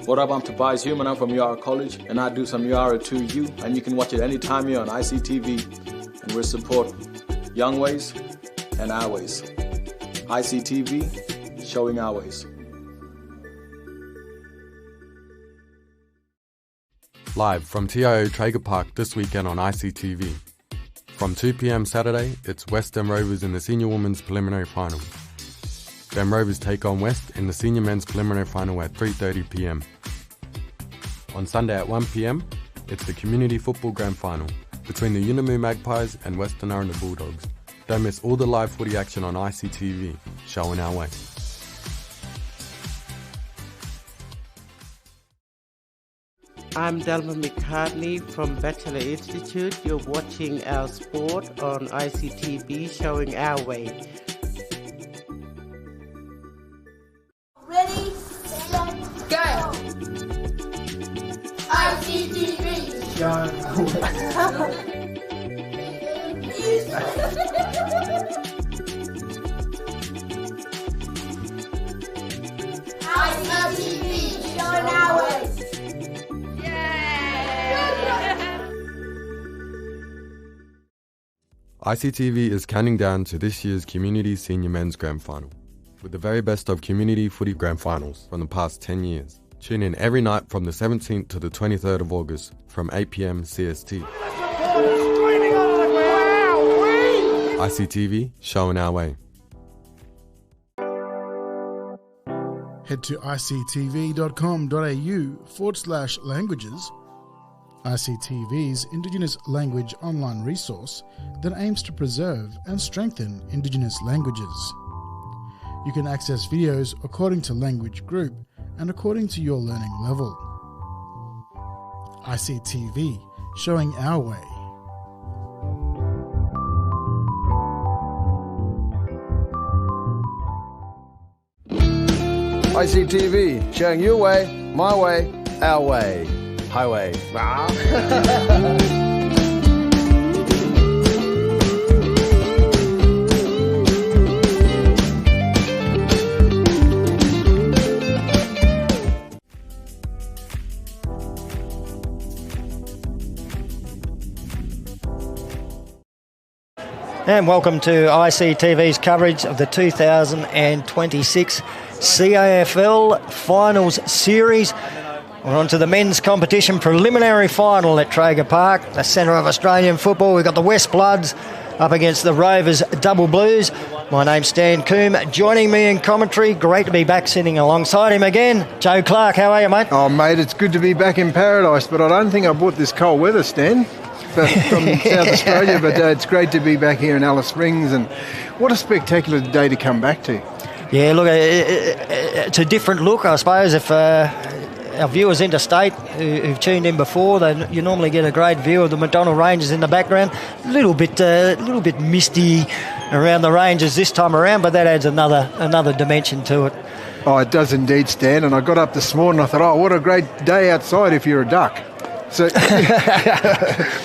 What up, I'm Tobias Human. I'm from UR College, and I do some UR to you, and you can watch it anytime here on ICTV. And we support young ways and our ways. ICTV, showing our ways. Live from TIO Traeger Park this weekend on ICTV. From 2 p.m. Saturday, it's West and Rovers in the Senior Women's Preliminary Final. Then Rovers take on West in the Senior Men's Preliminary Final at 3:30 p.m. On Sunday at 1 p.m, it's the Community Football Grand Final between the Yunamu Magpies and Western Arundel Bulldogs. Don't miss all the live footy action on ICTV, showing our way. I'm Delma McCartney from Bachelor Institute. You're watching our sport on ICTV, showing our way. Ready, set, go! ICTV! ICTV, showing our way! ICTV is counting down to this year's Community Senior Men's Grand Final, with the very best of community footy grand finals from the past 10 years. Tune in every night from the 17th to the 23rd of August from 8 p.m. CST. ICTV, showing our way. Head to ictv.com.au/languages. ICTV's Indigenous Language online resource that aims to preserve and strengthen Indigenous languages. You can access videos according to language group and according to your learning level. ICTV, showing our way. ICTV, showing your way, my way, our way. Highway. And welcome to ICTV's coverage of the 2026 CAFL Finals Series. We're on to the men's competition preliminary final at Traeger Park, the centre of Australian football. We've got the West Bloods up against the Rovers Double Blues. My name's Stan Coombe. Joining me in commentary, great to be back sitting alongside him again, Joe Clark. How are you, mate? Oh, mate, it's good to be back in paradise, but I don't think I brought this cold weather, Stan, from South Australia, but it's great to be back here in Alice Springs, and what a spectacular day to come back to. Yeah, look, it's a different look, I suppose, if... our viewers interstate who've tuned in before, you normally get a great view of the McDonnell Ranges in the background. A little bit misty around the ranges this time around, but that adds another dimension to it. Oh, it does indeed, Stan. And I got up this morning and I thought, oh, what a great day outside if you're a duck. So,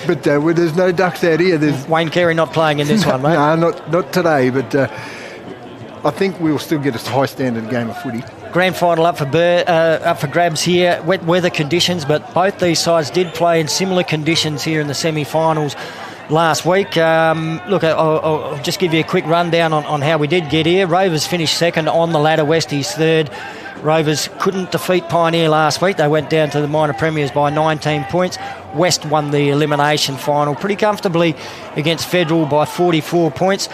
but there's no ducks out here. There's Wayne Carey not playing in this one, mate. No, not today. But I think we'll still get a high standard game of footy. Grand final up for grabs here. Wet weather conditions, but both these sides did play in similar conditions here in the semi-finals last week. Look, I'll just give you a quick rundown on how we did get here. Rovers finished second on the ladder, Westies third. Rovers couldn't defeat Pioneer last week. They went down to the minor premiers by 19 points. West won the elimination final pretty comfortably against Federal by 44 points.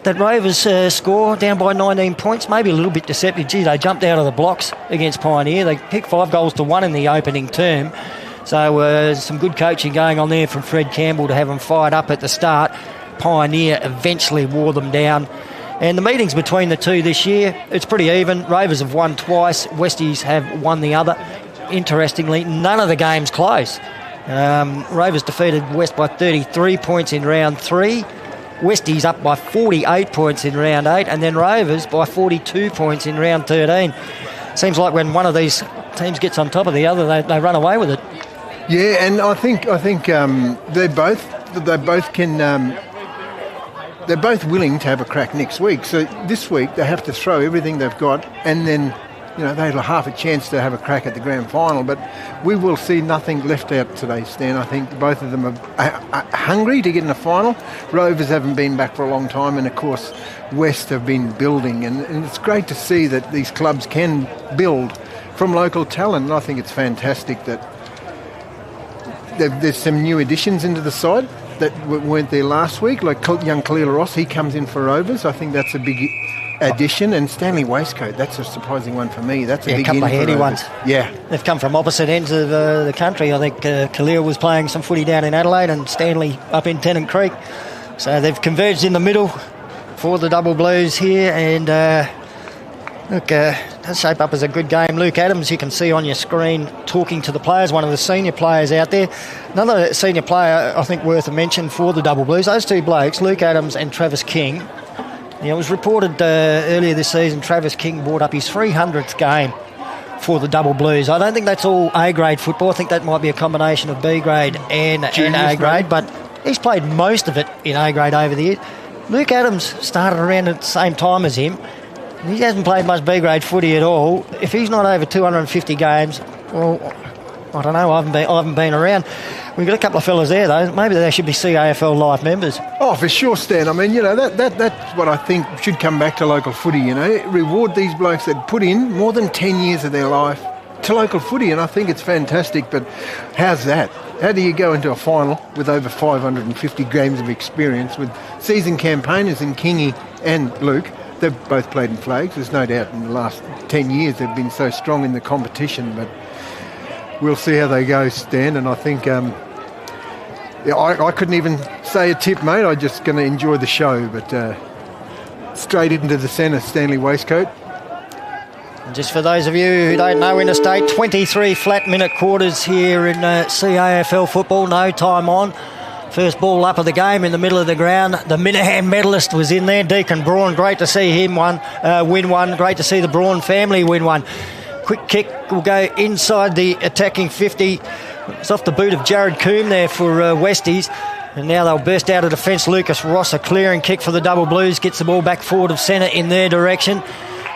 That Rovers score down by 19 points, maybe a little bit deceptive. Gee, they jumped out of the blocks against Pioneer. They picked 5-1 in the opening term. So some good coaching going on there from Fred Campbell to have them fired up at the start. Pioneer eventually wore them down. And the meetings between the two this year, it's pretty even. Rovers have won twice. Westies have won the other. Interestingly, none of the games close. Rovers defeated West by 33 points in round 3. Westies up by 48 points in round 8, and then Rovers by 42 points in round 13. Seems like when one of these teams gets on top of the other, they run away with it. Yeah, and I think they both can. They're both willing to have a crack next week. So this week they have to throw everything they've got and then they had half a chance to have a crack at the grand final, but we will see nothing left out today, Stan. I think both of them are hungry to get in the final. Rovers haven't been back for a long time, and of course West have been building, and it's great to see that these clubs can build from local talent, and I think it's fantastic that there's some new additions into the side that weren't there last week, like young Khalil Ross. He comes in for Rovers. I think that's a big addition. And Stanley Waistcoat, that's a surprising one for me. That's a big couple of heady ones. Yeah. They've come from opposite ends of the country. I think Khalil was playing some footy down in Adelaide and Stanley up in Tennant Creek. So they've converged in the middle for the Double Blues here, and does shape up as a good game. Luke Adams, you can see on your screen talking to the players, one of the senior players out there. Another senior player I think worth a mention for the Double Blues, those two blokes, Luke Adams and Travis King. It was reported earlier this season Travis King brought up his 300th game for the Double Blues. I don't think that's all A-grade football. I think that might be a combination of B-grade and A-grade, but he's played most of it in A-grade over the years. Luke Adams started around at the same time as him. He hasn't played much B-grade footy at all. If he's not over 250 games, well, I don't know. I haven't been around. We've got a couple of fellas there, though. Maybe they should be CAFL Life members. Oh, for sure, Stan. I mean, that's what I think should come back to local footy, Reward these blokes that put in more than 10 years of their life to local footy, and I think it's fantastic. But how's that? How do you go into a final with over 550 games of experience with season campaigners in Kingy and Luke? They've both played in flags. There's no doubt in the last 10 years they've been so strong in the competition, but we'll see how they go, Stan. And I think I couldn't even say a tip, mate. I'm just going to enjoy the show. But straight into the centre, Stanley Waistcoat. And just for those of you who don't know, interstate, 23 flat minute quarters here in CAFL football, no time on. First ball up of the game in the middle of the ground. The Minahan medalist was in there, Deacon Braun. Great to see him win one. Great to see the Braun family win one. Quick kick will go inside the attacking 50. It's off the boot of Jared Coombe there for Westies. And now they'll burst out of defence. Lucas Ross, a clearing kick for the Double Blues. Gets the ball back forward of centre in their direction.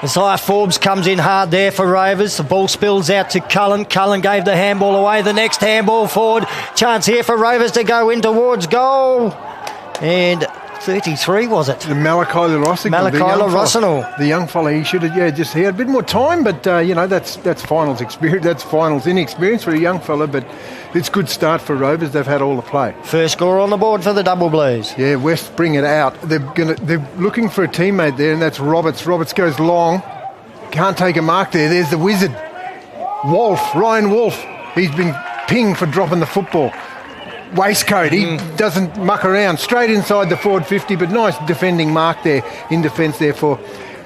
Isaiah Forbes comes in hard there for Rovers. The ball spills out to Cullen. Cullen gave the handball away. The next handball forward. Chance here for Rovers to go in towards goal. And 33 was it? Malachi Rossignol. The young fella, he should have he had a bit more time, but that's finals experience. That's finals inexperience for a young fella, but it's a good start for Rovers. They've had all the play. First score on the board for the Double Blues. Yeah, West bring it out. They're looking for a teammate there, and that's Roberts. Roberts goes long. Can't take a mark there. There's the wizard. Ryan Wolf. He's been pinged for dropping the football. Waistcoat, he doesn't muck around, straight inside the forward 50, but nice defending mark there in defence there for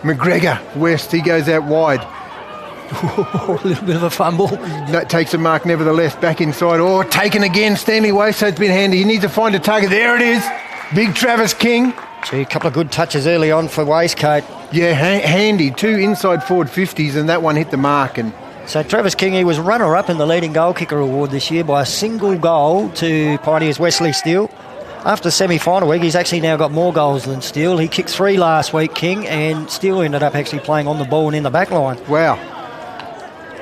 McGregor. West, he goes out wide. A little bit of a fumble. That takes a mark nevertheless, back inside. Taken again. Stanley Waistcoat's been handy. He needs to find a target. There it is. Big Travis King. Gee, a couple of good touches early on for Waistcoat. Yeah, handy. 2 inside forward 50s, and that one hit the mark. And so Travis King, he was runner-up in the leading goal kicker award this year by a single goal to Pioneers Wesley Steele. After semi-final week, he's actually now got more goals than Steele. He kicked 3 last week, King, and Steele ended up actually playing on the ball and in the back line. Wow.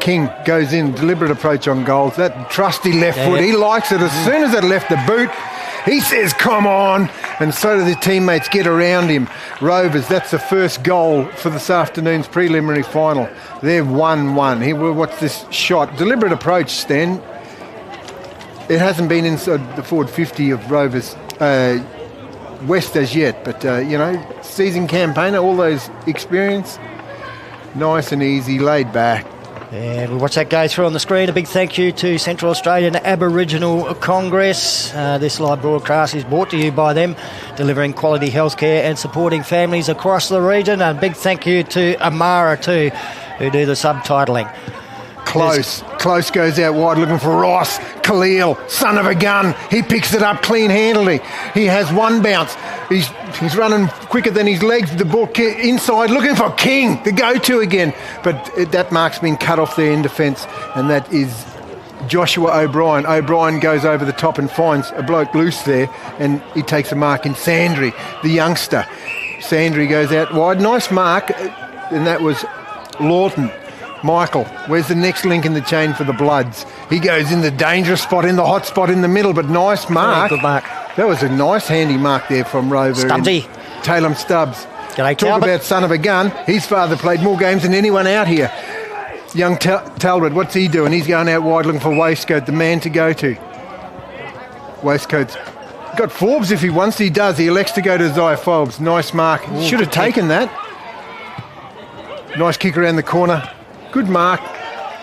King goes in, deliberate approach on goals. That trusty left foot, he likes it. As soon as it left the boot, he says, come on. And so do the teammates get around him. Rovers, that's the first goal for this afternoon's preliminary final. They're 1-1. Here, we'll watch this shot. Deliberate approach, Stan. It hasn't been inside the forward 50 of Rovers West as yet. But, season campaigner, all those experience. Nice and easy, laid back. And we watch that go through on the screen. A big thank you to Central Australian Aboriginal Congress. This live broadcast is brought to you by them, delivering quality healthcare and supporting families across the region. And a big thank you to Amara too, who do the subtitling. Close goes out wide looking for Ross. Khalil, son of a gun. He picks it up clean-handedly. He has one bounce. He's running quicker than his legs. The ball inside looking for King, the go-to again. But that mark's been cut off there in defence, and that is Joshua O'Brien. O'Brien goes over the top and finds a bloke loose there, and he takes a mark in Sandry, the youngster. Sandry goes out wide. Nice mark, and that was Lawton. Michael, where's the next link in the chain for the Bloods? He goes in the dangerous spot, in the hot spot in the middle, but nice mark. Good mark. That was a nice handy mark there from Rover. Stubbsy. Talem Stubbs. G'day, Talk Talbot. about son of a gun. His father played more games than anyone out here. Young Talbot, what's he doing? He's going out wide looking for Waistcoat, the man to go to. Waistcoat's got Forbes if he wants. He does. He elects to go to Isaiah Forbes. Nice mark. Should have taken that. Nice kick around the corner. Good mark.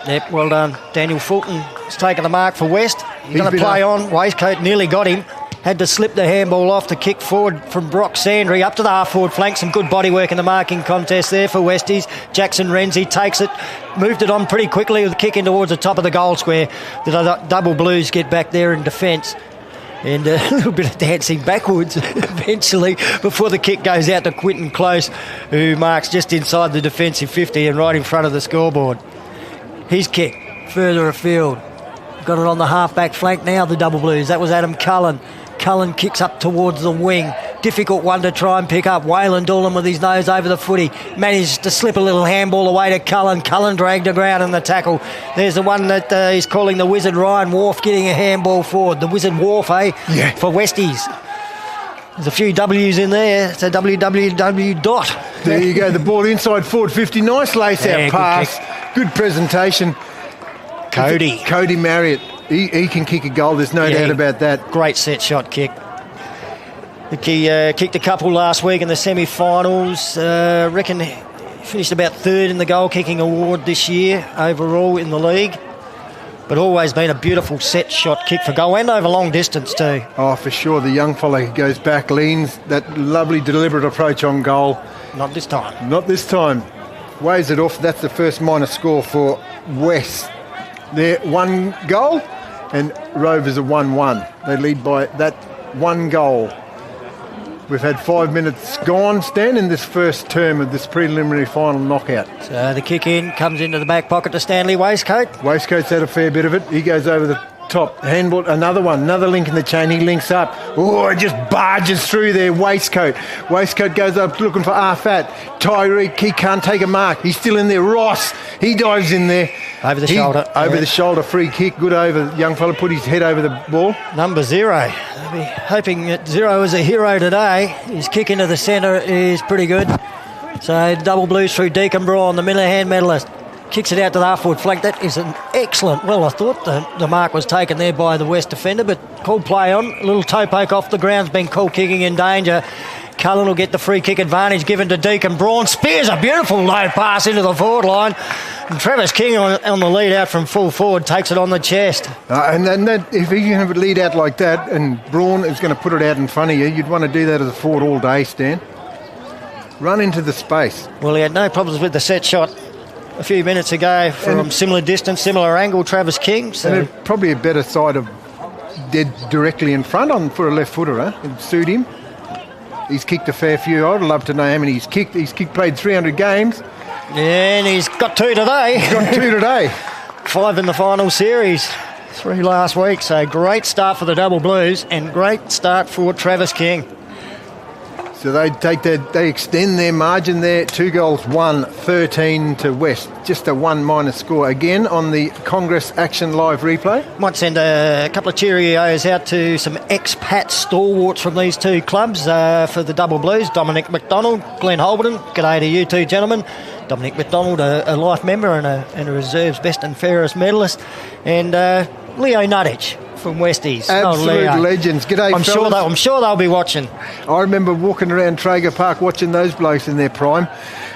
Yep, well done. Daniel Fulton has taken the mark for West. He's going to play on. Waistcoat nearly got him. Had to slip the handball off the kick forward from Brock Sandry up to the half-forward flank. Some good body work in the marking contest there for Westies. Jackson Renzi takes it, moved it on pretty quickly with a kick in towards the top of the goal square. The Double Blues get back there in defence. And a little bit of dancing backwards eventually before the kick goes out to Quinton Close, who marks just inside the defensive 50 and right in front of the scoreboard. His kick further afield. Got it on the half-back flank now, the Double Blues. That was Adam Cullen. Cullen kicks up towards the wing. Difficult one to try and pick up. Waylon Doolan with his nose over the footy. Managed to slip a little handball away to Cullen. Cullen dragged the ground in the tackle. There's the one that he's calling the Wizard, Ryan Wharf, getting a handball forward. The Wizard Wharf, Yeah. For Westies. There's a few W's in there. It's a www dot. There you go. The ball inside forward 50. Nice lace-out Yeah, pass. Good presentation. Cody Marriott. He can kick a goal. There's no doubt about that. Great set shot kick. He kicked a couple last week in the semi-finals. Reckon he finished about third in the goal kicking award this year overall in the league. But always been a beautiful set shot kick for goal and over long distance too. Oh, for sure. The young fella goes back, leans, that lovely deliberate approach on goal. Not this time. Not this time. Waves it off. That's the first minor score for West. They're 1 goal and Rovers are 1-1. They lead by that 1 goal. We've had 5 minutes gone, Stan, in this first term of this preliminary final knockout. So the kick in comes into the back pocket to Stanley Waistcoat. Waistcoat's had a fair bit of it. He goes over the top. Handball, another one, another link in the chain. He links up. Oh, it just barges through there. Waistcoat goes up looking for Arfat. Tyreek, he can't take a mark. He's still in there. Ross, he dives in there. Over the shoulder. Over the shoulder, free kick. Good over. Young fella put his head over the ball. Number 0. I'll be hoping that 0 is a hero today. His kick into the centre is pretty good. So Double Blues through Deacon Braun, the Millihan medalist. Kicks it out to the half-forward flank. That is an excellent... Well, I thought the mark was taken there by the West defender, but called play on. A little toe poke off the ground's been called kicking in danger. Cullen will get the free kick advantage given to Deacon Braun. Spears a beautiful low pass into the forward line. And Travis King on the lead out from full forward takes it on the chest. And that, if he can have a lead out like that and Braun is going to put it out in front of you, you'd want to do that as a forward all day, Stan. Run into the space. Well, he had no problems with the set shot a few minutes ago from similar distance, similar angle, Travis King. So. And probably a better side of dead directly in front on for a left footer, huh? It'd suit him. He's kicked a fair few. I'd love to know how many he's kicked. He's played 300 games. Yeah, and he's got 2 today. He's got 2 today. 5 in the final series. 3 last week. So great start for the Double Blues and great start for Travis King. So they extend their margin there. 2 goals, 13 to West. Just a 1 minor score again on the Congress Action Live replay. Might send a couple of Cheerios out to some expat stalwarts from these 2 clubs for the Double Blues. Dominic McDonald, Glenn Holberton. G'day to you 2 gentlemen. Dominic McDonald, a life member and a reserves best and fairest medalist. And Leo Nuttage from Westies. Absolute legends. G'day, fellas. I'm sure they'll be watching. I remember walking around Traeger Park watching those blokes in their prime.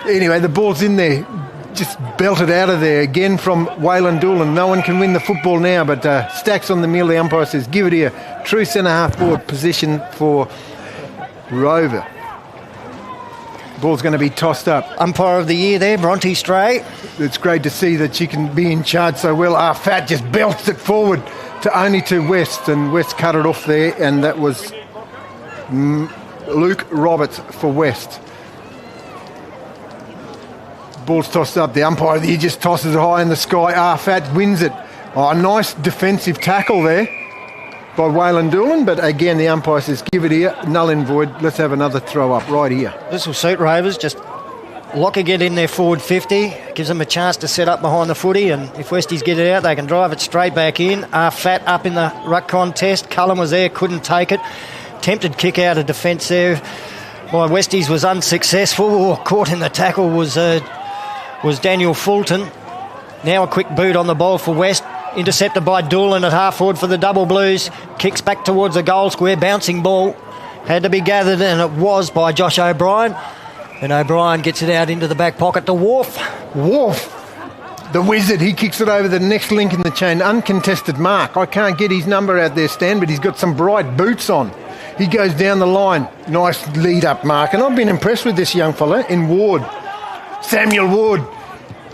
Anyway, the ball's in there. Just belted out of there again from Waylon Doolan. No one can win the football now, but Stacks on the mill. The umpire says, give it here. True centre-half forward position for Rover. Ball's going to be tossed up. Umpire of the year there, Bronte Stray. It's great to see that she can be in charge so well. Fat just belts it forward to West, and West cut it off there, and that was Luke Roberts for West. Ball's tossed up. The umpire there just tosses it high in the sky. Fat wins it. A nice defensive tackle there by Waylon Doolan, but again the umpire says give it here, null and void. Let's have another throw up right here. This will suit Rovers, just Locker get in their forward 50, gives them a chance to set up behind the footy, and if Westies get it out, they can drive it straight back in. Fat up in the ruck contest. Cullen was there, couldn't take it. Tempted kick out of defence there by Westies was unsuccessful. Caught in the tackle was Daniel Fulton. Now a quick boot on the ball for West. Intercepted by Doolan at half forward for the Double Blues. Kicks back towards the goal square. Bouncing ball. Had to be gathered, and it was by Josh O'Brien. And O'Brien gets it out into the back pocket to Wharf. The wizard, he kicks it over the next link in the chain. Uncontested mark. I can't get his number out there, Stan, but he's got some bright boots on. He goes down the line. Nice lead-up mark. And I've been impressed with this young fella in Ward. Samuel Ward.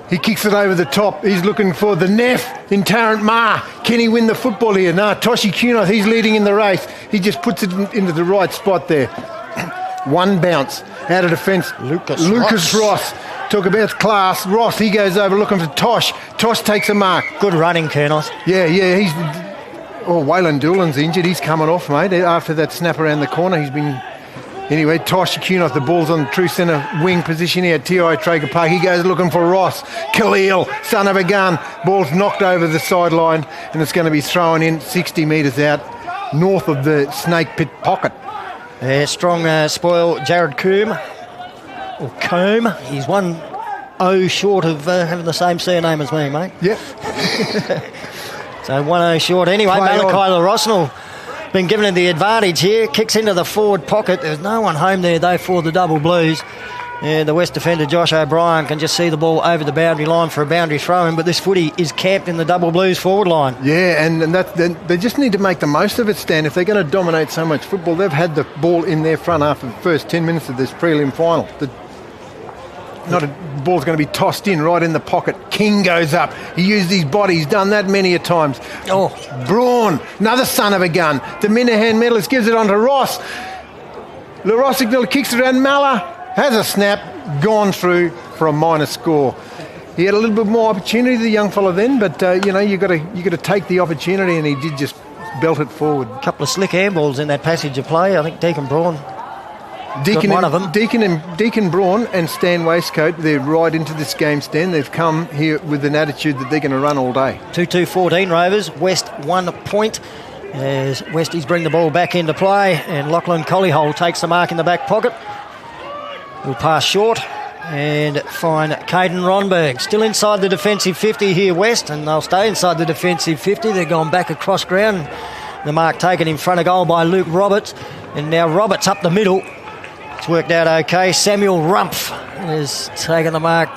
He kicks it over the top. He's looking for the Neff in Tarrant Mar. Can he win the football here? Nah, Toshi Kunoth, he's leading in the race. He just puts it into the right spot there. One bounce out of defence. Lucas Ross. Talk about class. Ross, he goes over looking for Tosh. Tosh takes a mark. Good running, Kunoth. Yeah, he's... Oh, Waylon Doolan's injured. He's coming off, mate. After that snap around the corner, he's been... Anyway, Tosh Kunoth, the ball's on the true centre wing position here at TIO Traeger Park. He goes looking for Ross. Khalil, son of a gun. Ball's knocked over the sideline, and it's going to be thrown in 60 metres out north of the snake pit pocket. Yeah, strong spoil, Jared Combe. Or Combe. He's 1 O short of having the same surname as me, mate. Yep. So 1 O short. Anyway, Malachi Larosnell been given the advantage here. Kicks into the forward pocket. There's no one home there, though, for the Double Blues. The West defender, Josh O'Brien, can just see the ball over the boundary line for a boundary throw-in, but this footy is camped in the Double Blues forward line. Yeah, and they just need to make the most of it, Stan. If they're going to dominate so much football, they've had the ball in their front after the first 10 minutes of this prelim final. The ball's going to be tossed in right in the pocket. King goes up. He used his body. He's done that many a times. Braun, another son of a gun. The Minahan medalist gives it on to Ross. Rossignol kicks it around. Malla has a snap, gone through for a minor score. He had a little bit more opportunity, the young fella then, but you got to take the opportunity, and he did just belt it forward. A couple of slick handballs in that passage of play. I think Deacon Braun. One of them. Deacon Braun and Stan Waistcoat, they're right into this game, Stan. They've come here with an attitude that they're going to run all day. 2-2-14 Rovers. West 1 point. As Westies bring the ball back into play, and Lachlan Collyhole takes the mark in the back pocket. Will pass short and find Caden Ronberg. Still inside the defensive 50 here, West, and they'll stay inside the defensive 50. They're going back across ground. The mark taken in front of goal by Luke Roberts, and now Roberts up the middle. It's worked out okay. Samuel Rumpf has taken the mark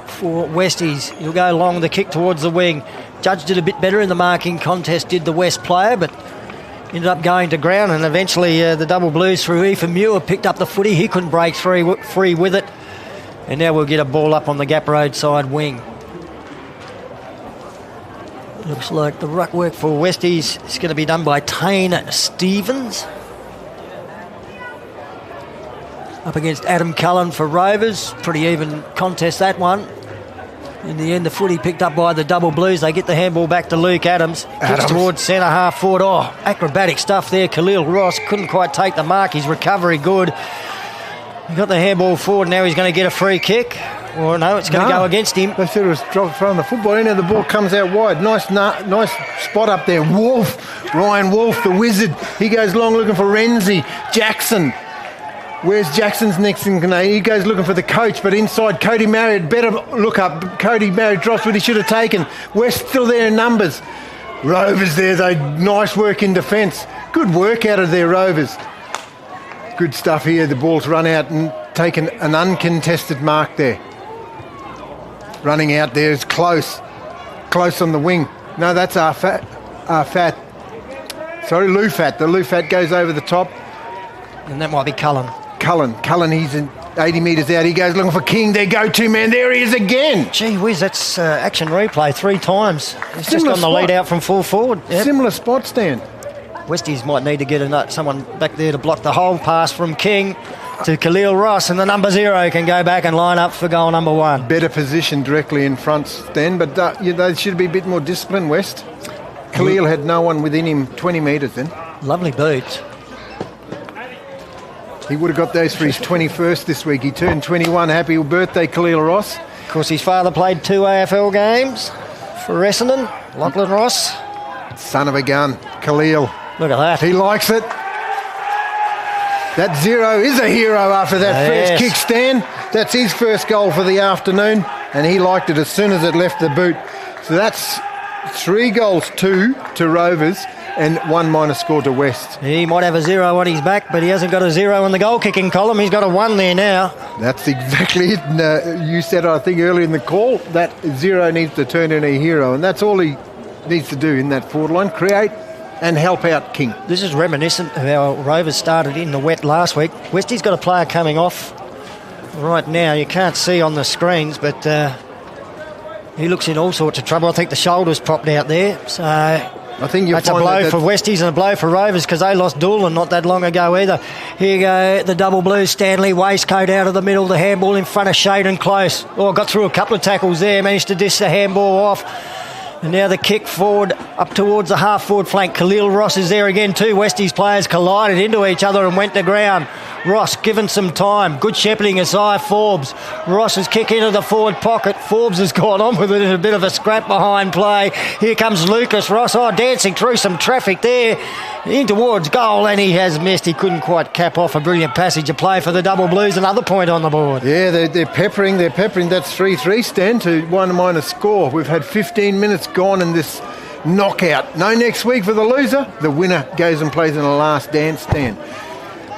for Westies. He'll go along the kick towards the wing. Judged it a bit better in the marking contest, did the West player, but ended up going to ground, and eventually the Double Blues through Ethan Muir picked up the footy. He couldn't break free with it, and now we'll get a ball up on the Gap Road side wing. Looks like the ruck work for Westies is going to be done by Tane Stevens. Up against Adam Cullen for Rovers. Pretty even contest, that one. In the end, the footy picked up by the Double Blues. They get the handball back to Luke Adams. Kicks towards centre half forward. Oh, acrobatic stuff there. Khalil Ross couldn't quite take the mark. His recovery good. He got the handball forward. Now he's going to get a free kick. Or no, it's going to go against him. They said it was throwing the football in, and the ball comes out wide. Nice spot up there. Ryan Wolf, the wizard. He goes long looking for Renzi. Jackson. Where's Jackson's next in? He goes looking for the coach, but inside Cody Marriott, better look up. Cody Marriott drops what he should have taken. West still there in numbers. Rovers there, though. Nice work in defence. Good work out of their Rovers. Good stuff here. The ball's run out and taken an uncontested mark there. Running out there is close. Close on the wing. No, that's our fat. Sorry, Lou Fat. The Lou Fat goes over the top. And that might be Cullen. Cullen, he's in 80 metres out. He goes looking for King, their go-to man. There he is again. Gee whiz, that's action replay 3 times. He's just on the lead out from full forward. Yep. Similar spot, Stan. Westies might need to get someone back there to block the hole. Pass from King to Khalil Ross, and the number 0 can go back and line up for goal number 1. Better position directly in front, Stan, but they should be a bit more disciplined, West. Khalil had no one within him 20 metres then. Lovely boots. He would have got those for his 21st this week. He turned 21. Happy birthday, Khalil Ross. Of course, his father played 2 AFL games for Essendon, Lachlan Ross. Son of a gun, Khalil. Look at that. He likes it. That 0 is a hero after that first kick stand. That's his first goal for the afternoon, and he liked it as soon as it left the boot. So that's 3 goals, 2 to Rovers, and 1 minus score to West. He might have a 0 on his back, but he hasn't got a 0 in the goal-kicking column. He's got a 1 there now. That's exactly it. And, you said, I think, earlier in the call, that 0 needs to turn into a hero, and that's all he needs to do in that forward line, create and help out King. This is reminiscent of how Rovers started in the wet last week. Westy's got a player coming off right now. You can't see on the screens, but he looks in all sorts of trouble. I think the shoulder's popped out there. So I think that's a blow for Westies and a blow for Rovers, because they lost Doolan not that long ago either. Here you go, the double blues. Stanley, waistcoat out of the middle, the handball in front of Shaden close. Oh, got through a couple of tackles there, managed to dish the handball off. And now the kick forward up towards the half-forward flank. Khalil Ross is there again too. Westies players collided into each other and went to ground. Ross given some time. Good shepherding, Isaiah Forbes. Ross's kick into the forward pocket. Forbes has gone on with it in a bit of a scrap behind play. Here comes Lucas Ross. Oh, dancing through some traffic there. In towards goal, and he has missed. He couldn't quite cap off a brilliant passage of play for the double blues. Another point on the board. Yeah, they're peppering. That's 3-3 stand to 1 minus score. We've had 15 minutes gone in this knockout. No next week for the loser. The winner goes and plays in a last dance stand.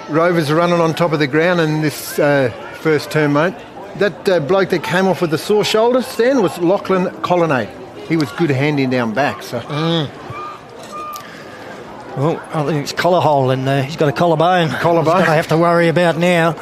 Rovers are running on top of the ground in this first term, mate. That bloke that came off with the sore shoulder, Stan, was Lachlan Colonnade. He was good handing down back. So. Well, I think it's collar hole, and he's got a collarbone. He's going to have to worry about now.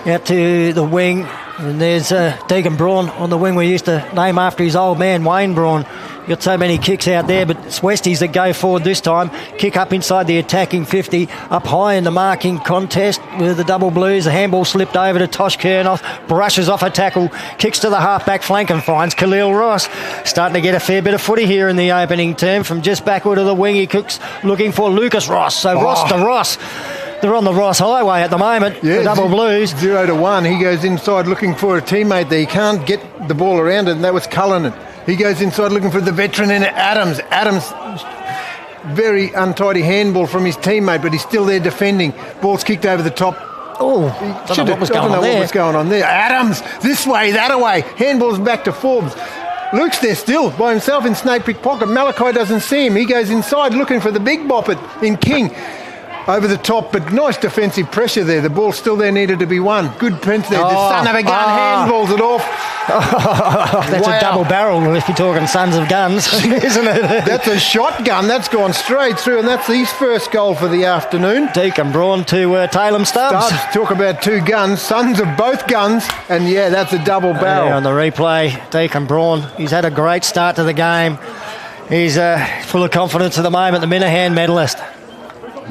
Out to the wing, and there's Deegan Braun on the wing we used to name after his old man, Wayne Braun. Got so many kicks out there, but it's Westies that go forward this time. Kick up inside the attacking 50, up high in the marking contest with the double blues. The handball slipped over to Tosh Kernoth, brushes off a tackle, kicks to the half-back flank and finds Khalil Ross. Starting to get a fair bit of footy here in the opening term. From just backward of the wing, he cooks, looking for Lucas Ross. So Ross to Ross. They're on the Ross Highway at the moment, the double blues. 0-1. He goes inside looking for a teammate there. He can't get the ball around it, and that was Cullinan. He goes inside looking for the veteran in Adams. Adams, very untidy handball from his teammate, but he's still there defending. Ball's kicked over the top. Oh, I don't know what was going on there. Adams, this way, that away. Handball's back to Forbes. Luke's there still by himself in snake pick pocket. Malachi doesn't see him. He goes inside looking for the big boppet in King. Over the top, but nice defensive pressure there. The ball still there, needed to be won. Good print there. The son of a gun handballs it off. That's a double barrel if you're talking sons of guns, isn't it? That's a shotgun. That's gone straight through, and that's his first goal for the afternoon. Deacon Braun to Taylor Stubbs. Talk about 2 guns. Sons of both guns, and yeah, that's a double barrel. On the replay, Deacon Braun, he's had a great start to the game. He's full of confidence at the moment, the Minahan medalist.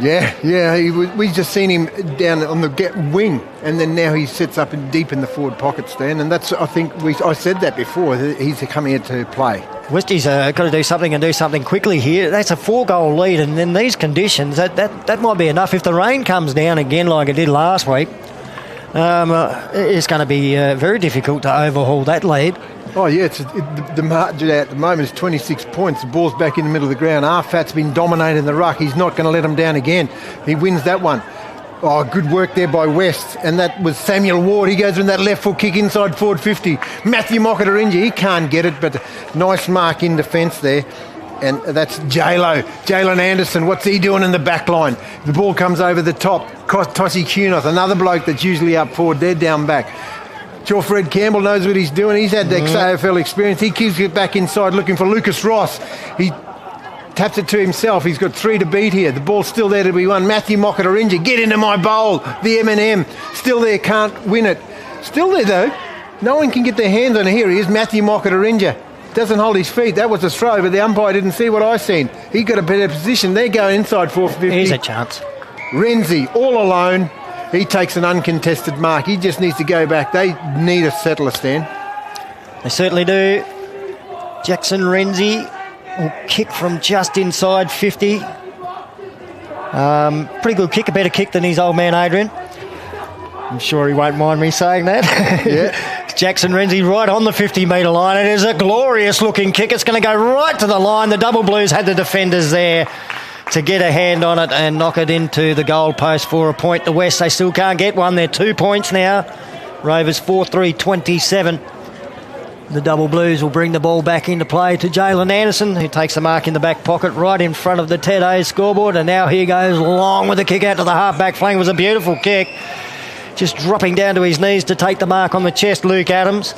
Yeah, we just seen him down on the wing, and then now he sits up deep in the forward pocket stand, and that's, I think, I said that before, he's coming here to play. Westie's got to do something and do something quickly here. That's a 4-goal lead, and in these conditions, that might be enough. If the rain comes down again like it did last week, it's going to be very difficult to overhaul that lead. Oh, yeah, the margin at the moment is 26 points. The ball's back in the middle of the ground. Arfat's been dominating the ruck. He's not going to let him down again. He wins that one. Oh, good work there by West. And that was Samuel Ward. He goes in that left foot kick inside forward 50. Matthew Mockatarinja, he can't get it, but nice mark in defence there. And that's Jalen Anderson. What's he doing in the back line? The ball comes over the top. Toshi Kunoth, another bloke that's usually up forward. They're down back. Fred Campbell knows what he's doing. He's had the AFL experience. He keeps it back inside looking for Lucas Ross. He taps it to himself. He's got 3 to beat here. The ball's still there to be won. Matthew Mockatarinja, get into my bowl. The M&M, still there, can't win it. Still there though. No one can get their hands on it. Here he is, Matthew Mockatarinja. Doesn't hold his feet. That was a throw, but the umpire didn't see what I seen. He got a better position. They're going inside 450. Here's a chance. Renzi, all alone. He takes an uncontested mark. He just needs to go back. They need a settler, Stan. They certainly do. Jackson Renzi will kick from just inside 50. Pretty good kick, a better kick than his old man Adrian. I'm sure he won't mind me saying that. Yeah. Jackson Renzi right on the 50-metre line. It is a glorious-looking kick. It's going to go right to the line. The Double Blues had the defenders there to get a hand on it and knock it into the goal post for a point. The West, they still can't get one. They're 2 points now. Rovers 4-3-27. The Double Blues will bring the ball back into play to Jalen Anderson, who takes the mark in the back pocket right in front of the Ted Hayes scoreboard. And now he goes long with the kick out to the half-back flank. It was a beautiful kick. Just dropping down to his knees to take the mark on the chest, Luke Adams.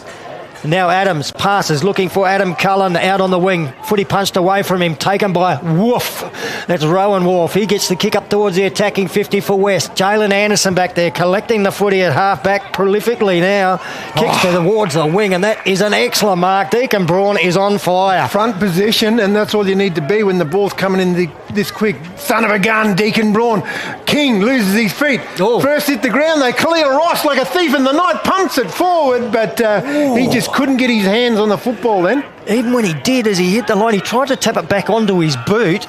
Now Adams passes, looking for Adam Cullen out on the wing. Footy punched away from him, taken by Wolf. That's Rowan Wolf. He gets the kick up towards the attacking 50 for West. Jalen Anderson back there collecting the footy at half-back prolifically now. Kicks towards the wing, and that is an excellent mark. Deacon Braun is on fire. Front position, and that's all you need to be when the ball's coming in this quick. Son of a gun, Deacon Braun. King loses his feet. Oh. First hit the ground, they clear Ross like a thief in the night, pumps it forward, but he just couldn't get his hands on the football then. Even when he did, as he hit the line, he tried to tap it back onto his boot,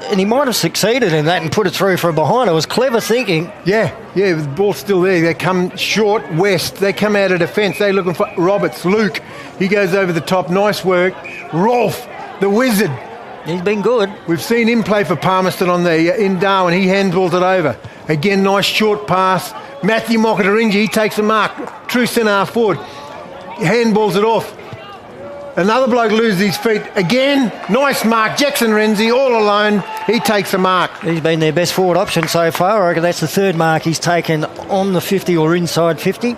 and he might have succeeded in that and put it through from behind. It was clever thinking. Yeah, the ball's still there. They come short West. They come out of defence. They're looking for Roberts. Luke, he goes over the top. Nice work. Rolf, the wizard. He's been good. We've seen him play for Palmerston in Darwin. He handballs it over. Again, nice short pass. Matthew Mokataringi, he takes a mark. True centre half forward. Handballs it off. Another bloke loses his feet. Again, nice mark. Jackson Renzi all alone. He takes a mark. He's been their best forward option so far. I reckon that's the third mark he's taken on the 50 or inside 50.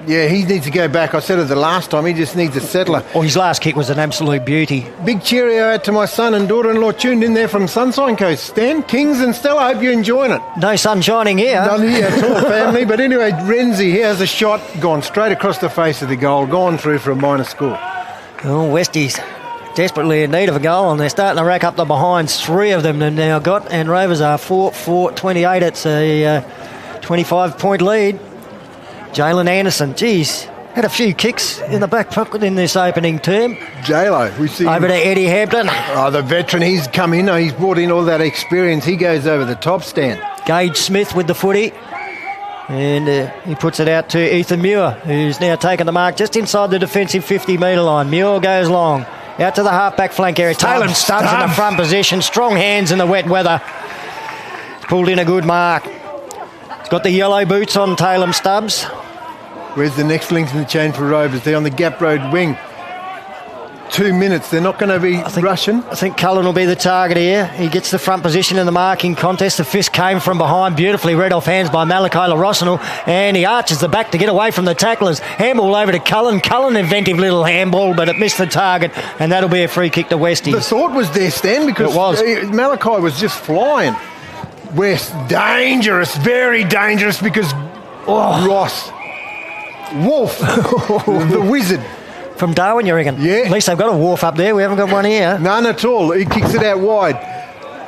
Yeah, he needs to go back. I said it the last time. He just needs a settler. Oh, his last kick was an absolute beauty. Big cheerio out to my son and daughter-in-law tuned in there from Sunshine Coast. Stan, Kings and Stella, I hope you're enjoying it. No sun shining here. None here at all, family. But anyway, Renzi, he has a shot, gone straight across the face of the goal, gone through for a minor score. Oh, Westies desperately in need of a goal, and they're starting to rack up the behinds. 3 of them they've now got, and Rovers are 4-4-28. It's a 25-point lead. Jalen Anderson, had a few kicks in the back pocket in this opening term. J-Lo, we see over him. to Eddie Hampton. Oh, the veteran, he's come in. He's brought in all that experience. He goes over the top stand. Gage Smith with the footy. And he puts it out to Ethan Muir, who's now taken the mark just inside the defensive 50-metre line. Muir goes long, out to the half-back flank area. Taylor Stubbs in the front position. Strong hands in the wet weather. Pulled in a good mark. He's got the yellow boots on, Taylor Stubbs. Where's the next link in the chain for Rovers? They're on the Gap Road wing. 2 minutes. They're not going to be rushing. I think Cullen will be the target here. He gets the front position in the marking contest. The fist came from behind, beautifully read off hands by Malachi Larossinal, and he arches the back to get away from the tacklers. Handball over to Cullen. Cullen, inventive little handball, but it missed the target, and that'll be a free kick to Westies. The thought was there, Stan, because it was. Malachi was just flying. West, dangerous, very dangerous, because Ross, Wolf, the wizard. From Darwin, you reckon? Yeah. At least they've got a Wharf up there. We haven't got one here. None at all. He kicks it out wide.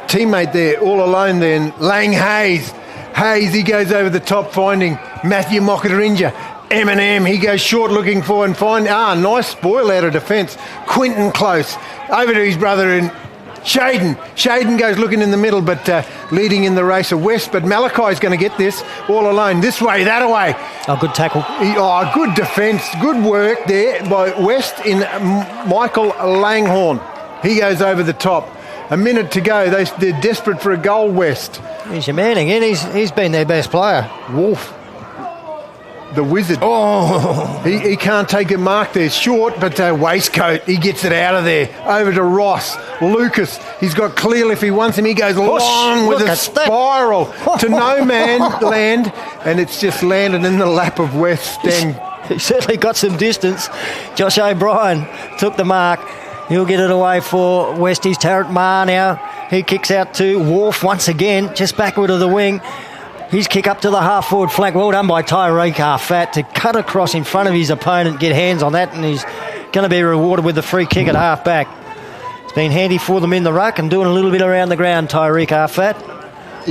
Teammate there, all alone then. Lang Hayes. Hayes, he goes over the top, finding Matthew Mokataringa. Eminem, he goes short looking for and find. Nice spoil out of defence. Quinton Close. Over to his brother in Shaden. Shaden goes looking in the middle, but leading in the race of West. But Malachi's going to get this all alone. This way, that way. Oh, good tackle. Good defence. Good work there by West in Michael Langhorne. He goes over the top. A minute to go. They're desperate for a goal, West. He's your man again. He's been their best player. Wolf. The wizard. Oh, he can't take a mark there. Short, but waistcoat. He gets it out of there. Over to Ross. Lucas. He's got Clear if he wants him. He goes long with a spiral to no man land, and it's just landed in the lap of West End. He certainly got some distance. Josh O'Brien took the mark. He'll get it away for Westies. Tarrant Marr now. He kicks out to Wharf once again, just backward of the wing. His kick up to the half-forward flank. Well done by Tyreek Arfat to cut across in front of his opponent, get hands on that, and he's going to be rewarded with the free kick at half-back. It's been handy for them in the ruck and doing a little bit around the ground, Tyreek Arfat.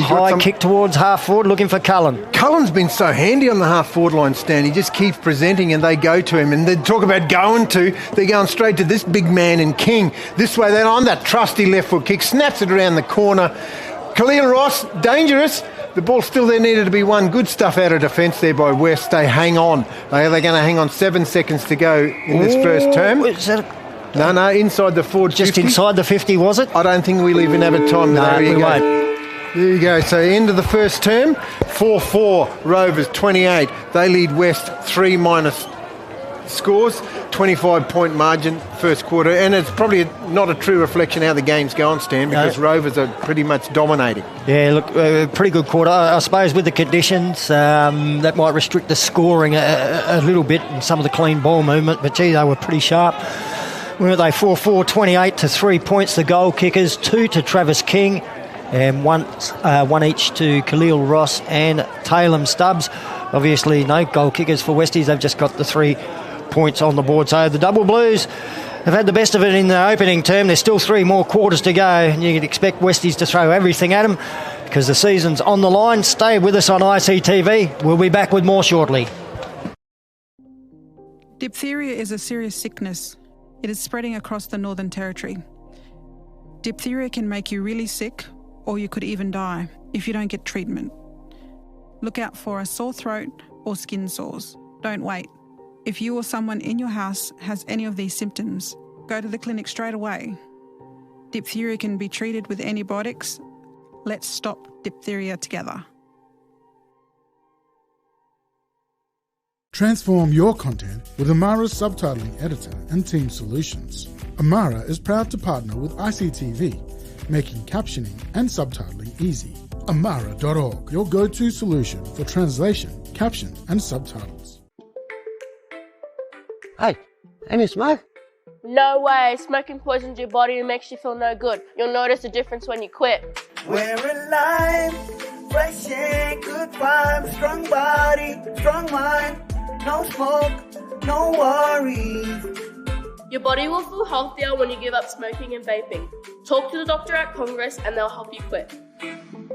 High kick towards half-forward, looking for Cullen. Cullen's been so handy on the half-forward line, Stan. He just keeps presenting and they go to him. And they talk about going to, they're going straight to this big man in King. This way, then on that trusty left foot kick, snaps it around the corner. Khalil Ross, dangerous. The ball still there needed to be won. Good stuff out of defence there by West. They hang on. Are they going to hang on? 7 seconds to go in this first term. No, inside the forward 50. Just inside the 50, was it? I don't think we'll even have a time. No, there you we go. won't. There you go. So end of the first term, 4-4, Rovers 28. They lead West 3 minus scores, 25-point margin first quarter, and it's probably not a true reflection how the game's going, Stan, because Rovers are pretty much dominating. Yeah, look, pretty good quarter. I suppose with the conditions, that might restrict the scoring a little bit and some of the clean ball movement, but gee, they were pretty sharp. Weren't they? 4-4, 28 to 3 points, the goal kickers, 2 to Travis King, and one each to Khalil Ross and Taylor Stubbs. Obviously, no goal kickers for Westies. They've just got the 3 points on the board. So the Double Blues have had the best of it in the opening term. There's still 3 more quarters to go, and you can expect Westies to throw everything at them because the season's on the line. Stay with us on ICTV. We'll be back with more shortly. Diphtheria is a serious sickness. It is spreading across the Northern Territory. Diphtheria can make you really sick, or you could even die if you don't get treatment. Look out for a sore throat or skin sores. Don't wait. If you or someone in your house has any of these symptoms, go to the clinic straight away. Diphtheria can be treated with antibiotics. Let's stop diphtheria together. Transform your content with Amara's subtitling editor and team solutions. Amara is proud to partner with ICTV, making captioning and subtitling easy. Amara.org, your go-to solution for translation, caption and subtitles. Hey, any smoke? No way, smoking poisons your body and makes you feel no good. You'll notice a difference when you quit. We're alive, fresh air, good vibes, strong body, strong mind, no smoke, no worries. Your body will feel healthier when you give up smoking and vaping. Talk to the doctor at Congress and they'll help you quit.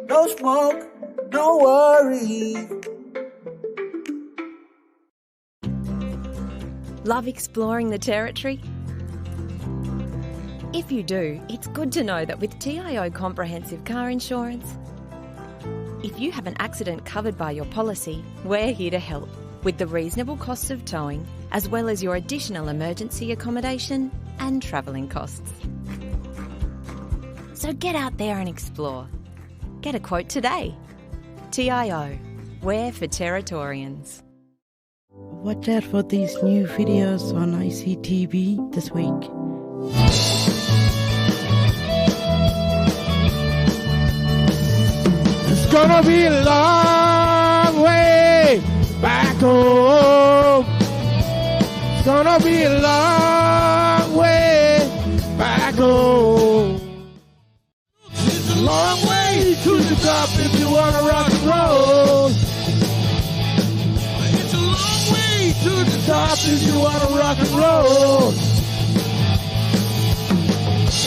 No smoke, no worries. Love exploring the territory? If you do, it's good to know that with TIO Comprehensive Car Insurance, if you have an accident covered by your policy, we're here to help with the reasonable costs of towing, as well as your additional emergency accommodation and travelling costs. So get out there and explore. Get a quote today. TIO, we're for Territorians. Watch out for these new videos on ICTV this week. It's gonna be a long way back home. It's gonna be a long way back home. It's a long way to the top if you wanna rock and roll. It's a long way to the top if you wanna rock and roll.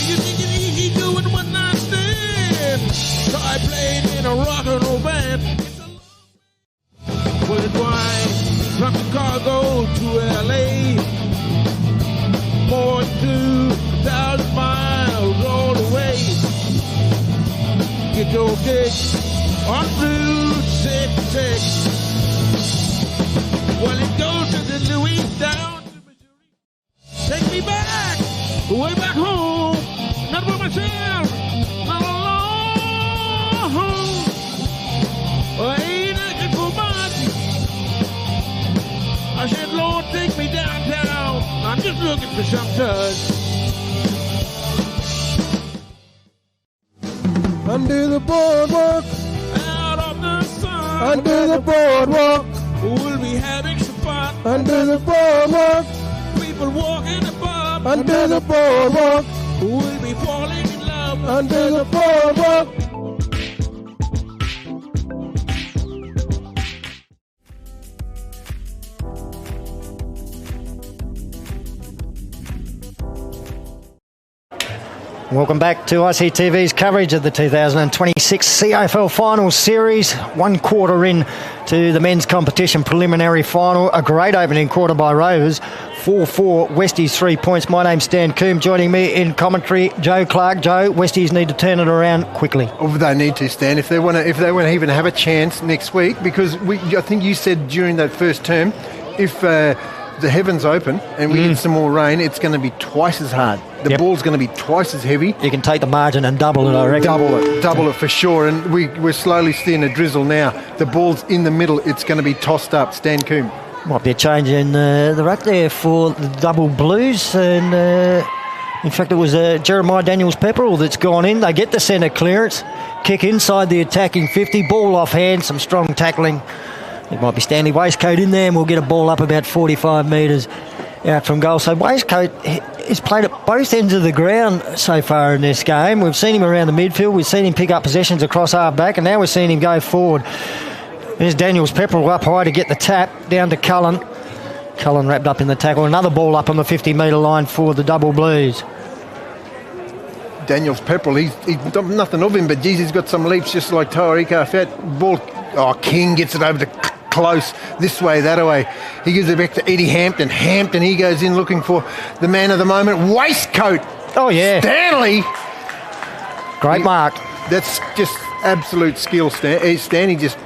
You think it's easy doing one night stand? So I played in a rock and roll band. With a wine from Chicago to LA, more than 2,000 miles all the way. Get your kicks on Route 66. Well, it goes to the Louis down to Missouri. Take me back, way back home, not by myself, not alone. Well, I ain't asking for much. I said, Lord, take me downtown. I'm just looking for some touch. Under the boardwalk, out of the sun. Under the boardwalk, we'll be having some fun. Under the boardwalk, people walking above. Under the boardwalk, we'll be falling in love. Under the boardwalk. Welcome back to ICTV's coverage of the 2026 CAFL Finals Series. 1 quarter in to the men's competition preliminary final. A great opening quarter by Rovers. 4-4, Westies 3 points. My name's Stan Coombe. Joining me in commentary, Joe Clark. Joe, Westies need to turn it around quickly. Oh, they need to, Stan, if they want to even have a chance next week, because I think you said during that first term, if the heavens open and we get some more rain, it's going to be twice as hard. The ball's going to be twice as heavy. You can take the margin and double it, I reckon. Double it for sure. And we're slowly seeing a drizzle now. The ball's in the middle. It's going to be tossed up. Stan Coombe. Might be a change in the ruck there for the double blues. And in fact, it was Jeremiah Daniels-Pepperell that's gone in. They get the centre clearance. Kick inside the attacking 50. Ball off hand. Some strong tackling. It might be Stanley Waistcoat in there, and we'll get a ball up about 45 metres out from goal. So Waistcoat has played at both ends of the ground so far in this game. We've seen him around the midfield. We've seen him pick up possessions across half back, and now we're seeing him go forward. There's Daniels-Pepperell up high to get the tap down to Cullen. Cullen wrapped up in the tackle. Another ball up on the 50-metre line for the double blues. Daniels-Pepperell, he's done nothing of him, but geez, he's got some leaps just like TIO CAFL. Ball, King gets it over to close, this way, that way. He gives it back to Eddie Hampton. Hampton, he goes in looking for the man of the moment. Waistcoat. Oh, yeah. Stanley. Great mark. That's just absolute skill. Stanley just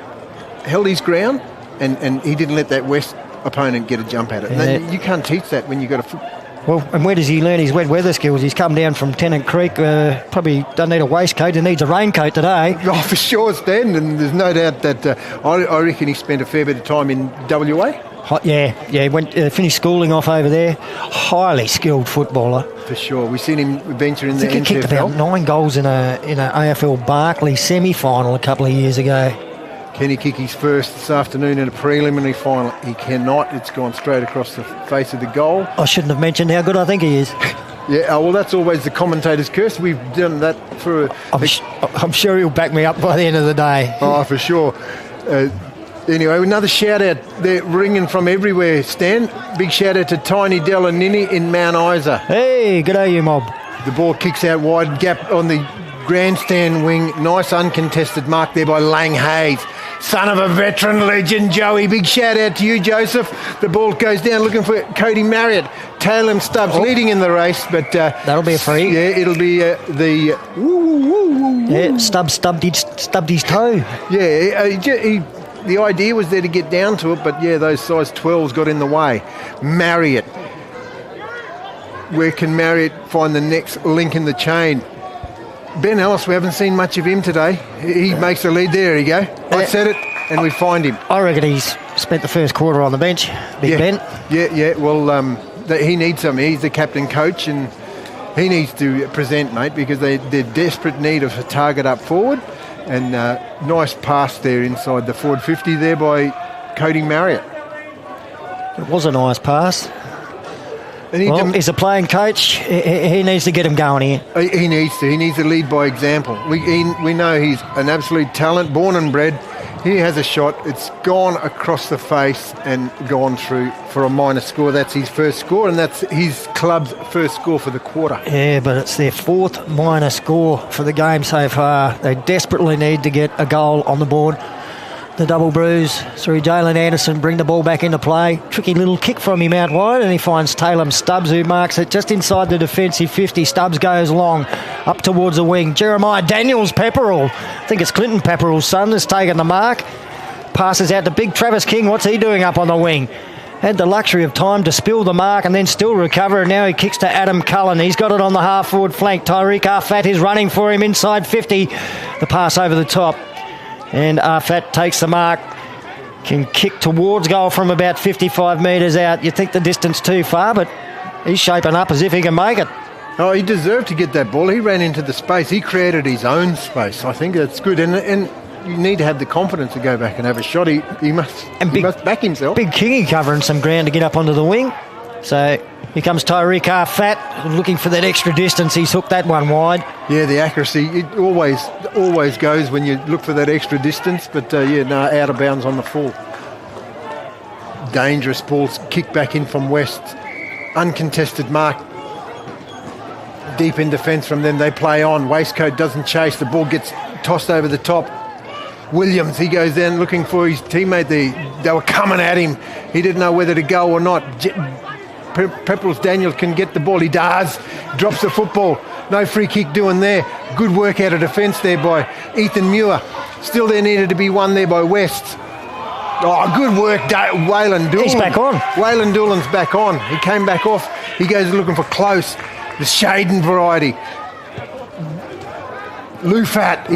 held his ground and he didn't let that West opponent get a jump at it. Yeah. You can't teach that when you've got a... Well, and where does he learn his wet weather skills? He's come down from Tennant Creek, probably doesn't need a waistcoat, he needs a raincoat today. Oh, for sure, Stan, and there's no doubt that I reckon he spent a fair bit of time in WA. Yeah, he went finished schooling off over there. Highly skilled footballer. For sure. We've seen him venture in the NCFL. He kicked about 9 goals in a AFL Barclay semi-final a couple of years ago. Can he kick his first this afternoon in a preliminary final? He cannot. It's gone straight across the face of the goal. I shouldn't have mentioned how good I think he is. Yeah, well, that's always the commentator's curse. We've done that for... I'm sure he'll back me up by the end of the day. Oh, for sure. Anyway, another shout-out. They're ringing from everywhere, Stan. Big shout-out to Tiny Dell and Ninny in Mount Isa. Hey, good day, you mob. The ball kicks out wide, gap on the grandstand wing. Nice uncontested mark there by Lang Hayes. Son of a veteran legend, Joey. Big shout out to you, Joseph. The ball goes down looking for Cody Marriott. Taylor Stubbs leading in the race, but... that'll be a free. Yeah, it'll be the... Yeah, stubbed his toe. Yeah, the idea was there to get down to it, but yeah, those size 12s got in the way. Marriott. Where can Marriott find the next link in the chain? Ben Ellis, we haven't seen much of him today. He makes a lead. There you go. I said it, and we find him. I reckon he's spent the first quarter on the bench, Ben. Yeah. Well, he needs something. He's the captain coach, and he needs to present, mate, because they're desperate need of a target up forward. And nice pass there inside the forward 50 there by Cody Marriott. It was a nice pass. And he's a playing coach. He needs to get him going here. He needs to. He needs to lead by example. We know he's an absolute talent, born and bred. He has a shot. It's gone across the face and gone through for a minor score. That's his first score, and that's his club's first score for the quarter. Yeah, but it's their 4th minor score for the game so far. They desperately need to get a goal on the board. The double bruise through Jalen Anderson, bring the ball back into play. Tricky little kick from him out wide, and he finds Taylor Stubbs, who marks it just inside the defensive 50. Stubbs goes long up towards the wing. Jeremiah Daniels-Pepperell, I think it's Clinton Pepperell's son, has taken the mark. Passes out to big Travis King. What's he doing up on the wing? Had the luxury of time to spill the mark and then still recover, and now he kicks to Adam Cullen. He's got it on the half-forward flank. Tyreek Arfat is running for him inside 50. The pass over the top. And Arfat takes the mark, can kick towards goal from about 55 metres out. You think the distance too far, but he's shaping up as if he can make it. Oh, he deserved to get that ball. He ran into the space. He created his own space. I think that's good. And you need to have the confidence to go back and have a shot. He must back himself. Big Kingy covering some ground to get up onto the wing. So here comes Tyreek Arfat looking for that extra distance. He's hooked that one wide. Yeah, the accuracy, it always goes when you look for that extra distance. But out of bounds on the full. Dangerous balls kicked back in from West. Uncontested mark. deep in defence from them. They play on. Waistcoat doesn't chase. The ball gets tossed over the top. Williams, he goes down looking for his teammate. They were coming at him. He didn't know whether to go or not. Pepperell's Daniel can get the ball. He does. Drops the football. No free kick doing there. Good work out of defence there by Ethan Muir. Still there needed to be one there by West. Oh, good work, Waylon Doolan. He's back on. Waylon Doolan's back on. He came back off. He goes looking for close. The Shaden variety. Lufat,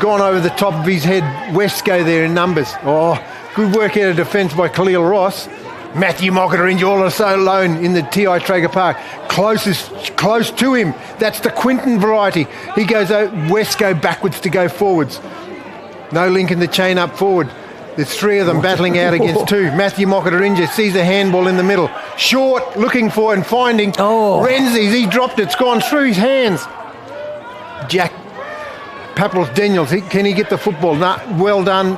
gone over the top of his head. West go there in numbers. Oh, good work out of defence by Khalil Ross. Matthew Mockateringe all alone in the TI Traeger Park. Close to him. That's the Quinton variety. He goes out, West go backwards to go forwards. No link in the chain up forward. There's three of them battling out against two. Matthew Mockateringe sees a handball in the middle. Short, looking for and finding. Renzies, he dropped it. It's gone through his hands. Jack Pepperell's Daniels, can he get the football? Nah, well done.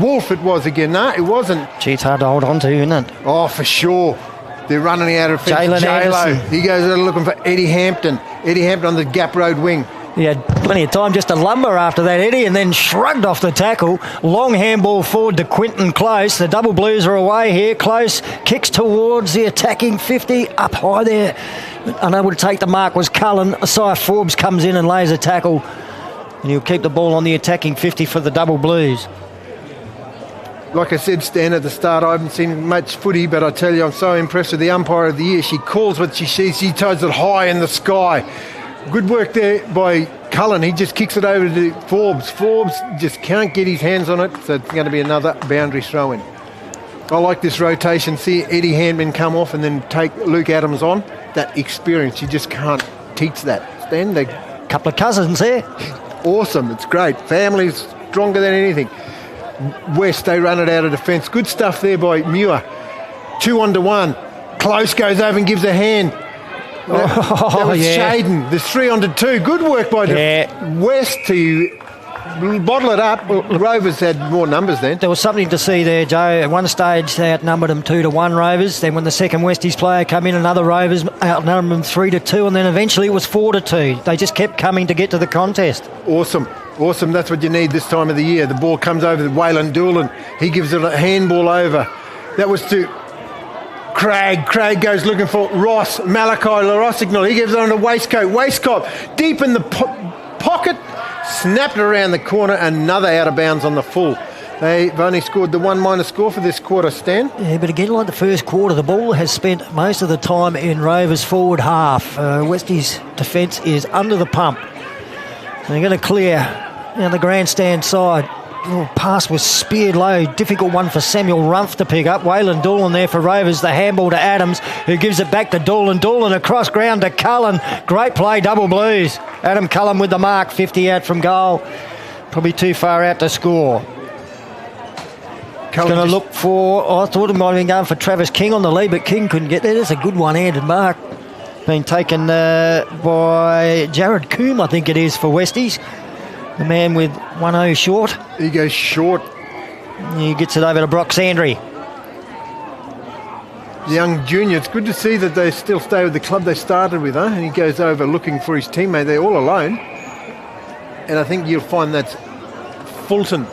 Wolf it was again. Nah, it wasn't. Gee, it's hard to hold on to, isn't it? Oh, for sure. They're running out of fence. Jalen Anderson. He goes out looking for Eddie Hampton. Eddie Hampton on the Gap Road wing. He had plenty of time just to lumber after that, Eddie, and then shrugged off the tackle. Long handball forward to Quinton Close. The double blues are away here. Close kicks towards the attacking 50. Up high there. Unable to take the mark was Cullen. Isaiah Forbes comes in and lays a tackle. And he'll keep the ball on the attacking 50 for the double blues. Like I said, Stan, at the start, I haven't seen much footy, but I tell you, I'm so impressed with the umpire of the year. She calls what she sees. She toes it high in the sky. Good work there by Cullen. He just kicks it over to Forbes. Forbes just can't get his hands on it, so it's going to be another boundary throw-in. I like this rotation. See Eddie Handman come off and then take Luke Adams on. That experience, you just can't teach that. Stan, they... Couple of cousins there. Awesome, it's great. Family's stronger than anything. West, they run it out of defence. Good stuff there by Muir. 2-on-1. Close goes over and gives a hand. That was Shaden. There's 3-on-2. Good work by West to bottle it up. Rovers had more numbers then. There was something to see there, Joe. At one stage, they outnumbered them 2-1 Rovers. Then when the second Westies player came in, another Rovers outnumbered them 3-2. And then eventually it was 4-2. They just kept coming to get to the contest. Awesome. That's what you need this time of the year. The ball comes over to Waylon Doolan. He gives it a handball over. That was to Craig. Craig goes looking for Ross. Malachi Larosignal. He gives it on to Waistcoat. Deep in the pocket. Snapped around the corner. Another out of bounds on the full. They've only scored the one minor score for this quarter, Stan. Yeah, but again, like the first quarter, the ball has spent most of the time in Rovers' forward half. Westie's defence is under the pump. They're going to clear down the grandstand side. Oh, pass was speared low. Difficult one for Samuel Rumpf to pick up. Waylon Doolan there for Rovers. The handball to Adams, who gives it back to Doolan. Doolan across ground to Cullen. Great play, double blues. Adam Cullen with the mark, 50 out from goal. Probably too far out to score. Going to look for... I thought it might have been going for Travis King on the lead, but King couldn't get there. That's a good one-handed mark. Being taken by Jared Coombe, I think it is, for Westies. The man with 1-0 short. He goes short. He gets it over to Brock Sandry. The young junior, it's good to see that they still stay with the club they started with, huh? And he goes over looking for his teammate. They're all alone. And I think you'll find that's Fulton.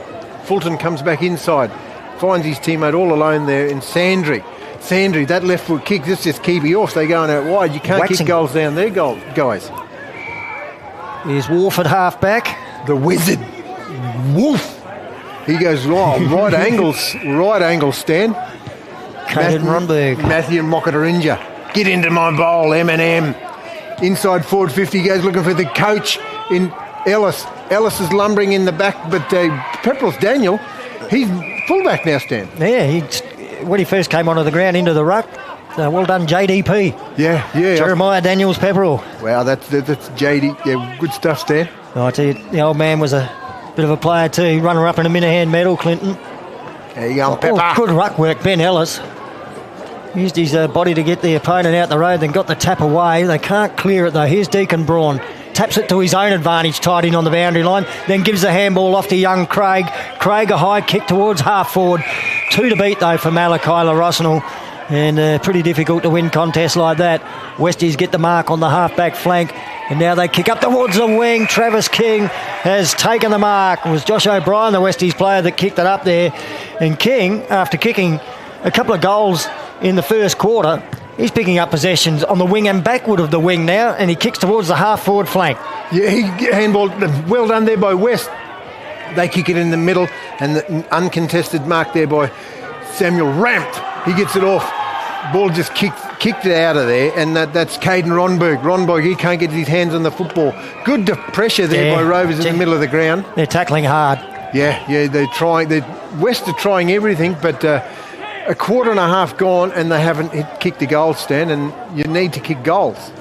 Fulton comes back inside, finds his teammate all alone there in Sandry. Sandry, that left foot kick, this just keepy off. They're going out wide. You can't kick goals down there, guys. Here's Wolf at half-back. The wizard. Wolf. He goes, right angles, Stan. Caden Runberg. Matthew Mockateringe. Get into my bowl, M&M. Inside forward 50, goes looking for the coach in Ellis. Ellis is lumbering in the back, but Pepperell's Daniel, he's fullback now, Stan. Yeah, when he first came onto the ground into the ruck, well done, JDP. Yeah. Jeremiah Daniels Pepperell. Wow, that's JD. Yeah, good stuff, Stan. Oh, I tell you, the old man was a bit of a player too. Runner-up in a Minahan medal, Clinton. There you go, Pepper. Good ruck work, Ben Ellis. Used his body to get the opponent out the road, then got the tap away. They can't clear it though. Here's Deacon Braun. Taps it to his own advantage, tied in on the boundary line, then gives the handball off to young Craig. Craig a high kick towards half forward. 2 to beat though for Malachi Larosnell. And pretty difficult to win contests like that. Westies get the mark on the half-back flank. And now they kick up towards the wing. Travis King has taken the mark. It was Josh O'Brien, the Westies player, that kicked it up there. And King, after kicking a couple of goals in the first quarter, he's picking up possessions on the wing and backward of the wing now, and he kicks towards the half-forward flank. Yeah, he handballed. Well done there by West. They kick it in the middle, and the uncontested mark there by Samuel ramped. He gets it off. Ball just kicked it out of there, and that's Caden Ronberg. Ronberg, he can't get his hands on the football. Good pressure there by Rovers in the middle of the ground. They're tackling hard. Yeah, they're trying. West are trying everything, but a quarter and a half gone, and they haven't kicked the goal, Stan, and you need to kick goals.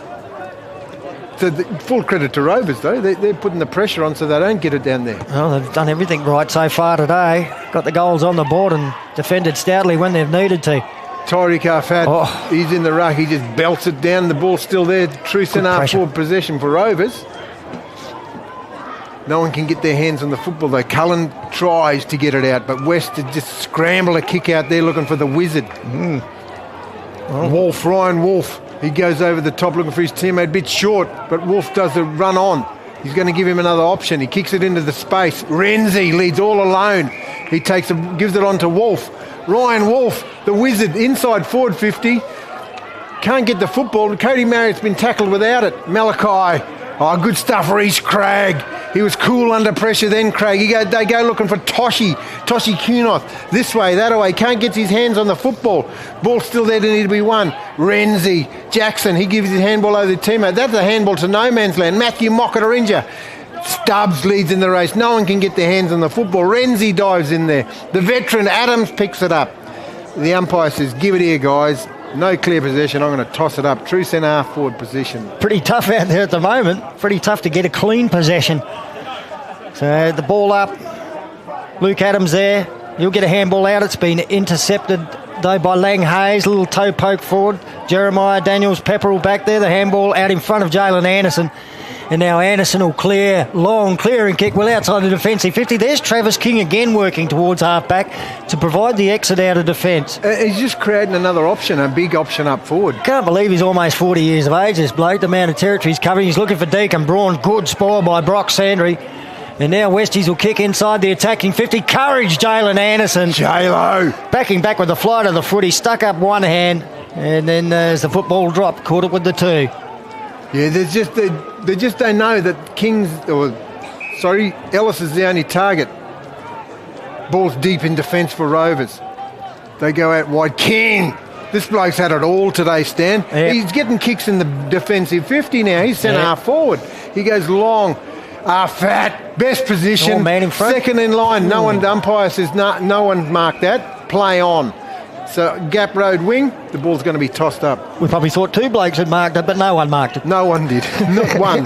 So full credit to Rovers, though. They're putting the pressure on so they don't get it down there. Well, they've done everything right so far today. Got the goals on the board and defended stoutly when they've needed to. TIO CAFL, he's in the ruck. He just belts it down. The ball's still there. True centre forward possession for Rovers. No one can get their hands on the football, though. Cullen tries to get it out, but West just scramble a kick out there looking for the wizard. Wolf, Ryan Wolf. He goes over the top looking for his teammate. Bit short, but Wolf does the run on. He's going to give him another option. He kicks it into the space. Renzi leads all alone. He gives it on to Wolf. Ryan Wolf, the wizard, inside forward 50. Can't get the football. Cody Marriott's been tackled without it. Malachi. Oh, good stuff, Reece Craig. He was cool under pressure then, Craig. They go looking for Toshi Kunoth. This way, that way. Can't get his hands on the football. Ball still there to need to be won. Renzi. Jackson, he gives his handball over the teammate. That's a handball to no man's land. Matthew Mockatarinja. Stubbs leads in the race. No one can get their hands on the football. Renzi dives in there. The veteran Adams picks it up. The umpire says, give it here, guys. No clear possession. I'm going to toss it up. True centre half forward position. Pretty tough out there at the moment. Pretty tough to get a clean possession. So the ball up. Luke Adams there. He'll get a handball out. It's been intercepted though by Lang Hayes. A little toe poke forward. Jeremiah Daniels Pepperell back there. The handball out in front of Jalen Anderson. And now Anderson will clear, long clearing kick well outside the defensive 50. There's Travis King again working towards half-back to provide the exit out of defence. He's just creating another option, a big option up forward. Can't believe he's almost 40 years of age, this bloke. The amount of territory he's covering. He's looking for Deacon Braun. Good spoil by Brock Sandry. And now Westies will kick inside the attacking 50. Courage, Jalen Anderson. J-Lo. Backing back with the flight of the foot. He stuck up one hand. And then as the football dropped, caught it with the two. Yeah, they just don't know that Ellis is the only target. Ball's deep in defence for Rovers. They go out wide. King! This bloke's had it all today, Stan. Yep. He's getting kicks in the defensive 50 now. He's centre half forward. He goes long. Fat. Best position. Man in front. Second in line. No one, the umpire says no one marked that. Play on. So, gap road wing, the ball's going to be tossed up. We probably thought two blokes had marked it, but no one marked it. No one did. Not one.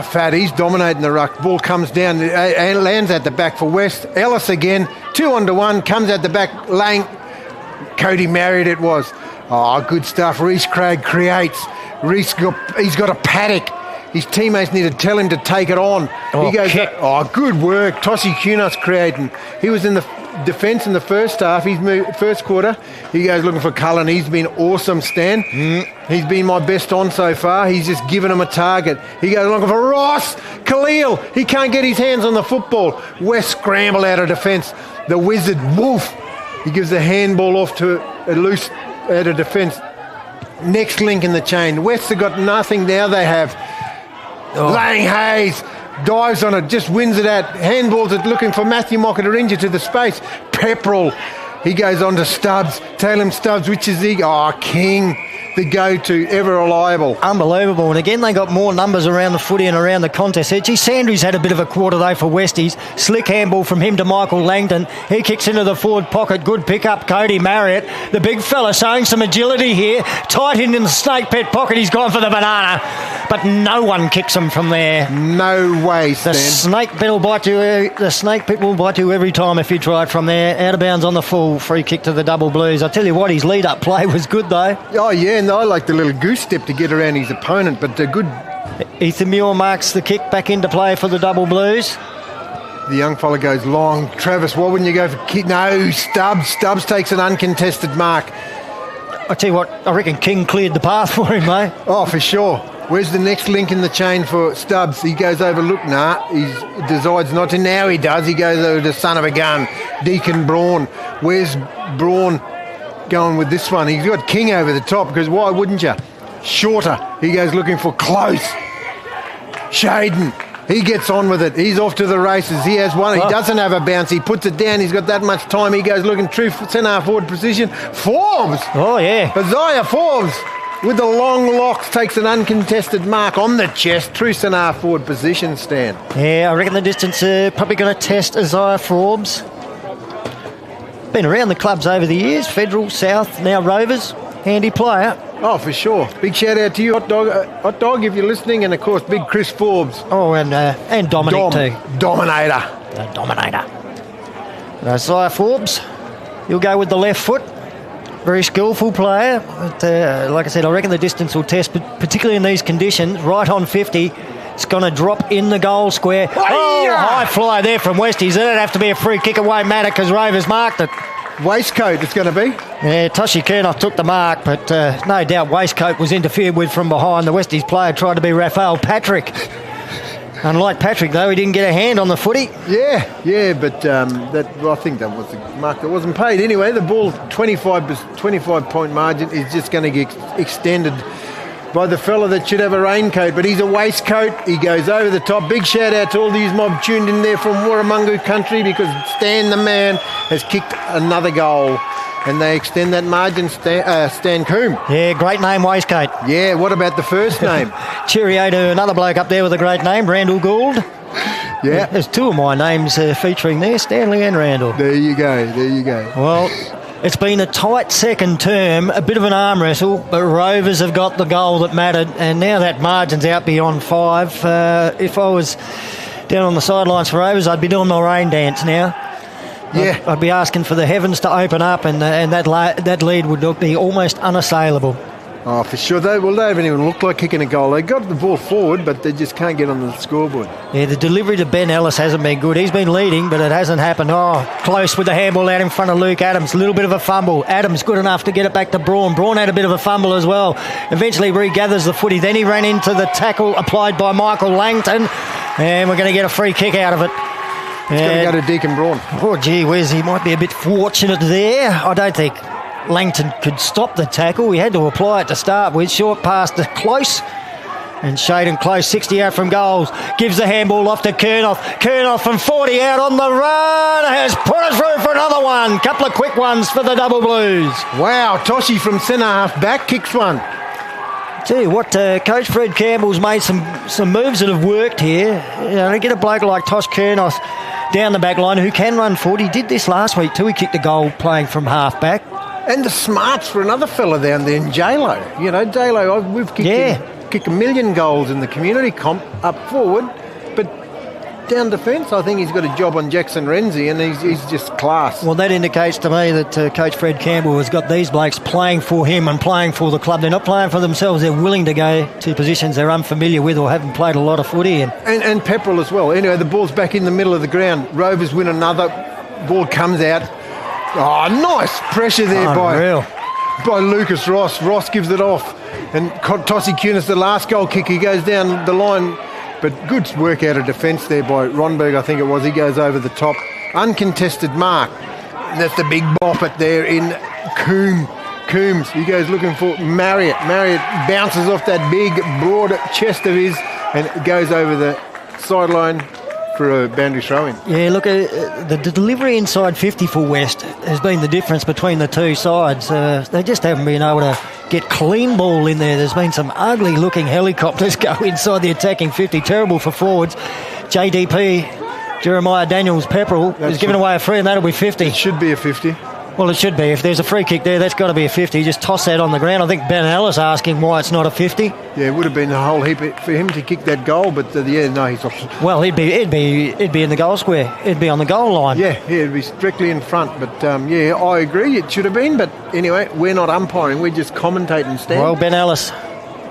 Fat, he's dominating the ruck. Ball comes down and lands at the back for West. Ellis again, 2-on-1, comes at the back. Lang, Cody Marriott it was. Oh, good stuff. Reece Craig creates. He's got a paddock. His teammates need to tell him to take it on. He goes, good work. Toshi Kunos creating. He was in the defence in the first half. He's moved first quarter. He goes looking for Cullen. He's been awesome, Stan. He's been my best on so far. He's just given him a target. He goes looking for Ross. Khalil. He can't get his hands on the football. West scramble out of defence. The wizard Wolf. He gives the handball off to a loose out of defence. Next link in the chain. West have got nothing now. They have Lang Hayes. Dives on it, just wins it out, handballs it, looking for Matthew Mockatarinja to the space. Pepperell, he goes on to Stubbs, Taylor Stubbs, which is the King, the go-to, ever reliable. Unbelievable. And again, they got more numbers around the footy and around the contest. Gee, Sandry's had a bit of a quarter though for Westies. Slick handball from him to Michael Langdon. He kicks into the forward pocket. Good pick up, Cody Marriott. The big fella showing some agility here. Tight in the snake pit pocket. He's gone for the banana. But no one kicks him from there. No way, Stan. The snake pit will bite you. The snake pit will bite you every time if you try it from there. Out of bounds on the full. Free kick to the Double Blues. I tell you what, his lead-up play was good though. Oh yeah, no, I like the little goose step to get around his opponent, but good. Ethan Muir marks the kick back into play for the Double Blues. The young fella goes long. Travis, why wouldn't you go for kick? No, Stubbs. Stubbs takes an uncontested mark. I tell you what, I reckon King cleared the path for him, mate. Oh, for sure. Where's the next link in the chain for Stubbs? He goes over, look, he decides not to. Now he does. He goes over to son of a gun, Deacon Braun. Where's Braun going with this one? He's got King over the top, because why wouldn't you? Shorter. He goes looking for Close. Shaden. He gets on with it. He's off to the races. He has one. He doesn't have a bounce. He puts it down. He's got that much time. He goes looking true centre forward position. Forbes. Oh, yeah. Isaiah Forbes with the long locks takes an uncontested mark on the chest. True centre forward position, Stan. Yeah, I reckon the distance probably going to test Isaiah Forbes. Been around the clubs over the years. Federal, South, now Rovers. Handy player. Oh, for sure. Big shout out to you, Hot Dog, if you're listening, and of course, big Chris Forbes. Oh, and Dominic too. Dominator. Dominator. Isaiah Forbes, he'll go with the left foot. Very skillful player. But, like I said, I reckon the distance will test, but particularly in these conditions, right on 50. It's going to drop in the goal square. Oh, high fly there from Westies. It'd have to be a free kick. It won't matter because Rovers marked it. Waistcoat it's going to be. Yeah, Toshi Kernoff took the mark, but no doubt Waistcoat was interfered with from behind. The Westies player tried to be Raphael Patrick. Unlike Patrick, though, he didn't get a hand on the footy. Yeah, but I think that was the mark that wasn't paid. Anyway, the ball, 25-point margin, is just going to get extended by the fella that should have a raincoat, but he's a waistcoat. He goes over the top. Big shout out to all these mob tuned in there from Warramungu country, because Stan the man has kicked another goal and they extend that margin. Stan Coombe. Yeah, great name, Waistcoat. Yeah, what about the first name? Cheerio to another bloke up there with a great name, Randall Gould. Yeah. There's two of my names featuring there, Stanley and Randall. There you go. Well, it's been a tight second term, a bit of an arm wrestle, but Rovers have got the goal that mattered, and now that margin's out beyond 5. If I was down on the sidelines for Rovers, I'd be doing my rain dance now. Yeah. I'd be asking for the heavens to open up, and that lead would be almost unassailable. Oh, for sure. They haven't even looked like kicking a goal. They got the ball forward, but they just can't get on the scoreboard. Yeah, the delivery to Ben Ellis hasn't been good. He's been leading, but it hasn't happened. Oh, close with the handball out in front of Luke Adams. A little bit of a fumble. Adams good enough to get it back to Braun. Braun had a bit of a fumble as well. Eventually regathers the footy. Then he ran into the tackle applied by Michael Langton, and we're going to get a free kick out of it. It's going to go to Deacon Braun. Oh, gee whiz, he might be a bit fortunate there. I don't think Langton could stop the tackle. He had to apply it to start with. Short pass to Close. And Shaden Close, 60 out from goals. Gives the handball off to Kernoff. Kernoff from 40 out on the run. Has put it through for another one. Couple of quick ones for the Double Blues. Wow, Toshi from centre half back kicks one. Tell you what, Coach Fred Campbell's made some moves that have worked here. You know, to get a bloke like Tosh Kernoff down the back line who can run forward. He did this last week too. He kicked a goal playing from half back. And the smarts for another fella down there in J-Lo. You know, J-Lo, we've kicked a million goals in the community comp up forward, but down defence, I think he's got a job on Jackson Renzi, and he's just class. Well, that indicates to me that Coach Fred Campbell has got these blokes playing for him and playing for the club. They're not playing for themselves. They're willing to go to positions they're unfamiliar with or haven't played a lot of footy in. And Pepperell as well. Anyway, the ball's back in the middle of the ground. Rovers win another. Ball comes out. Oh, nice pressure there by Lucas Ross. Ross gives it off. And Tossie Kunis, the last goal kick, he goes down the line. But good work out of defence there by Ronberg, I think it was. He goes over the top. Uncontested mark. That's the big bop it there in Coombs. He goes looking for Marriott. Marriott bounces off that big, broad chest of his and goes over the sideline for a boundary throw-in. Yeah, look, the delivery inside 50 for West has been the difference between the two sides. They just haven't been able to get clean ball in there. There's been some ugly-looking helicopters go inside the attacking 50. Terrible for forwards. JDP, Jeremiah Daniels Pepperell, is giving away a free, and that'll be 50. It should be a 50. Well, it should be. If there's a free kick there, that's got to be a 50. Just toss that on the ground. I think Ben Ellis asking why it's not a 50. Yeah, it would have been a whole heap for him to kick that goal, but no, he's off. Well, it'd be in the goal square. It'd be on the goal line. Yeah, it'd be strictly in front. But I agree, it should have been. But anyway, we're not umpiring. We're just commentating, Stan. Well, Ben Ellis,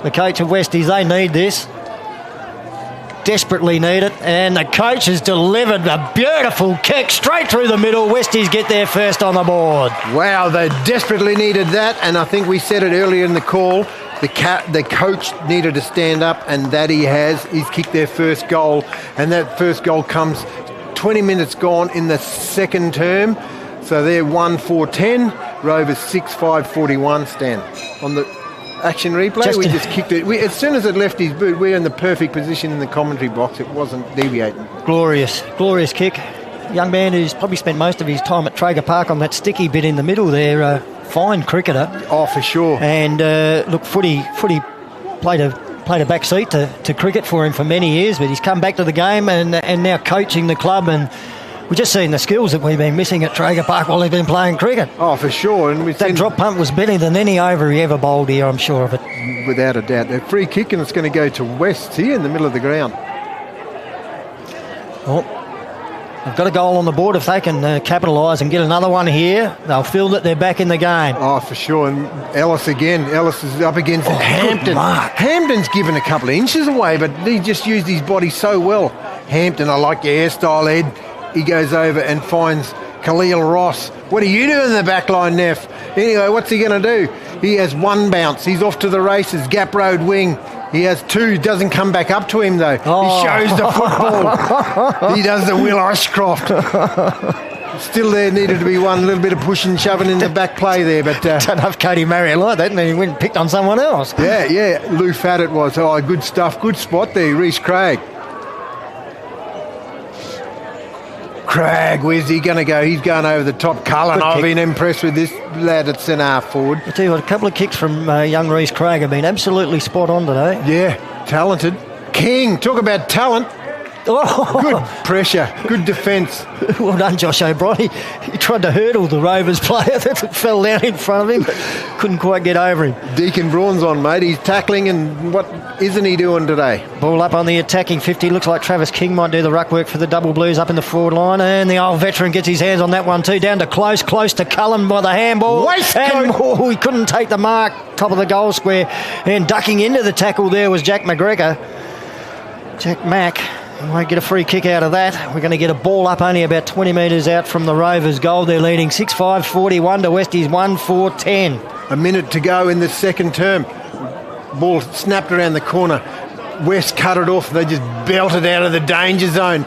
the coach of Westies, they need this. desperately need it, and the coach has delivered a beautiful kick straight through the middle. Westies get there first on the board. Wow, they desperately needed that, and I think we said it earlier in the call. The coach needed to stand up, and that he has. He's kicked their first goal, and that first goal comes 20 minutes gone in the second term. So they're 1-4-10, Rovers 6-5-41 stand. On the action replay, we just kicked it. As soon as it left his boot, we were in the perfect position in the commentary box. It wasn't deviating. Glorious kick. Young man who's probably spent most of his time at Traeger Park on that sticky bit in the middle there. Fine cricketer. Oh, for sure. And look, footy played a back seat to cricket for him for many years, but he's come back to the game and now coaching the club, and we've just seen the skills that we've been missing at Traeger Park while they've been playing cricket. Oh, for sure. And that drop punt was better than any over he ever bowled here, I'm sure of it. Without a doubt. A free kick, and it's going to go to West here in the middle of the ground. Well, they've got a goal on the board. If they can capitalise and get another one here, they'll feel that they're back in the game. Oh, for sure. And Ellis again. Ellis is up against Hampton. Hampton's given a couple of inches away, but he just used his body so well. Hampton, I like your hairstyle, Ed. He goes over and finds Khalil Ross. What are you doing in the back line, Neff? Anyway, what's he going to do? He has one bounce. He's off to the races. Gap road wing. He has two. Doesn't come back up to him, though. Oh. He shows the football. He does the Will Ashcroft. Still there needed to be one little bit of push and shoving in the back play there. But don't know if Cody Marriott liked that, and then he went and picked on someone else. Yeah. Lou Fat it was. Oh, good stuff. Good spot there, Reece Craig. Craig, where's he going to go? He's going over the top. Cullen, I've been impressed with this lad at centre half forward. I tell you what, a couple of kicks from young Reece Craig have been absolutely spot on today. Yeah, talented. King, talk about talent. Oh. Good pressure, good defence. Well done, Josh O'Brien. He tried to hurdle the Rovers player that fell down in front of him, but couldn't quite get over him. Deacon Braun's on, mate. He's tackling, and what isn't he doing today? Ball up on the attacking 50. Looks like Travis King might do the ruck work for the Double Blues up in the forward line, and the old veteran gets his hands on that one too. Down to close to Cullen by the handball. Waistcoat! And he couldn't take the mark. Top of the goal square, and ducking into the tackle there was Jack McGregor. Jack Mack. We won't get a free kick out of that. We're going to get a ball up only about 20 metres out from the Rovers goal. They're leading 6-5-41 to Westies 1-4-10. A minute to go in the second term. Ball snapped around the corner. West cut it off. They just belted out of the danger zone.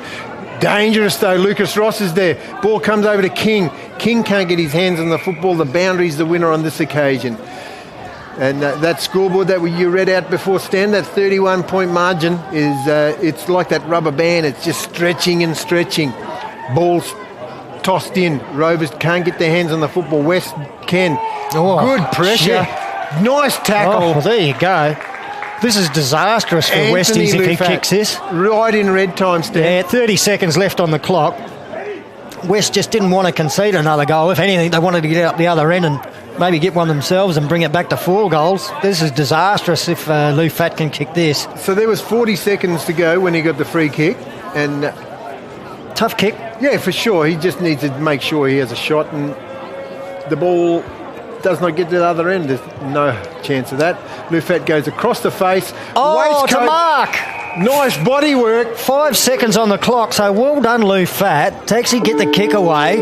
Dangerous though. Lucas Ross is there. Ball comes over to King. King can't get his hands on the football. The boundary's the winner on this occasion. And that scoreboard that you read out before, Stan, that 31-point margin, is it's like that rubber band. It's just stretching and stretching. Ball's tossed in. Rovers can't get their hands on the football. West can. Oh, good pressure. Shit. Nice tackle. Oh, well, there you go. This is disastrous for Westies if he kicks this. Right in red time, Stan. Yeah, 30 seconds left on the clock. West just didn't want to concede another goal. If anything, they wanted to get out the other end and maybe get one themselves and bring it back to 4 goals. This is disastrous if Lou Fat can kick this. So there was 40 seconds to go when he got the free kick. And tough kick. Yeah, for sure. He just needs to make sure he has a shot, and the ball does not get to the other end. There's no chance of that. Lou Fat goes across the face. Oh, waistcoat. To mark. Nice body work. 5 seconds on the clock, so well done, Lou Fat, to actually get the kick away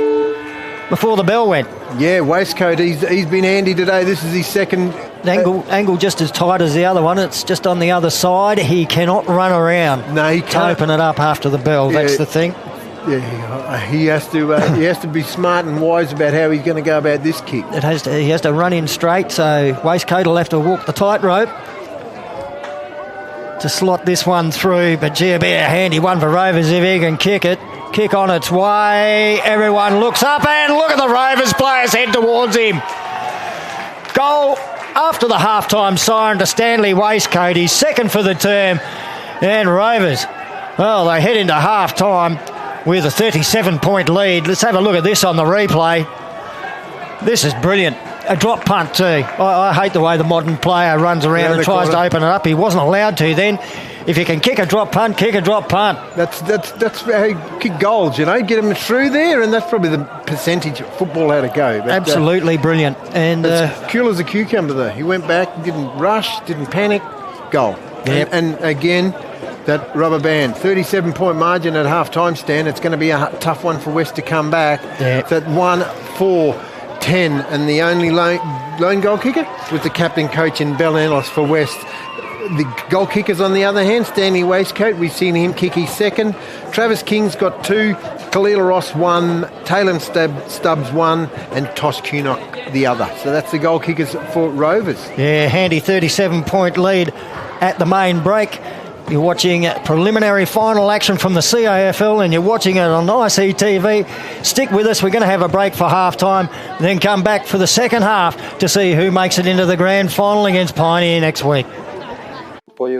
before the bell went. Yeah, waistcoat. He's been handy today. This is his second. Angle just as tight as the other one. It's just on the other side. He cannot run around. No, he can't. To open it up after the bell. Yeah. That's the thing. Yeah, he has to be smart and wise about how he's going to go about this kick. He has to run in straight, so Waistcoat will have to walk the tightrope to slot this one through. But gee, it'll be a handy one for Rovers if he can kick it. Kick on its way. Everyone looks up and look at the Rovers players head towards him. Goal after the halftime siren to Stanley Waistcoat. He's second for the term. And Rovers, well, they head into half-time with a 37-point lead. Let's have a look at this on the replay. This is brilliant. A drop punt too. I hate the way the modern player runs around and tries to open it up. He wasn't allowed to then. If you can kick a drop punt, kick a drop punt. That's how you kick goals, you know. Get them through there, and that's probably the percentage of football how to go. But, absolutely brilliant. And it's cool as a cucumber though. He went back, didn't rush, didn't panic, goal. Yep. And again, that rubber band. 37-point margin at half-time, Stan. It's going to be a tough one for West to come back. Yeah. It's at 1-4-10, and the only lone goal kicker was the captain coach in Bellenos for West. The goal kickers, on the other hand, Stanley Waistcoat, we've seen him kick his second. Travis King's got 2, Khalil Ross 1, Taylor Stubbs 1, and Tosh Kunok the other. So that's the goal kickers for Rovers. Yeah, handy 37-point lead at the main break. You're watching preliminary final action from the CAFL and you're watching it on ICTV. Stick with us. We're going to have a break for half-time, then come back for the second half to see who makes it into the grand final against Pioneer next week. Wea,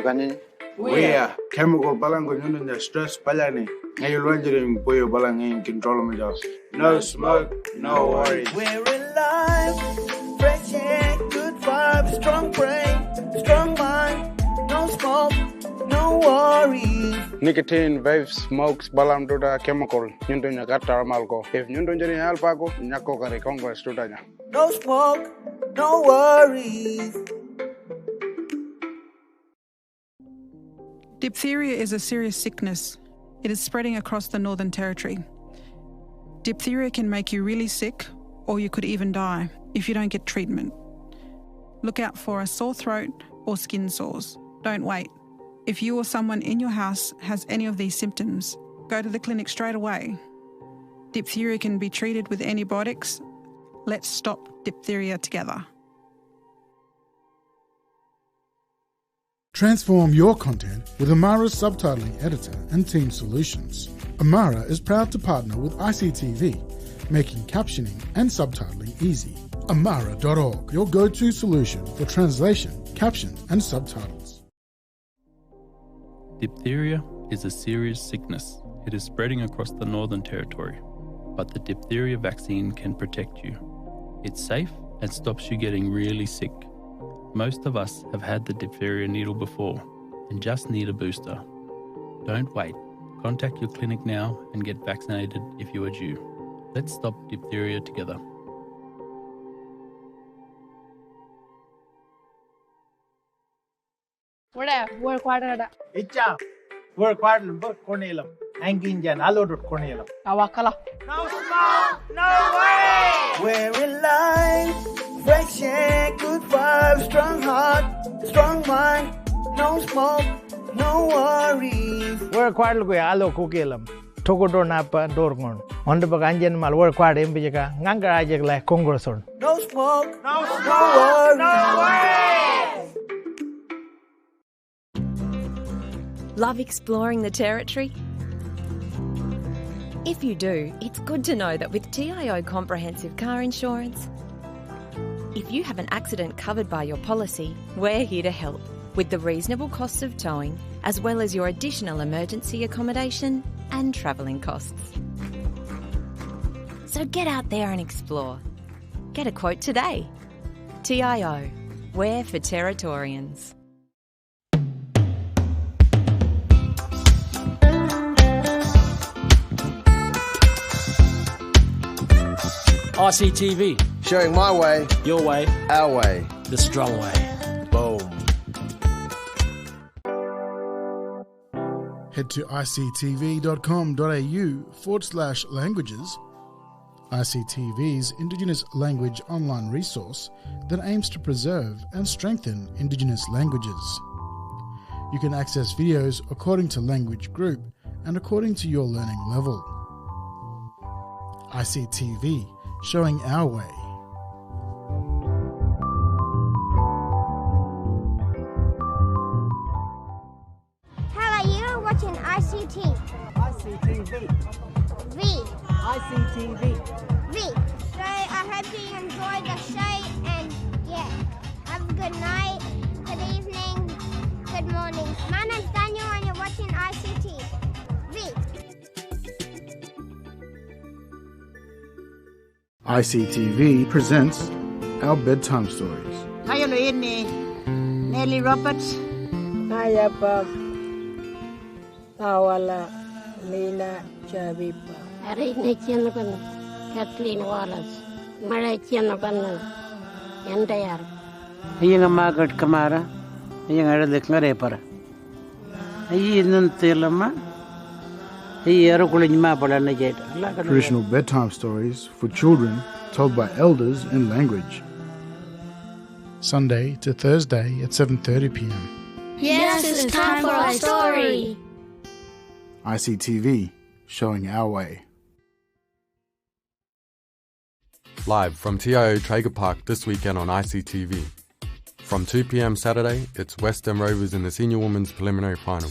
chemical balango nyundo stress palani. Ngayo lwanjering boyo balang in control me job. No smoke, no worries. We're alive, fresh air, good vibes, strong brain, strong mind, no smoke, no worries. Nicotine, vapes, smokes, balam duda chemical. Nyundo nyakata malko. If nyundo njeri alpago, nyako kare Congress duda. No smoke, no worries. Diphtheria is a serious sickness. It is spreading across the Northern Territory. Diphtheria can make you really sick, or you could even die if you don't get treatment. Look out for a sore throat or skin sores. Don't wait. If you or someone in your house has any of these symptoms, go to the clinic straight away. Diphtheria can be treated with antibiotics. Let's stop diphtheria together. Transform your content with Amara's subtitling editor and team solutions. Amara is proud to partner with ICTV, making captioning and subtitling easy. Amara.org, your go-to solution for translation, caption and subtitles. Diphtheria is a serious sickness. It is spreading across the Northern Territory, but the diphtheria vaccine can protect you. It's safe and stops you getting really sick. Most of us have had the diphtheria needle before and just need a booster. Don't wait. Contact your clinic now and get vaccinated if you are due. Let's stop diphtheria together. Work hard. Icha, work hard, but Cornelum. Hanging Jan, allowed Cornelum. Awakala. No smoke, no way. We're alive, fresh air, good vibes, strong heart, strong mind, no smoke, no worries. Work hard, allo Kokelam. Tokodo Napa, Dorgon. On the Baganjan Mal work hard in Bijaka, Nanga Ajak like Congressor. No smoke, no worries. No worries. Love exploring the territory? If you do, it's good to know that with TIO Comprehensive Car Insurance, if you have an accident covered by your policy, we're here to help with the reasonable costs of towing, as well as your additional emergency accommodation and travelling costs. So get out there and explore. Get a quote today. TIO, we're for Territorians. ICTV. Showing my way. Your way. Our way. The strong way. Boom. Head to ictv.com.au/languages. ICTV's Indigenous Language online resource that aims to preserve and strengthen Indigenous languages. You can access videos according to language group and according to your learning level. ICTV, showing our way. Hello, you're watching ICT. ICTV. V. ICTV. V. So I hope you enjoyed the show and yeah, have a good night, good evening, good morning. My name's Daniel and you're watching ICT. V. ICTV presents our bedtime stories. Hiya, Luini. Nelly Roberts. Hiya, Bob. Awala, Lena Chabipa. Arine Chianapan, Kathleen Wallace. Mara Chianapan, Yandayar. Young Margaret Kamara, young Earl Repara. Traditional bedtime stories for children told by elders in language. Sunday to Thursday at 7:30 p.m. Yes, it's time for our story. ICTV, showing our way. Live from TIO Traeger Park this weekend on ICTV. From 2 p.m. Saturday, it's West End Rovers in the Senior Women's Preliminary Final.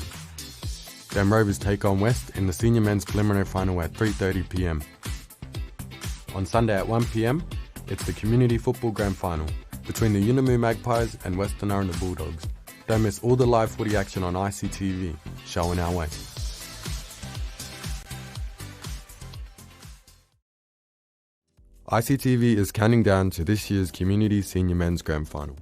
Then Rovers take on West in the Senior Men's Preliminary Final at 3:30 p.m. On Sunday at 1 p.m, it's the Community Football Grand Final between the Yunamu Magpies and Western Arundel Bulldogs. Don't miss all the live footy action on ICTV, showing our way. ICTV is counting down to this year's Community Senior Men's Grand Final,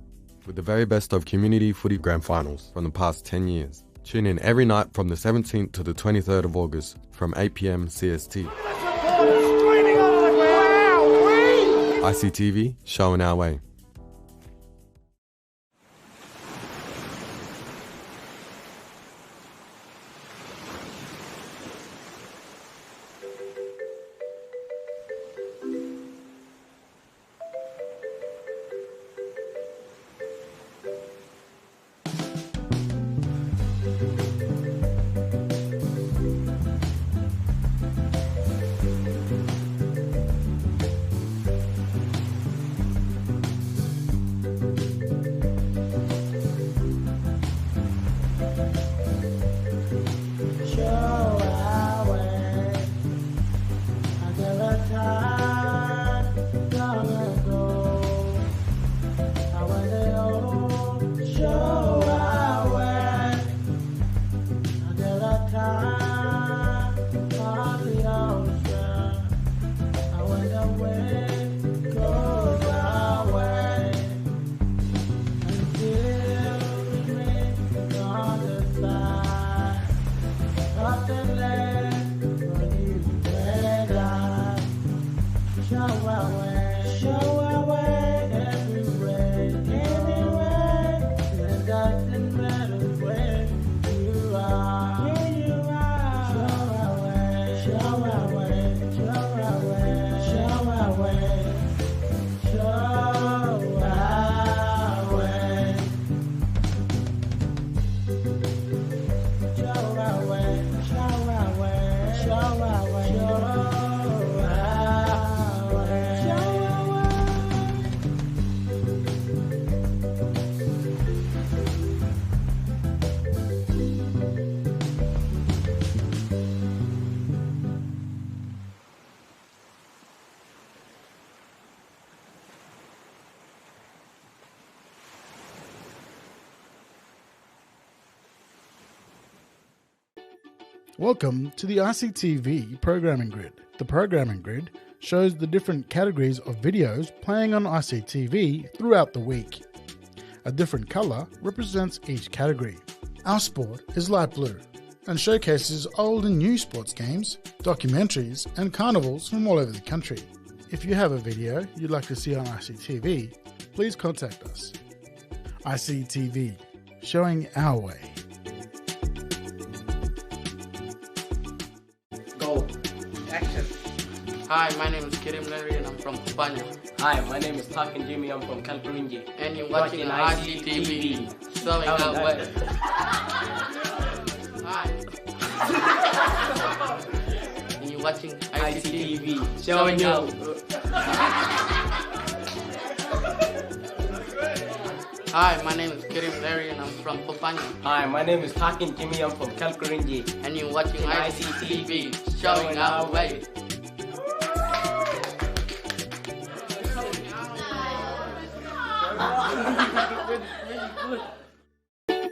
with the very best of community footy grand finals from the past 10 years. Tune in every night from the 17th to the 23rd of August from 8 p.m. CST. ICTV, showing our way. Welcome to the ICTV Programming Grid. The Programming Grid shows the different categories of videos playing on ICTV throughout the week. A different colour represents each category. Our sport is light blue and showcases old and new sports games, documentaries and carnivals from all over the country. If you have a video you'd like to see on ICTV, please contact us. ICTV, showing our way. Action. Hi, my name is Kirim Larry and I'm from Kupanya. Hi, my name is Takin Jimmy, I'm from Kalkurinji. And you're watching ICTV, showing our way. Hi. And you're watching ICTV, showing you. Hi, my name is Kirim Larry and I'm from Kupanya. Hi, my name is Takin Jimmy, I'm from Kalkurinji. And you're watching ICTV, showing our way.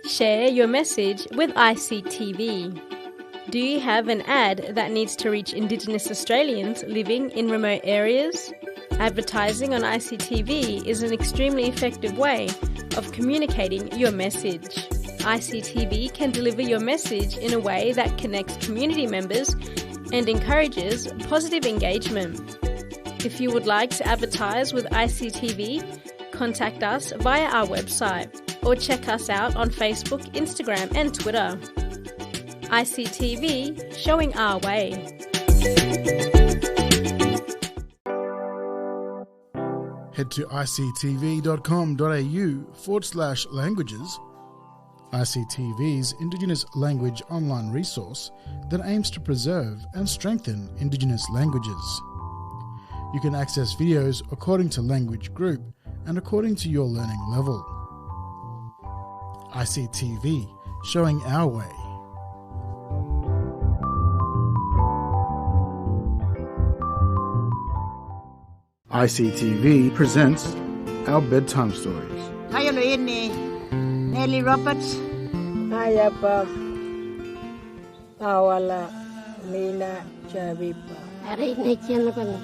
Share your message with ICTV. Do you have an ad that needs to reach Indigenous Australians living in remote areas? Advertising on ICTV is an extremely effective way of communicating your message. ICTV can deliver your message in a way that connects community members and encourages positive engagement. If you would like to advertise with ICTV, contact us via our website or check us out on Facebook, Instagram and Twitter. ICTV, showing our way. Head to ictv.com.au/languages. ICTV's Indigenous language online resource that aims to preserve and strengthen Indigenous languages. You can access videos according to language group and according to your learning level. ICTV, showing our way. ICTV presents our bedtime stories. TIO Nelly Roberts. Ayapam. Awala. Lina Chavipa. Arine Chianapan,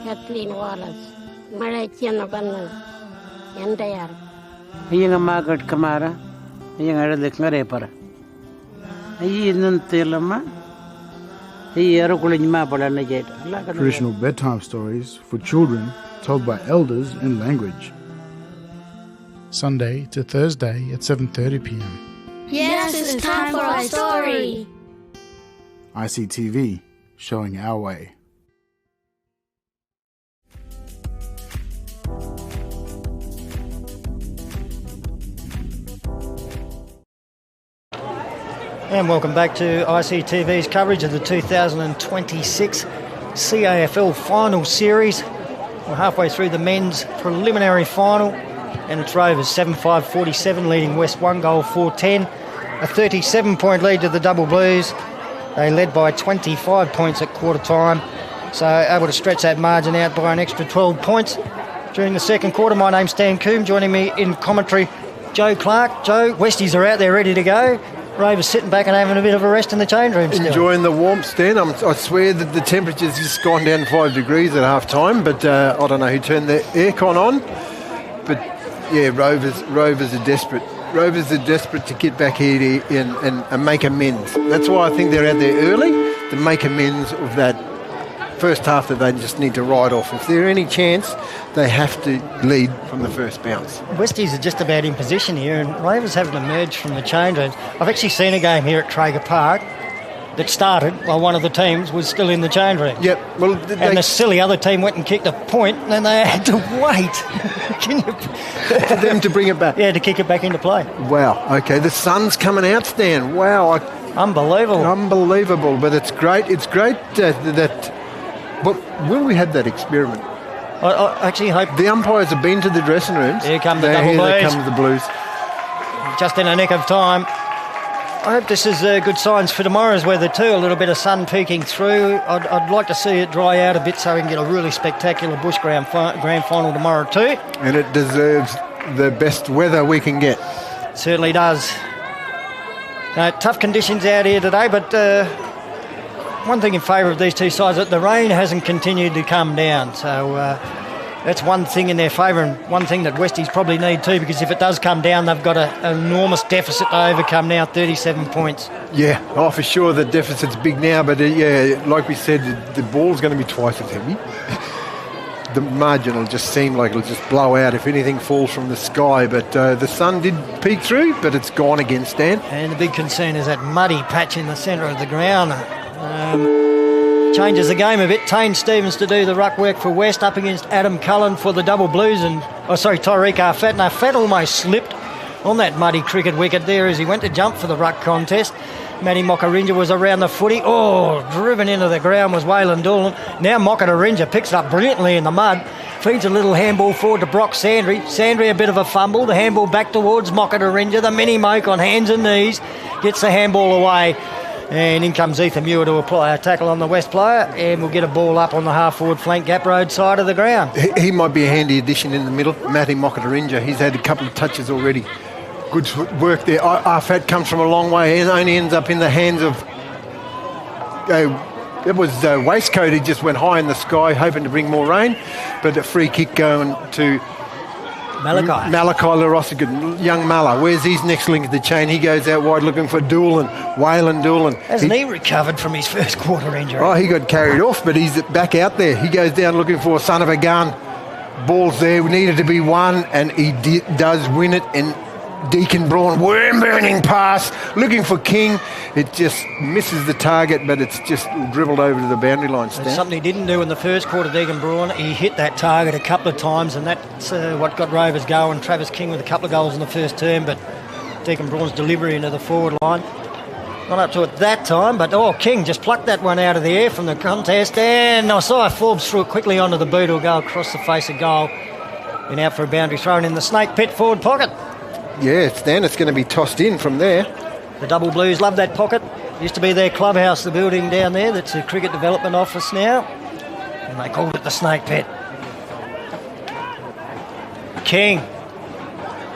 Kathleen Wallace, Mara Chianapan, Yandayar. Ayang Margaret Kamara. Ayang Aradik Narepara. Ayin Telama. Traditional bedtime stories for children told by elders in language. Sunday to Thursday at 7:30 p.m. Yes, it's time for our story. ICTV, showing our way. And welcome back to ICTV's coverage of the 2026 CAFL Final Series. We're halfway through the men's preliminary final, and it's Rovers 7-5-47 leading West 1 goal 4-10. A 37-point lead to the Double Blues. They led by 25 points at quarter time, so able to stretch that margin out by an extra 12 points during the second quarter. My name's Stan Coombe. Joining me in commentary, Joe Clark. Joe, Westies are out there ready to go. Rovers sitting back and having a bit of a rest in the change room still. Enjoying the warmth, Stan. I swear that the temperature's just gone down 5 degrees at half time, but I don't know who turned the aircon on. But yeah, Rovers are desperate. Rovers are desperate to get back here and make amends. That's why I think they're out there early, to make amends of that first half that they just need to ride off. If there's any chance, they have to lead from the first bounce. Westies are just about in position here, and Rovers haven't emerged from the change rooms. I've actually seen a game here at Traeger Park that started while one of the teams was still in the change room. Yep. Well, and the silly other team went and kicked a point, and then they had to wait for them to bring it back. Yeah, to kick it back into play. Wow. Okay, the sun's coming out, Stan. Wow. Unbelievable. But it's great. It's great that. But will we have that experiment? I actually hope the umpires have been to the dressing rooms. Here come the Double Blues. Here comes the Blues. Just in a nick of time. I hope this is good signs for tomorrow's weather too. A little bit of sun peeking through. I'd like to see it dry out a bit so we can get a really spectacular bush grand final tomorrow too. And it deserves the best weather we can get. Certainly does. Tough conditions out here today, but one thing in favour of these two sides, that the rain hasn't continued to come down. So that's one thing in their favour, and one thing that Westies probably need too, because if it does come down, they've got an enormous deficit to overcome now, 37 points. Yeah, for sure the deficit's big now, but yeah, like we said, the ball's going to be twice as heavy. The margin will just seem like it'll just blow out if anything falls from the sky, but the sun did peek through, but it's gone again, Stan. And the big concern is that muddy patch in the centre of the ground. Changes the game a bit. Tane Stevens to do the ruck work for West, up against Adam Cullen for the Double Blues, and Tyreek Arfat. Now Arfat almost slipped on that muddy cricket wicket there as he went to jump for the ruck contest. Matty Mokarinja was around the footy. Driven into the ground was Waylon Doolan. Now Mokarinja picks it up brilliantly in the mud, feeds a little handball forward to Brock Sandry. Sandry a bit of a fumble, the handball back towards Mokarinja. The mini moke on hands and knees gets the handball away. And in comes Ethan Muir to apply a tackle on the West player, and we'll get a ball up on the half-forward flank gap road side of the ground. He might be a handy addition in the middle, Matty Mokarinja. He's had a couple of touches already. Good work there. Arfat comes from a long way and only ends up in the hands of... it was Waistcoat. He just went high in the sky, hoping to bring more rain, but a free kick going to... Malachi Larosigan, young Mala. Where's his next link of the chain? He goes out wide looking for Doolan, Waylon Doolan. Hasn't he recovered from his first quarter injury? He got carried off, but he's back out there. He goes down looking for son of a gun. Ball's there, needed to be won, and he does win it. And Deacon Braun, worm-burning pass, looking for King. It just misses the target, but it's just dribbled over to the boundary line. It's something he didn't do in the first quarter, Deacon Braun. He hit that target a couple of times, and that's what got Rovers going. Travis King with a couple of goals in the first term, but Deacon Braun's delivery into the forward line. Not up to it that time, but King just plucked that one out of the air from the contest, and Isaiah Forbes threw it quickly onto the boot. Will go across the face of goal. And out for a boundary throw in the snake pit forward pocket. Yeah, it's going to be tossed in from there. The Double Blues love that pocket. Used to be their clubhouse, the building down there. That's a cricket development office now. And they called it the snake pit. King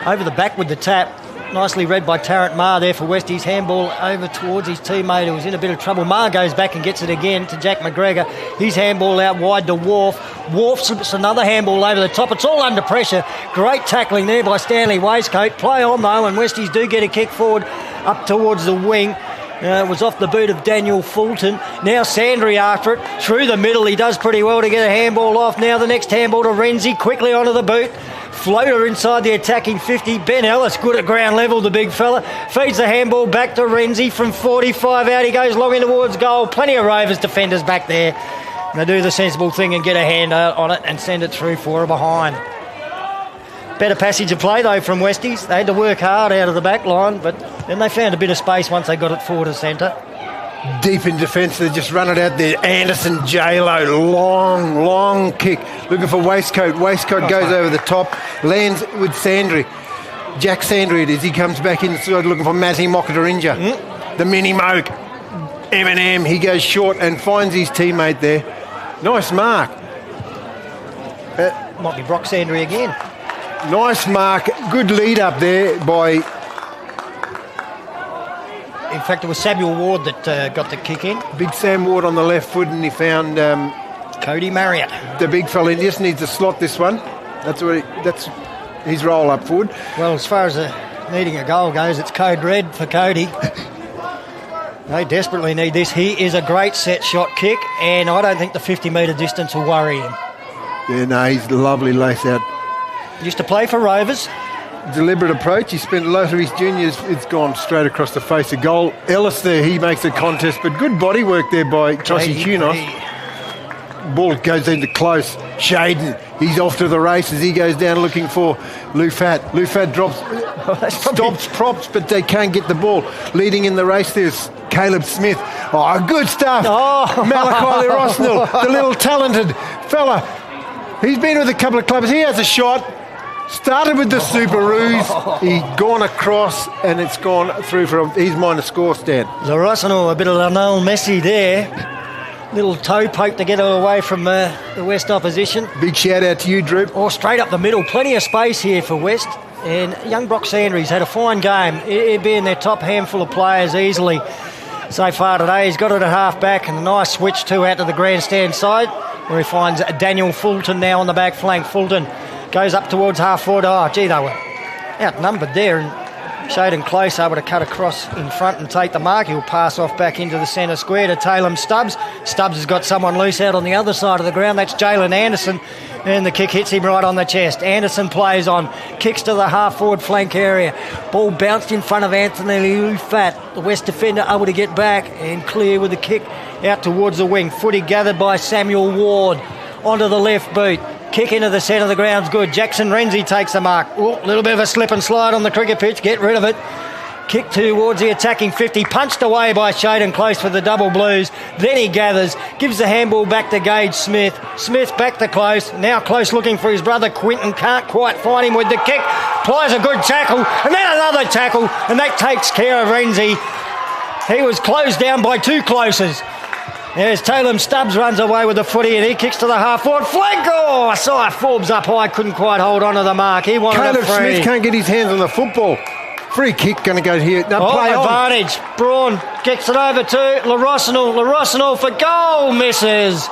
over the back with the tap. Nicely read by Tarrant Marr there for Westies. Handball over towards his teammate who was in a bit of trouble. Marr goes back and gets it again to Jack McGregor. His handball out wide to Wharf. Wharf slips another handball over the top. It's all under pressure. Great tackling there by Stanley Waistcoat. Play on though, and Westies do get a kick forward up towards the wing. It was off the boot of Daniel Fulton. Now Sandry after it. Through the middle, he does pretty well to get a handball off. Now the next handball to Renzi. Quickly onto the boot. Floater inside the attacking 50. Ben Ellis, good at ground level, the big fella. Feeds the handball back to Renzi from 45 out. He goes long in towards goal. Plenty of Rovers defenders back there. And they do the sensible thing and get a hand on it and send it through for a behind. Better passage of play, though, from Westies. They had to work hard out of the back line, but then they found a bit of space once they got it forward to centre. Deep in defence, they just run it out there. Anderson, J-Lo, long kick. Looking for Waistcoat. Waistcoat goes over the top. Lands with Sandry. Jack Sandry it is. He comes back inside looking for Matty Mokatarinja. The mini-moke. Eminem, he goes short and finds his teammate there. Nice mark. Might be Brock Sandry again. Nice mark. Good lead up there by... In fact, it was Samuel Ward that got the kick in. Big Sam Ward on the left foot, and he found Cody Marriott. The big fella. He just needs to slot this one. That's his roll up forward. Well, as far as needing a goal goes, it's code red for Cody. They desperately need this. He is a great set shot kick, and I don't think the 50-metre distance will worry him. Yeah, no, he's lovely lace out. Used to play for Rovers. Deliberate approach. He spent a lot of his juniors. It's gone straight across the face of goal. Ellis there, he makes a contest, but good body work there by Tossie Kunos. Ball goes into close. Shaden, he's off to the races. He goes down looking for Lufat. Lufat drops, stops props, but they can't get the ball. Leading in the race, there's Caleb Smith. Oh, good stuff. Malachi Rosnell, the little talented fella. He's been with a couple of clubs. He has a shot. Started with the Superoos, he's gone across and it's gone through for his minor score stand. Larosano, a bit of Lionel Messi there. Little toe poke to get it away from the West opposition. Big shout out to you, Droop. Straight up the middle, plenty of space here for West. And young Brock Sandry's had a fine game. He'd be in their top handful of players easily so far today. He's got it at half back and a nice switch too out to the grandstand side where he finds Daniel Fulton now on the back flank. Fulton goes up towards half forward. They were outnumbered there, and Shaden Close able to cut across in front and take the mark. He'll pass off back into the centre square to Taylor Stubbs. Stubbs has got someone loose out on the other side of the ground. That's Jalen Anderson, and the kick hits him right on the chest. Anderson plays on, kicks to the half forward flank area. Ball bounced in front of Anthony Lufat. The West defender able to get back and clear with the kick out towards the wing. Footy gathered by Samuel Ward onto the left boot. Kick into the centre of the ground's good. Jackson Renzi takes the mark. A little bit of a slip and slide on the cricket pitch. Get rid of it. Kick towards the attacking 50. Punched away by Shaden Close for the Double Blues. Then he gathers. Gives the handball back to Gage Smith. Smith back to Close. Now Close looking for his brother Quinton. Can't quite find him with the kick. Plies a good tackle. And then another tackle. And that takes care of Renzi. He was closed down by two Closes. As Taylor Stubbs runs away with the footy and he kicks to the half-forward flank. I saw Forbes up high, couldn't quite hold on to the mark. He wanted Caleb a free. Smith can't get his hands on the football. Free kick going to go here. Now play advantage. On. Braun kicks it over to Larosnell. Larosnell for goal. Misses.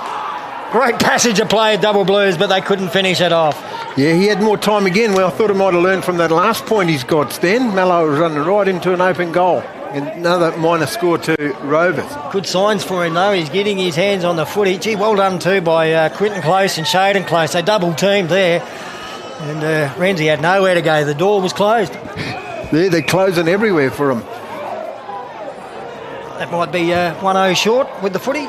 Great passage of play at Double Blues, but they couldn't finish it off. Yeah, he had more time again. Well, I thought he might have learned from that last point he's got, Stan. Mallow was running right into an open goal. Another minor score to Rovers. Good signs for him, though. He's getting his hands on the footy. Gee, well done, too, by Quinton Close and Shaden Close. They double-teamed there. And Renzi had nowhere to go. The door was closed. They're closing everywhere for them. That might be 1-0 short with the footy.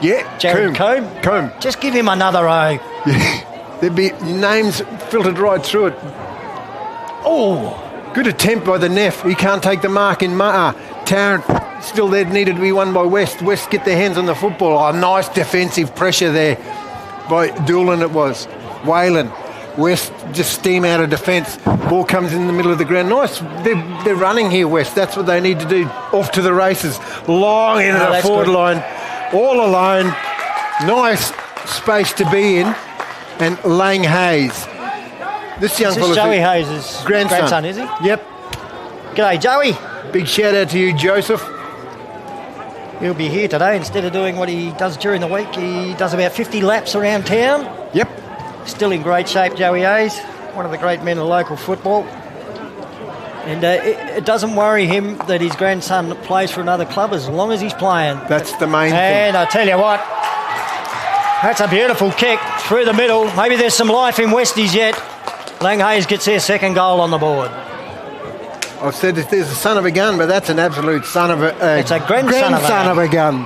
Yeah, Jared Combe. Just give him another O. There'd be names filtered right through it. Oh, good attempt by the Neff. He can't take the mark in Tarrant. Still there, needed to be won by West. West get their hands on the football. Oh, nice defensive pressure there by Doolan it was. Whalen. West just steam out of defence. Ball comes in the middle of the ground. Nice. They're running here, West. That's what they need to do. Off to the races. Long into the forward line. All alone. Nice space to be in. And Lang Hayes. This young fella's Joey Hayes' grandson, is he? Yep. G'day, Joey. Big shout out to you, Joseph. He'll be here today instead of doing what he does during the week. He does about 50 laps around town. Yep. Still in great shape, Joey Hayes. One of the great men of local football. And it doesn't worry him that his grandson plays for another club as long as he's playing. That's the main thing. And I tell you what, that's a beautiful kick through the middle. Maybe there's some life in Westies yet. Lang Hayes gets their second goal on the board. I've said that there's a son of a gun, but that's an absolute son of a... it's a grandson of a gun.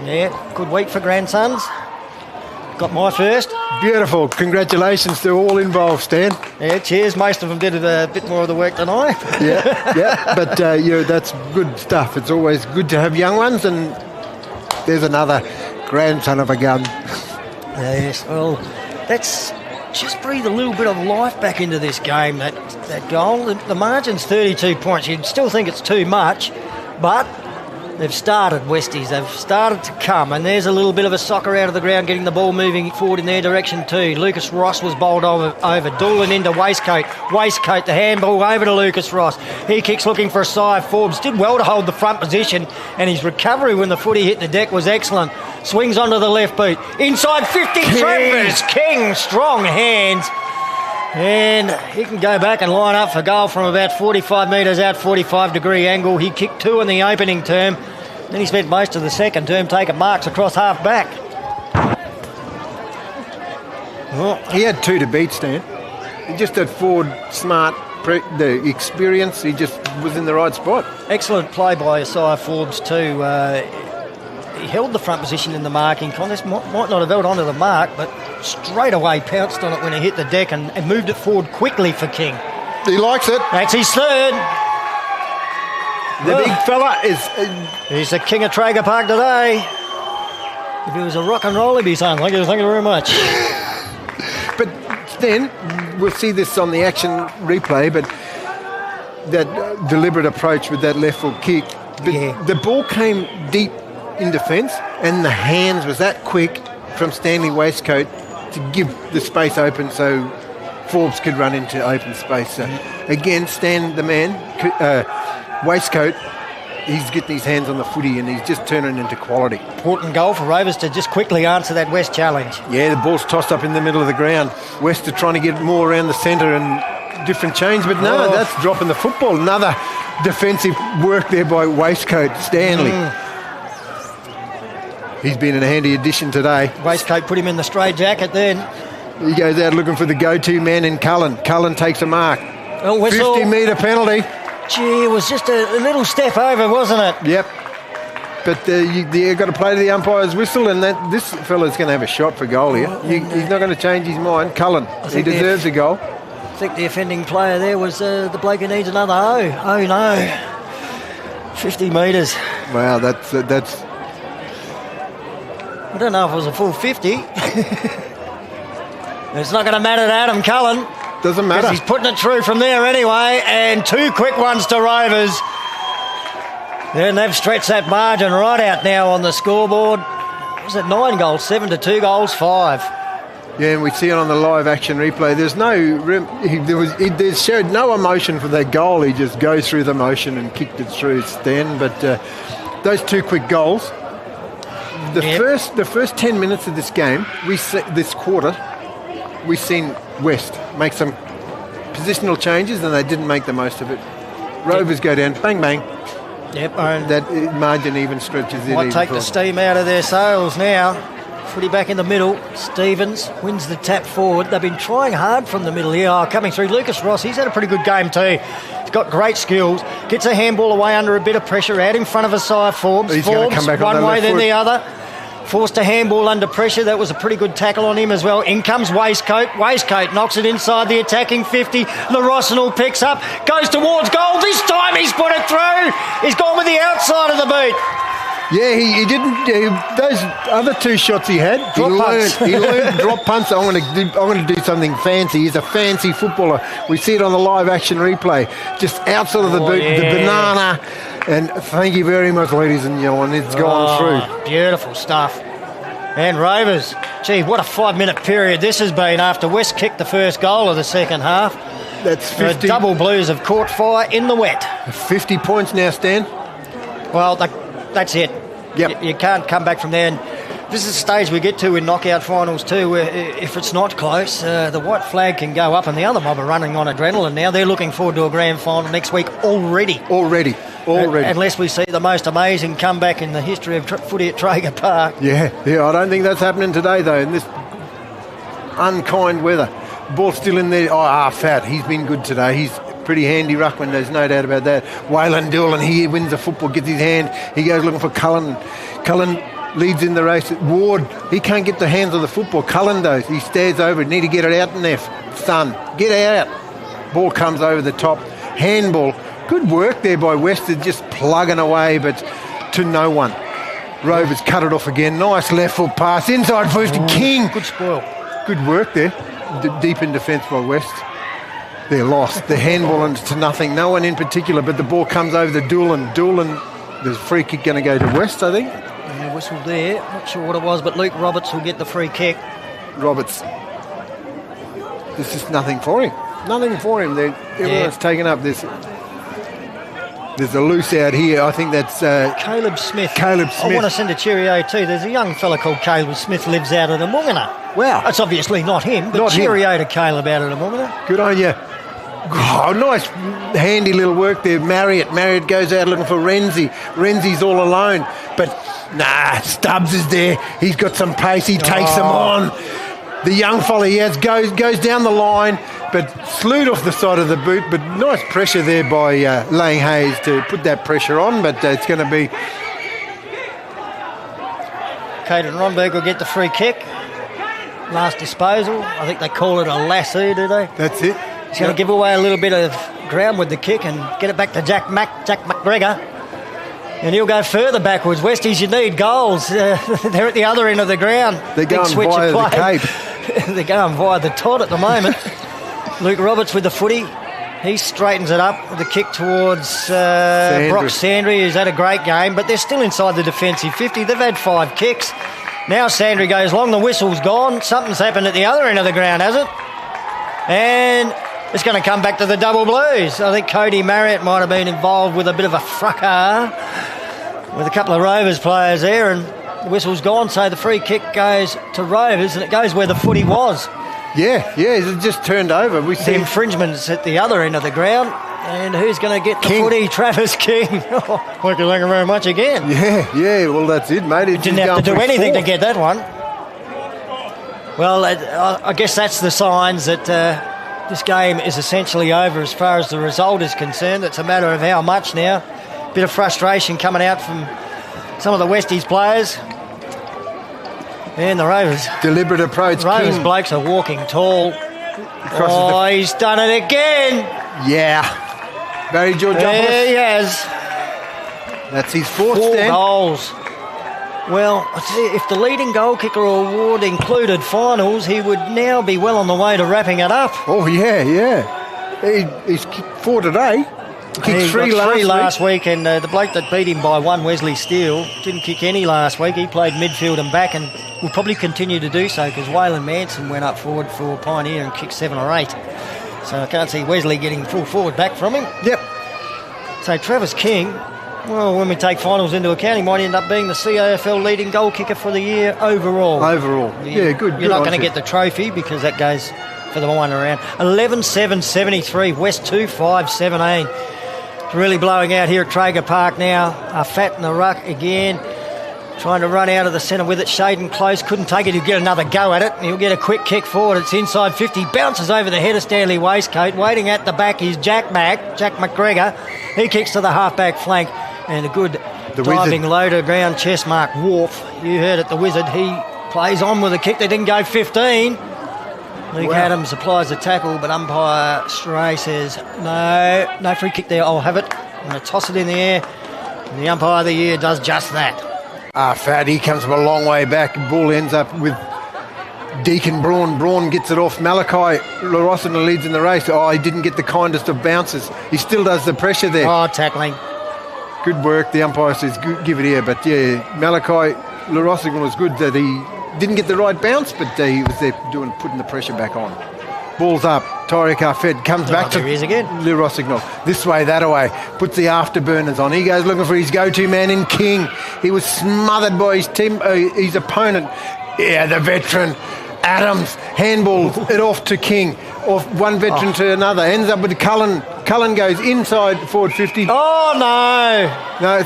Yeah, good week for grandsons. Got my first. Beautiful. Congratulations to all involved, Stan. Yeah, cheers. Most of them did a bit more of the work than I. yeah. But that's good stuff. It's always good to have young ones, and there's another grandson of a gun. Yes, well, that's just breathe a little bit of life back into this game, that goal. The margin's 32 points. You'd still think it's too much, but they've started, Westies. They've started to come, and there's a little bit of a soccer out of the ground, getting the ball moving forward in their direction too. Lucas Ross was bowled over. Doolan into Waistcoat. Waistcoat, the handball over to Lucas Ross. He kicks looking for a side. Forbes did well to hold the front position, and his recovery when the footy hit the deck was excellent. Swings onto the left boot. Inside 50, Travers. King, strong hands. And he can go back and line up for goal from about 45 metres out, 45-degree angle. He kicked 2 in the opening term. Then he spent most of the second term taking marks across half back. Well, he had 2 to beat, Stan. He just had forward, smart, the experience. He just was in the right spot. Excellent play by Isaiah Forbes too. He held the front position in the marking contest. Might not have held onto the mark, but straight away pounced on it when he hit the deck and moved it forward quickly for King. He likes it. That's his third. The big fella is... he's the king of Traeger Park today. If he was a rock and roll, he'd be saying, thank you very much. But then, we'll see this on the action replay, but that deliberate approach with that left foot kick. But the ball came deep in defence, and the hands was that quick from Stanley Waistcoat to give the space open so Forbes could run into open space. So again, Stan, the man, Waistcoat, he's getting his hands on the footy and he's just turning into quality. Important goal for Rovers to just quickly answer that West challenge. Yeah, the ball's tossed up in the middle of the ground. West are trying to get more around the centre and different change, but no, that's dropping the football. Another defensive work there by Waistcoat, Stanley. He's been a handy addition today. Waistcoat put him in the straight jacket then. He goes out looking for the go-to man in Cullen. Cullen takes a mark. Well, 50-metre penalty. Gee, it was just a little step over, wasn't it? Yep. But you've got to play to the umpire's whistle, and this fella's going to have a shot for goal here. He's not going to change his mind. Cullen, he deserves a goal. I think the offending player there was the bloke who needs another O. Oh, no. 50 metres. Wow, that's... I don't know if it was a full 50. It's not going to matter to Adam Cullen. Doesn't matter. He's putting it through from there anyway, and 2 quick ones to Rovers. And they've stretched that margin right out now on the scoreboard. Was it 9 goals, 7 to 2 goals, 5? Yeah, and we see it on the live action replay. There's it showed no emotion for that goal. He just goes through the motion and kicked it through Stan. But those 2 quick goals. The first 10 minutes of this game, this quarter, we've seen West make some positional changes and they didn't make the most of it. Rovers go down, bang, bang. Yep. That margin even stretches it. Might take the steam out of their sails now. Footy back in the middle. Stevens wins the tap forward. They've been trying hard from the middle here. Coming through, Lucas Ross. He's had a pretty good game too. He's got great skills. Gets a handball away under a bit of pressure. Out in front of Asai Forbes. He's going to come back on one the way, left then foot. the other. Forced a handball under pressure. That was a pretty good tackle on him as well. In comes Waistcoat. Waistcoat knocks it inside the attacking 50. LaRosinal picks up. Goes towards goal. This time he's put it through. He's gone with the outside of the boot. Yeah, he didn't. Those other two shots he had, he learned drop punts. I'm going to do something fancy. He's a fancy footballer. We see it on the live action replay. Just outside of the boot, the banana. And thank you very much, ladies and gentlemen. It's gone through. Beautiful stuff. And Rovers, gee, what a 5-minute period this has been after West kicked the first goal of the second half. That's 50. The double blues have caught fire in the wet. 50 points now, Stan. Well, that's it. Yep. You can't come back from there. And this is the stage we get to in knockout finals too, where if it's not close, the white flag can go up, and the other mob are running on adrenaline now. They're looking forward to a grand final next week already. Already. Unless we see the most amazing comeback in the history of footy at Traeger Park. Yeah, I don't think that's happening today, though, in this unkind weather. Ball still in there. Fat. He's been good today. He's pretty handy ruckman, there's no doubt about that. Waylon Doolan, he wins the football, gets his hand. He goes looking for Cullen. Cullen leads in the race. Ward, he can't get the hands of the football. Cullen does. He stares over it. Need to get it out in there. Son, get out. Ball comes over the top. Handball. Good work there by Western, just plugging away, but to no one. Rovers cut it off again. Nice left foot pass. Inside 50. King. Good spoil. Good work there. Deep in defence by West. They're lost. The handball and to nothing. No one in particular, but the ball comes over the Doolan. There's a free kick going to go to West, I think. Yeah, whistle there. Not sure what it was, but Luke Roberts will get the free kick. Roberts. There's just nothing for him. Nothing for him. Everyone's taken up this. There's a loose out here. I think that's Caleb Smith. I want to send a cheerio too. There's a young fella called Caleb Smith, lives out of the Moongana. Wow. That's obviously not him, but Not cheerio to Caleb out of the Moongana. Good on you. Oh, nice handy little work there. Marriott goes out looking for Renzi. Renzi's all alone. But Stubbs is there. He's got some pace. He takes them on. The young fella he has goes down the line, but slewed off the side of the boot. But nice pressure there by Lang Hayes to put that pressure on. But it's going to be... Caden Ronberg will get the free kick. Last disposal. I think they call it a lasso, do they? That's it. He's going to give away a little bit of ground with the kick and get it back to Jack McGregor. And he'll go further backwards. Westies, you need goals. They're at the other end of the ground. They're going via the Cape. They're going via the Todd at the moment. Luke Roberts with the footy. He straightens it up with the kick towards Brock Sandry, who's had a great game, but they're still inside the defensive 50. They've had 5 kicks. Now Sandry goes long. The whistle's gone. Something's happened at the other end of the ground, has it? And... it's going to come back to the double blues. I think Cody Marriott might have been involved with a bit of a fracas with a couple of Rovers players there, and the whistle's gone, so the free kick goes to Rovers, and it goes where the footy was. Yeah, it just turned over. We see the infringements at the other end of the ground, and who's going to get the footy? Travis King. Thank you very much again. Yeah, well, that's it, mate. It didn't have to do anything to get that one. Well, I guess that's the signs that... this game is essentially over as far as the result is concerned. It's a matter of how much now. Bit of frustration coming out from some of the Westies players. And the Rovers. Deliberate approach. Rovers blokes are walking tall. He's done it again. Yeah. Barry Georgiopoulos. Yeah, he has. That's his fourth 4 goals. Well, I tell you, if the leading goal kicker award included finals, he would now be well on the way to wrapping it up. Oh, yeah. He's kicked 4 today. He kicked 3 last week, and the bloke that beat him by 1, Wesley Steele, didn't kick any last week. He played midfield and back, and will probably continue to do so because Waylon Manson went up forward for Pioneer and kicked 7 or 8. So I can't see Wesley getting full forward back from him. Yep. So Travis King... well, when we take finals into account, he might end up being the CAFL leading goal kicker for the year overall. Yeah, good. You're not going to get the trophy because that goes for the one around. 11-7-73, West 2-5-17. It's really blowing out here at Traeger Park now. Fat in the ruck again. Trying to run out of the centre with it. Shaden close, couldn't take it. He'll get another go at it. He'll get a quick kick forward. It's inside 50. Bounces over the head of Stanley Waistcoat. Waiting at the back is Jack McGregor. He kicks to the half-back flank. And a good diving low to ground chest mark. Wharf, you heard it, the Wizard. He plays on with a kick that didn't go 15. Luke Adams applies the tackle, but umpire Stray says, no free kick there. I'll have it. I'm going to toss it in the air. And the umpire of the year does just that. Fad, he comes from a long way back. Ball ends up with Deacon Braun. Braun gets it off. Malachi Rossiter leads in the race. He didn't get the kindest of bounces. He still does the pressure there. Tackling. Good work. The umpire says, give it here. But yeah, Malachi Rossiter was good that he didn't get the right bounce, but he was there putting the pressure back on. Ball's up. TIO CAFL comes back to Le Rossignol. This way, that way. Puts the afterburners on. He goes looking for his go-to man in King. He was smothered by his opponent. Yeah, the veteran. Adams handballs it off to King. Off one veteran to another. Ends up with Cullen. Cullen goes inside forward 50. Oh, no. No,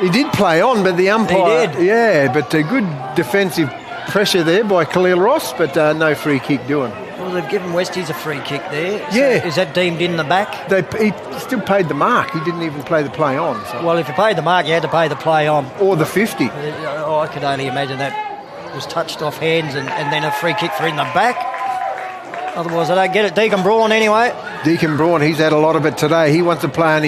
he did play on, but the umpire... He did. Yeah, but a good defensive pressure there by Khalil Ross, but no free kick doing. Well, they've given Westies a free kick there. Yeah. So is that deemed in the back? He still paid the mark. He didn't even play the play on. So. Well, if you paid the mark, you had to pay the play on. Or the 50. I could only imagine that was touched off hands and then a free kick for in the back. Otherwise, I don't get it. Deacon Braun, anyway. Deacon Braun, he's had a lot of it today. He wants to play on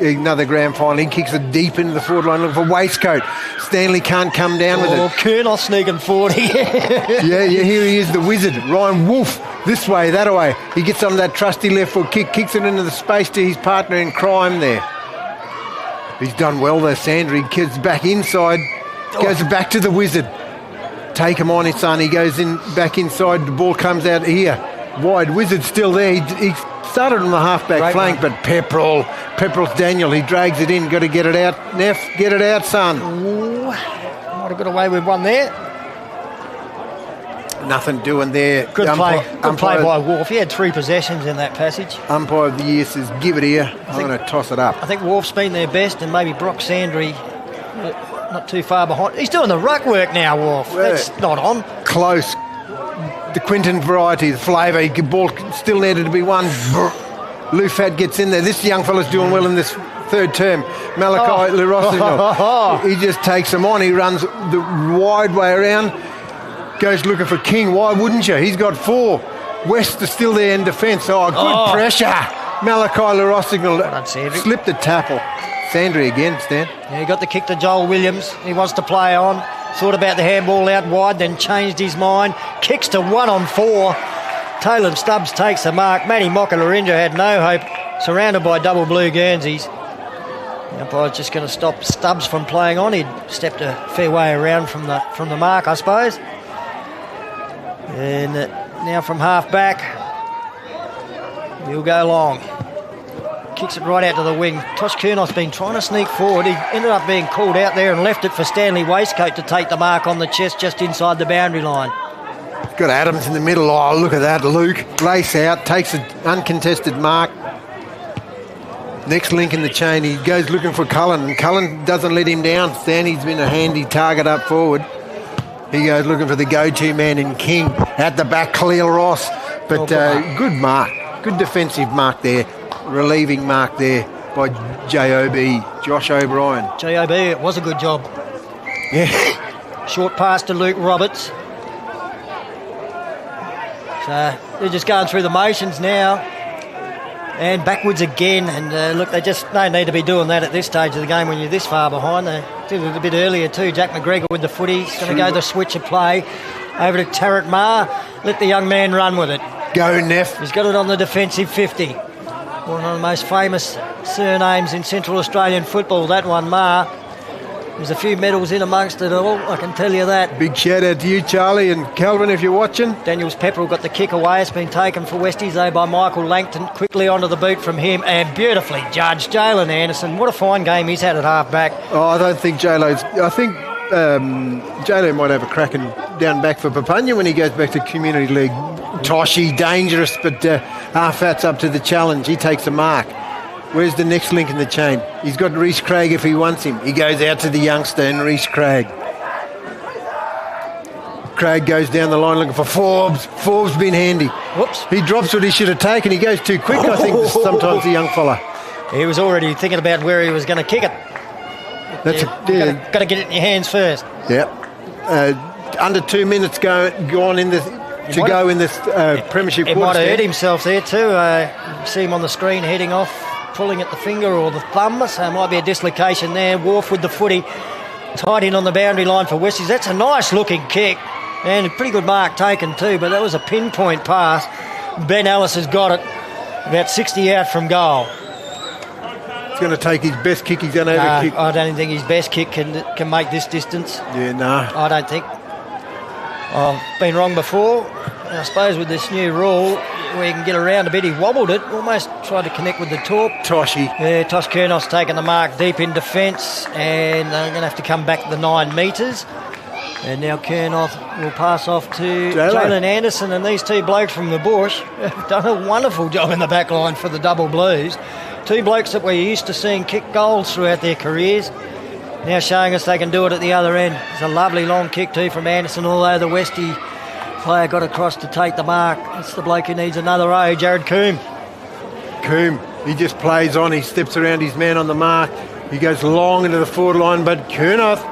another grand final. He kicks it deep into the forward line looking for Waistcoat. Stanley can't come down with it. Colonel sneaking forward again. yeah, here he is, the Wizard. Ryan Wolf, this way, that way. He gets on that trusty left foot kick, kicks it into the space to his partner in crime there. He's done well there, Sandry. He gets back inside, goes back to the Wizard. Take him on, his son. He goes in back inside. The ball comes out here. Wide. Wizard still there. He started on the half-back flank, but Pepperell's Daniel. He drags it in. Got to get it out. Neff, get it out, son. Ooh, might have got away with one there. Nothing doing there. Good play. Good play by Wolf. He had 3 possessions in that passage. Umpire of the year says, give it here. I'm going to toss it up. I think Wolf's been their best, and maybe Brock Sandry not too far behind. He's doing the ruck work now, Wolf. That's not on. Close. The Quinton variety, the flavour. Ball still needed to be won. Lou Fat gets in there. This young fella's doing well in this third term. Malachi Lerossignol. He just takes him on. He runs the wide way around. Goes looking for King. Why wouldn't you? He's got 4. West is still there in defence. Good pressure. Malachi Lerossignol slipped the tackle. Sandry again, Stan. Yeah, he got the kick to Joel Williams. He wants to play on. Thought about the handball out wide, then changed his mind. Kicks to 1-on-4. Taylor Stubbs takes the mark. Matty Mocker-Laringa had no hope. Surrounded by double blue Guernseys. The umpire's just going to stop Stubbs from playing on. He'd stepped a fair way around from the mark, I suppose. And now from half back, he'll go long. Kicks it right out to the wing. Tosh Kurnoth's been trying to sneak forward. He ended up being called out there and left it for Stanley Waistcoat to take the mark on the chest just inside the boundary line. Got Adams in the middle. Look at that, Luke. Lace out, takes an uncontested mark. Next link in the chain, he goes looking for Cullen, and Cullen doesn't let him down. Stanley's been a handy target up forward. He goes looking for the go-to man in King. At the back, Khalil Ross. But good mark. Good defensive mark there. Relieving mark there by J.O.B. Josh O'Brien. J.O.B., it was a good job. Yeah. Short pass to Luke Roberts. So they're just going through the motions now. And backwards again. And look, they just don't need to be doing that at this stage of the game when you're this far behind. They did it a bit earlier too. Jack McGregor with the footy. He's going to go the switch of play over to Tarrant Marr. Let the young man run with it. Go, Neff. He's got it on the defensive 50. One of the most famous surnames in Central Australian football, that one, Marr. There's a few medals in amongst it all, I can tell you that. Big shout out to you, Charlie, and Calvin, if you're watching. Daniels Pepperell got the kick away. It's been taken for Westies, though, by Michael Langton. Quickly onto the boot from him, and beautifully judged. Jalen Anderson, what a fine game he's had at half-back. I don't think J-Lo's... I think J-Lo might have a cracking down back for Papunya when he goes back to Community League. Toshy, dangerous, but Arfat's up to the challenge. He takes a mark. Where's the next link in the chain? He's got Reece Craig if he wants him. He goes out to the youngster and Reece Craig. Craig goes down the line looking for Forbes. Forbes been handy. Whoops. He drops what he should have taken. He goes too quick, I think, sometimes the young fella. He was already thinking about where he was going to kick it. That's got to get it in your hands first. Yeah. Under 2 minutes gone in this go in this premiership. He might have hurt himself there too. You see him on the screen heading off, pulling at the finger or the thumb, so it might be a dislocation there. Wharf with the footy, tight in on the boundary line for Westies. That's a nice looking kick and a pretty good mark taken too, but that was a pinpoint pass. Ben Ellis has got it about 60 out from goal. He's going to take his best kick. He's going to have a kick. I don't think his best kick can make this distance. Yeah, no. I don't think. I've been wrong before. And I suppose with this new rule, where you can get around a bit, he wobbled it, almost tried to connect with the top. Toshy. Yeah, Tosh Kurnoth's taken the mark deep in defence, and they're going to have to come back the 9 metres. And now Kurnoth will pass off to Jalen Anderson, and these two blokes from the bush have done a wonderful job in the back line for the Double Blues. 2 blokes that we're used to seeing kick goals throughout their careers, now showing us they can do it at the other end. It's a lovely long kick too from Anderson, although the Westie player got across to take the mark. It's the bloke who needs another O, Jared Coombe. He just plays on, he steps around his man on the mark. He goes long into the forward line, but Kurnoth,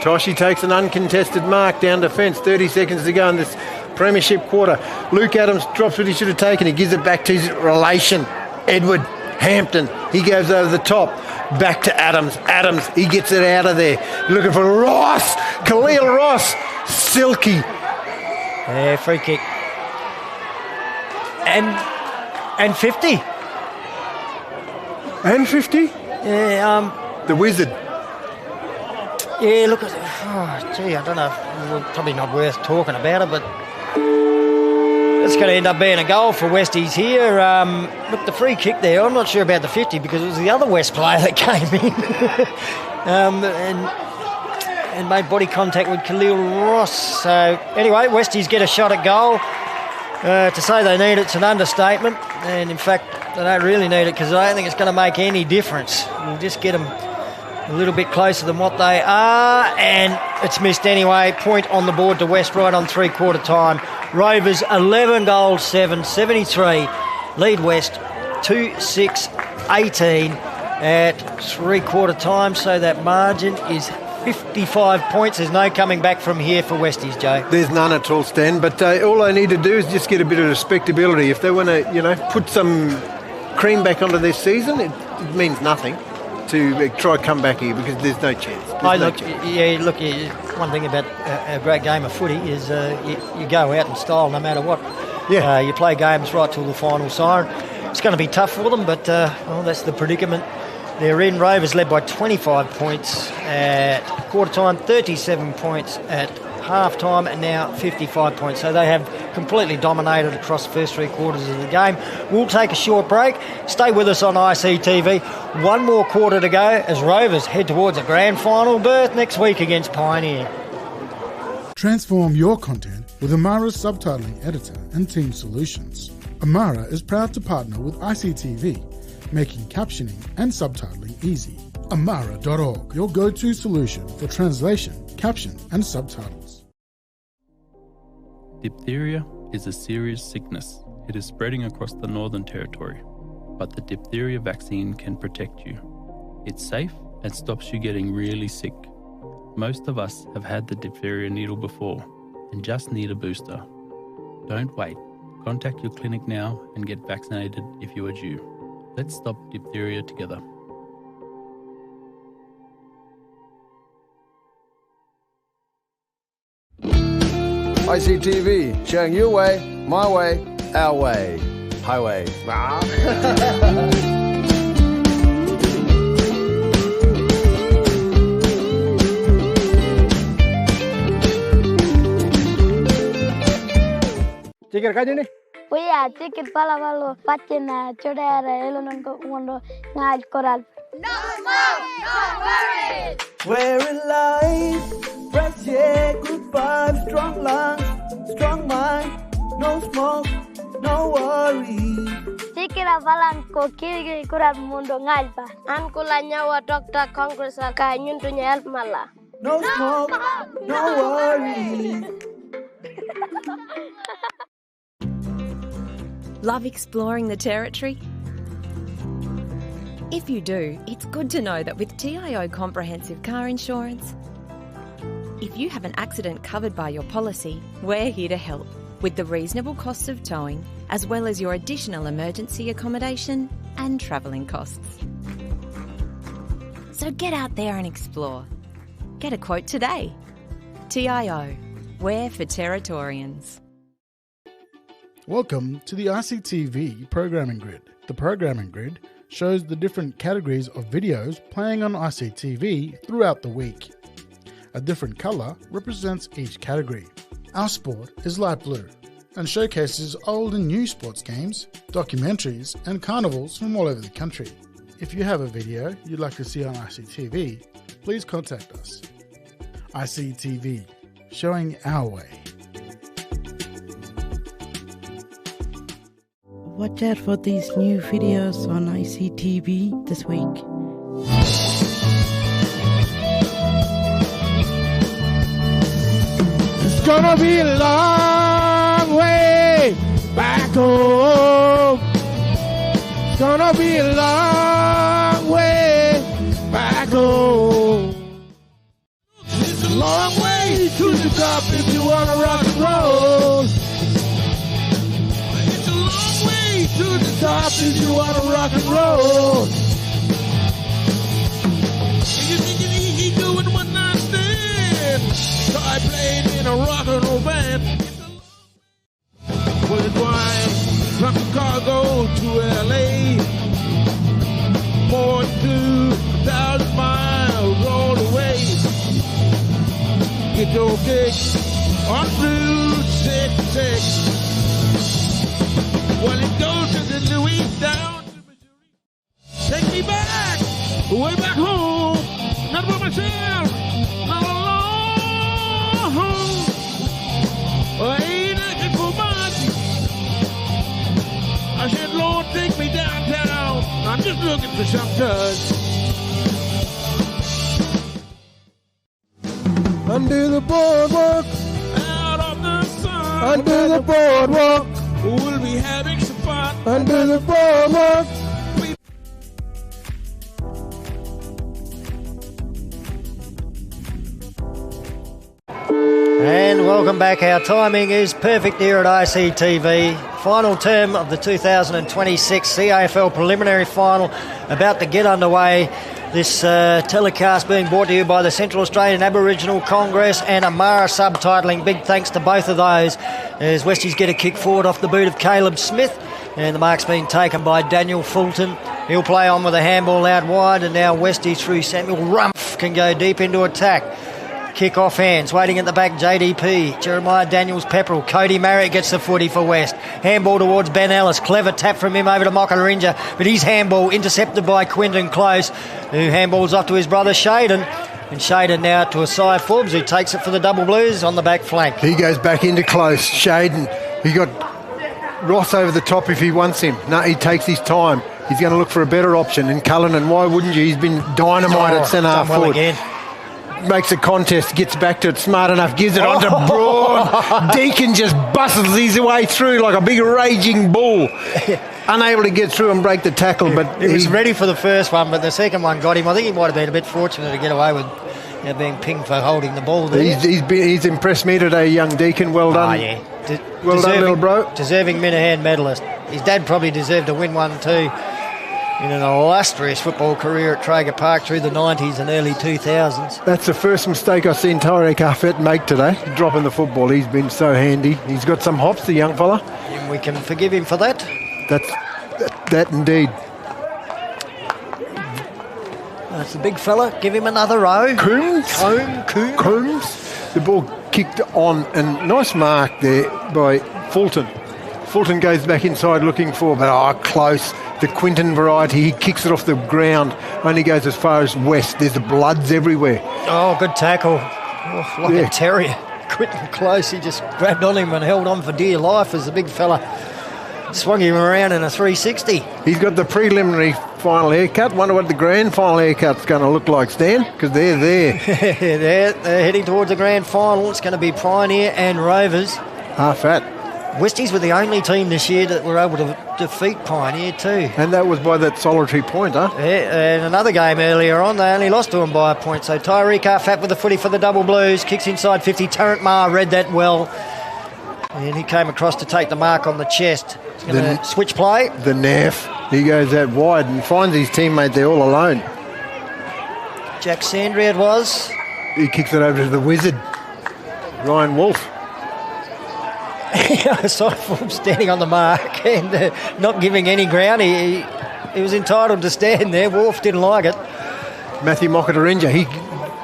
Toshy takes an uncontested mark down defence. 30 seconds to go in this premiership quarter. Luke Adams drops what he should have taken. He gives it back to his relation, Edward Hampton. He goes over the top, back to Adams. Adams, he gets it out of there. Looking for Ross, Khalil Ross, silky. Yeah, free kick. And 50. And 50? Yeah, the Wizard. Yeah, look, I don't know, well, probably not worth talking about it, but it's going to end up being a goal for Westies here. Look, the free kick there, I'm not sure about the 50 because it was the other West player that came in and made body contact with Khalil Ross. So anyway, Westies get a shot at goal. To say they need it's an understatement, and in fact they don't really need it because I don't think it's going to make any difference. We'll just get them a little bit closer than what they are, and it's missed anyway. Point on the board to West right on 3/4 time. Rovers 11 goals 7, 73. Lead West 2-6-18 at 3/4 time, so that margin is 55 points. There's no coming back from here for Westies, Joe. There's none at all, Stan, but all they need to do is just get a bit of respectability. If they want to, put some cream back onto their season, it means nothing to try come back here because there's no chance. One thing about a great game of footy is you go out in style no matter what. Yeah. You play games right till the final siren. It's going to be tough for them, but that's the predicament they're in. Rovers led by 25 points at quarter time, 37 points at half time, and now 55 points. So they have completely dominated across the first 3 quarters of the game. We'll take a short break. Stay with us on ICTV. 1 more quarter to go as Rovers head towards a grand final berth next week against Pioneer. Transform your content with Amara's subtitling editor and team solutions. Amara is proud to partner with ICTV, making captioning and subtitling easy. Amara.org, your go-to solution for translation, caption and subtitles. Diphtheria is a serious sickness. It is spreading across the Northern Territory, but the diphtheria vaccine can protect you. It's safe and stops you getting really sick. Most of us have had the diphtheria needle before and just need a booster. Don't wait. Contact your clinic now and get vaccinated if you are due. Let's stop diphtheria together. ICTV, showing your way, my way, our way. Highway. Tiket kaja nih? Kuya, tiket pala patina chodera elonon ko undo ngal koral. No smoke, no worries. We're alive, fresh air, good vibes, strong lungs, strong mind, no smoke, no worries. Tikira balan ko kiri kurat mundo ngalpa. An kula nyawa Dr. Congress ka nyuntunya help mala. No smoke, no worries. Love exploring the territory? If you do, it's good to know that with TIO Comprehensive Car Insurance, if you have an accident covered by your policy, we're here to help with the reasonable costs of towing, as well as your additional emergency accommodation and travelling costs. So get out there and explore. Get a quote today. TIO, we're for Territorians. Welcome to the ICTV Programming Grid. The Programming Grid shows the different categories of videos playing on ICTV throughout the week. A different colour represents each category. Our sport is light blue and showcases old and new sports games, documentaries and carnivals from all over the country. If you have a video you'd like to see on ICTV, please contact us. ICTV, showing our way. Watch out for these new videos on ICTV this week. It's gonna be a long way back home. It's gonna be a long way back home. It's a long way to the top if you wanna rock and roll. It's a long way to the top if you wanna rock and roll. You think it's easy doing one night stand? So I played in a rock and roll band. With wine, truck and cargo to LA. More than 2,000 miles all the way. Get your kick on Route 66. Well, it goes to the Louis down to Missouri. Take me back, way back home. Not by myself, not alone. I ain't looking for much. I said, Lord, take me downtown. I'm just looking for some touch. Under the boardwalk, out of the sun. Under the boardwalk, we'll be having some fun. Under the boardwalk. And welcome back. Our timing is perfect here at ICTV. Final term of the 2026 CAFL preliminary final about to get underway. This telecast being brought to you by the Central Australian Aboriginal Congress and Amara subtitling. Big thanks to both of those as Westies get a kick forward off the boot of Caleb Smith. And the mark's been taken by Daniel Fulton. He'll play on with a handball out wide, and now Westies through Samuel Rumpf can go deep into attack. Kick off hands, waiting at the back, JDP, Jeremiah Daniels Pepperell, Cody Marriott gets the footy for West. Handball towards Ben Ellis, clever tap from him over to Mokararinja, but his handball intercepted by Quinton Close, who handballs off to his brother Shaden. And Shaden now to Asai Forbes, who takes it for the Double Blues on the back flank. He goes back into Close. Shaden, he got Ross over the top if he wants him. No, he takes his time. He's going to look for a better option. And Cullinan, why wouldn't you? He's been dynamite at centre half forward. Again. Makes a contest, gets back to it, smart enough, gives it on to Braun. Deacon just bustles his way through like a big raging bull. Unable to get through and break the tackle, but he was ready for the first one, but the second one got him. I think he might have been a bit fortunate to get away with being pinged for holding the ball there. He's impressed me today, young Deacon. Well done. Oh, yeah. Well done, little bro. Deserving Minahan medalist. His dad probably deserved to win one too. In an illustrious football career at Traeger Park through the 90s and early 2000s. the first mistake I've seen TIO CAFL make today, dropping the football. He's been so handy. He's got some hops, the young fella. And we can forgive him for that. That indeed. That's the big fella. Give him another row. Coombs. The ball kicked on, and nice mark there by Fulton. Fulton goes back inside looking for, but close. The Quinton variety, he kicks it off the ground, only goes as far as West. There's the bloods everywhere. Oh, good tackle. Like a terrier. Quinton Close, he just grabbed on him and held on for dear life as the big fella swung him around in a 360. He's got the preliminary final haircut. Wonder what the grand final haircut's going to look like, Stan, because they're there. They're heading towards the grand final. It's going to be Pioneer and Rovers. Half that. Westies were the only team this year that were able to defeat Pioneer too. And that was by that solitary point, huh? Yeah, and another game earlier on, they only lost to them by a point. So TIO CAFL with the footy for the Double Blues, kicks inside 50. Tarrant Marr read that well. And he came across to take the mark on the chest. He's going to switch play. The naff. He goes out wide and finds his teammate there all alone. Jack Sandry it was. He kicks it over to the wizard, Ryan Wolf. Aside from standing on the mark and not giving any ground, he was entitled to stand there. Wolf didn't like it. Matthew Mockatarinja, he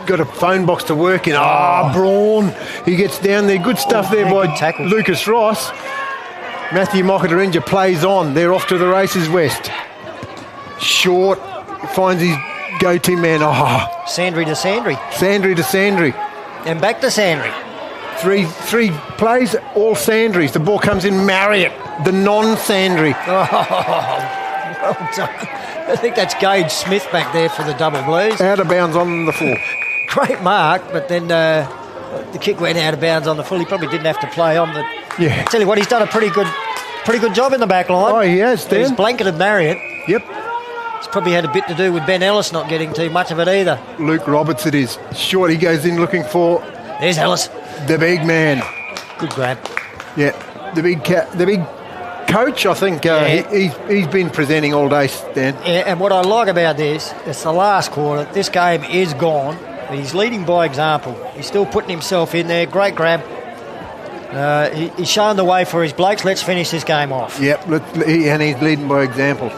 got a phone box to work in. Braun. He gets down there. Good stuff there by Lucas Ross. Matthew Mockatarinja plays on. They're off to the races west. Short. Finds his go-to man. Sandry to Sandry. Sandry to Sandry. And back to Sandry. Three plays, all Sandrys. The ball comes in Marriott, the non-Sandry. Well done. I think that's Gage Smith back there for the Double Blues. Out of bounds on the full. Great mark, but then the kick went out of bounds on the full. He probably didn't have to play on, but yeah. Tell you what, he's done a pretty good job in the back line. Oh, he has, Dan. He's blanketed Marriott. Yep. It's probably had a bit to do with Ben Ellis not getting too much of it either. Luke Roberts it is. Short, he goes in looking for... There's Ellis. The big man. Good grab. Yeah, the big coach, I think he's been presenting all day, Dan. Yeah, and what I like about this, it's the last quarter. This game is gone. He's leading by example. He's still putting himself in there. Great grab. He's showing the way for his blokes. Let's finish this game off. Yep, and he's leading by example.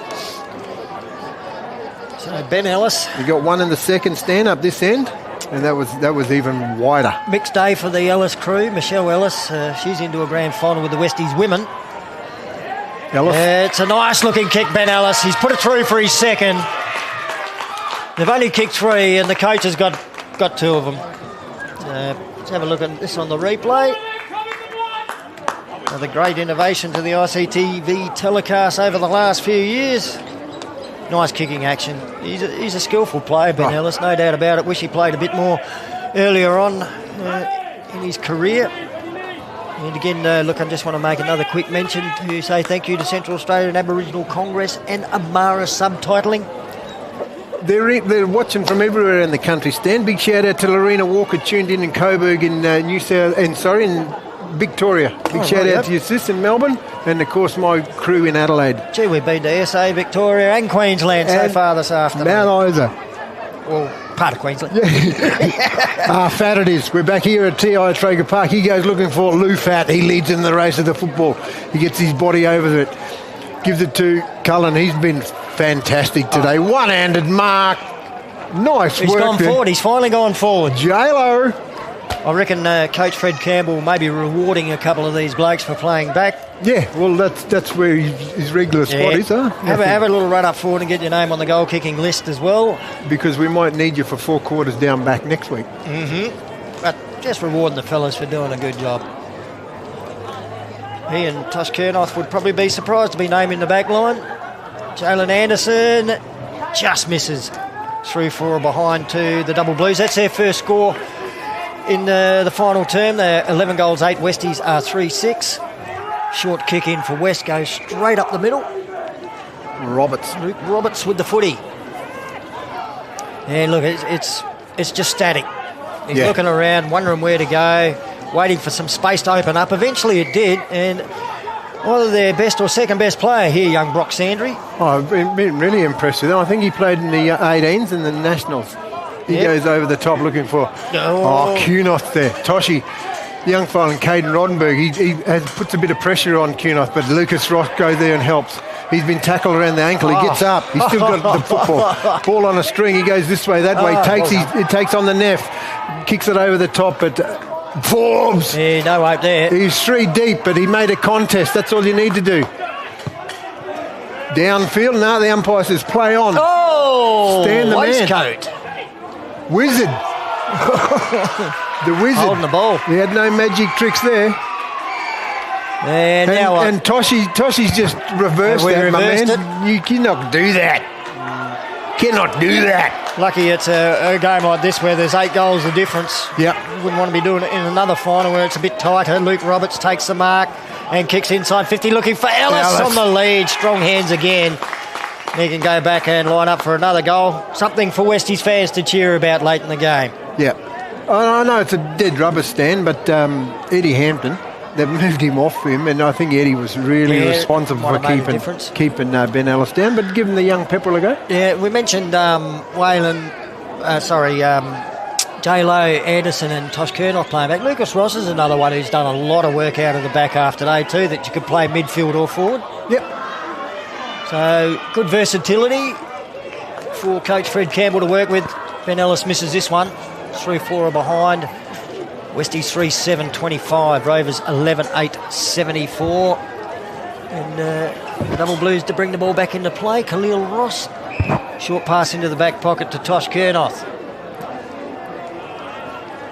So Ben Ellis. We got one in the second stand up this end. And that was even wider. Mixed day for the Ellis crew. Michelle Ellis, she's into a grand final with the Westies women. Ellis. It's a nice looking kick, Ben Ellis. He's put it through for his second. They've only kicked 3 and the coach has got 2 of them. Let's have a look at this on the replay. Another great innovation to the ICTV telecast over the last few years. Nice kicking action. He's a skillful player, Ben Ellis, no doubt about it. Wish he played a bit more earlier on in his career. And again, look, I just want to make another quick mention to say thank you to Central Australian Aboriginal Congress and Amara Subtitling. They're watching from everywhere in the country, Stan. Big shout out to Lorena Walker, tuned in Coburg in in Victoria. Big shout out to your sis in Melbourne, and of course my crew in Adelaide. Gee, we've been to SA, Victoria and Queensland so far this afternoon. Mount Isa. Well, part of Queensland. Fat it is. We're back here at TIO Traeger Park. He goes looking for Lou Fat. He leads in the race of the football. He gets his body over it. Gives it to Cullen. He's been fantastic today. One-handed mark. Nice work. He's gone forward. He's finally gone forward. J-Lo. I reckon Coach Fred Campbell may be rewarding a couple of these blokes for playing back. Yeah, well, that's where his regular spot is, huh? Have a little run up forward and get your name on the goal kicking list as well. Because we might need you for 4 quarters down back next week. But just rewarding the fellas for doing a good job. He and Tosh Kernoth would probably be surprised to be named in the back line. Jalen Anderson just misses. 3-4 behind to the Double Blues. That's their first score in the final term. They're 11 goals, 8 Westies are 3-6. Short kick in for West goes straight up the middle. Luke Roberts with the footy. Yeah, look, it's just static. He's looking around, wondering where to go, waiting for some space to open up. Eventually it did, and either their best or second best player here, young Brock Sandry. Oh, I've been really impressed with him. I think he played in the 18s and the Nationals. He goes over the top looking for... Kunoth there. Toshi, young fella, and Caden Roddenberg. He puts a bit of pressure on Kunoth, but Lucas Ross goes there and helps. He's been tackled around the ankle. He gets up. He's still got the football. Ball on a string. He goes this way, that way. It takes on the neff. Kicks it over the top, but... Forbes! Yeah, no hope there. He's 3 deep, but he made a contest. That's all you need to do. Downfield. Now the umpire says play on. Oh! Stand the waistcoat. Man. Wizard. The wizard. Holding the ball. He had no magic tricks there. And Toshi's just reversed that, my man. You cannot do that. Cannot do that. Lucky it's a game like this where there's 8 goals of difference. Yeah. Wouldn't want to be doing it in another final where it's a bit tighter. Luke Roberts takes the mark. and kicks inside 50, looking for Ellis on the lead. Strong hands again. He can go back and line up for another goal. Something for Westies fans to cheer about late in the game. Yeah. I know it's a dead rubber stand, but Eddie Hampton, they've moved him off him, and I think Eddie was really responsible for keeping Ben Ellis down, but giving the young Pepperell a go. Yeah, we mentioned J-Lo, Anderson and Tosh Kernoff playing back. Lucas Ross is another one who's done a lot of work out of the back half today too, that you could play midfield or forward. Yep. So good versatility for Coach Fred Campbell to work with. Ben Ellis misses this one. 3-4 are behind. Westies 3-7-25. Rovers 11-8-74. And the double blues to bring the ball back into play. Khalil Ross. Short pass into the back pocket to Tosh Kernoth.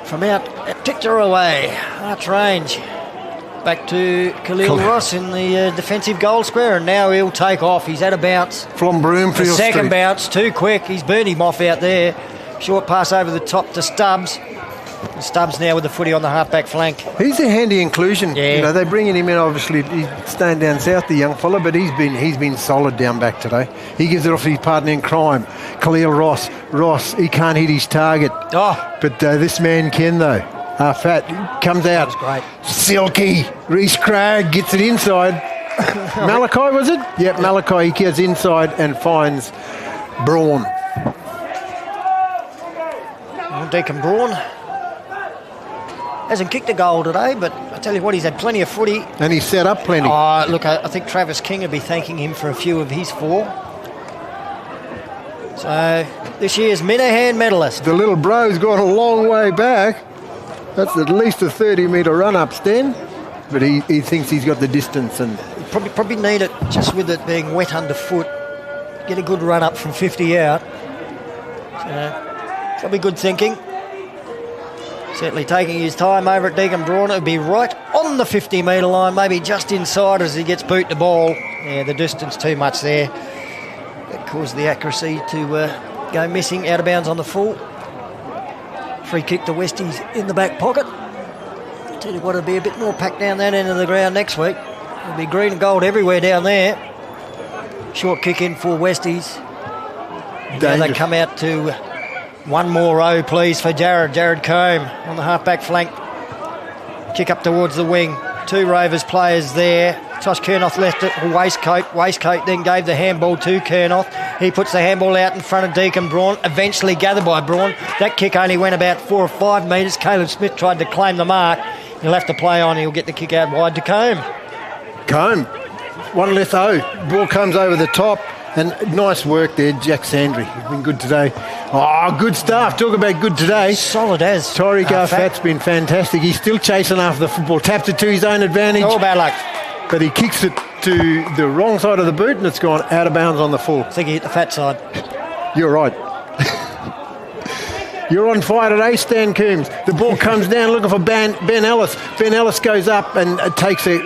From out at Tictor away. Arch range. Back to Khalil Ross in the defensive goal square, and now he'll take off. He's had a bounce. From Broomfield the second Street. Bounce, too quick. He's burned him off out there. Short pass over the top to Stubbs. Stubbs now with the footy on the half-back flank. He's a handy inclusion. Yeah. You know, they're bringing him in, obviously. He's staying down south, the young fella, but he's been solid down back today. He gives it off to his partner in crime, Khalil Ross. Ross, he can't hit his target. But this man can, though. Fat comes out. That's great. Silky. Reece Cragg gets it inside. Malachi, was it? Yep, Malachi. He gets inside and finds Braun. Deacon Braun hasn't kicked a goal today, but I tell you what, he's had plenty of footy. And he's set up plenty. Look, I think Travis King will be thanking him for a few of his 4. So this year's Minahan medalist. The little bro's gone a long way back. That's at least a 30-metre run-up, Stan. But he thinks he's got the distance. And probably need it, just with it being wet underfoot. Get a good run-up from 50 out. So that'll be good thinking. Certainly taking his time over at Deacon Braun. It'll be right on the 50-metre line, maybe just inside as he gets boot the ball. Yeah, the distance too much there. That caused the accuracy to go missing, out of bounds on the full. Free kick to Westies in the back pocket. Tell you what, it'll be a bit more packed down that end of the ground next week. It'll be green and gold everywhere down there. Short kick in for Westies. Now they come out to one more row, please, for Jared Combe on the half-back flank. Kick up towards the wing. 2 Rovers players there. Tosh Kernoth left it, Waistcoat then gave the handball to Kernoth. He puts the handball out in front of Deacon Braun, eventually gathered by Braun. That kick only went about 4 or 5 metres. Caleb Smith tried to claim the mark. He'll have to play on. He'll get the kick out wide to Combe. One less O. Ball comes over the top. And nice work there, Jack Sandry. He's been good today. Good stuff. Talk about good today. Solid as. Tyreek Arfat's been fantastic. He's still chasing after the football. Taps it to his own advantage. All bad luck. But he kicks it to the wrong side of the boot and it's gone out of bounds on the full. I think he hit the fat side. You're right. You're on fire today, Stan Coombs. The ball comes down looking for Ben Ellis. Ben Ellis goes up and takes a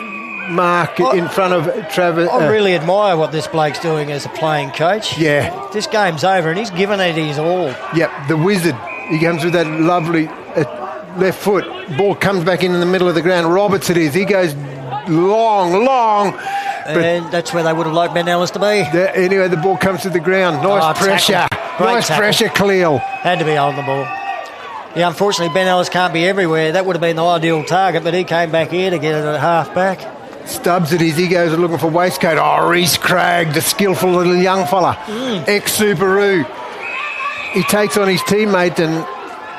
mark in front of Travis. I really admire what this bloke's doing as a playing coach. Yeah. This game's over and he's given it his all. Yep, the wizard. He comes with that lovely left foot. Ball comes back in the middle of the ground. Roberts it is. He goes long. And that's where they would have liked Ben Ellis to be. Anyway, the ball comes to the ground. Nice pressure. Nice pressure, Khalil. Had to be on the ball. Yeah, unfortunately, Ben Ellis can't be everywhere. That would have been the ideal target, but he came back here to get it at half back. Stubbs it is. He goes looking for Waistcoat. Reece Cragg, the skillful little young fella. Ex-Subaru. He takes on his teammate and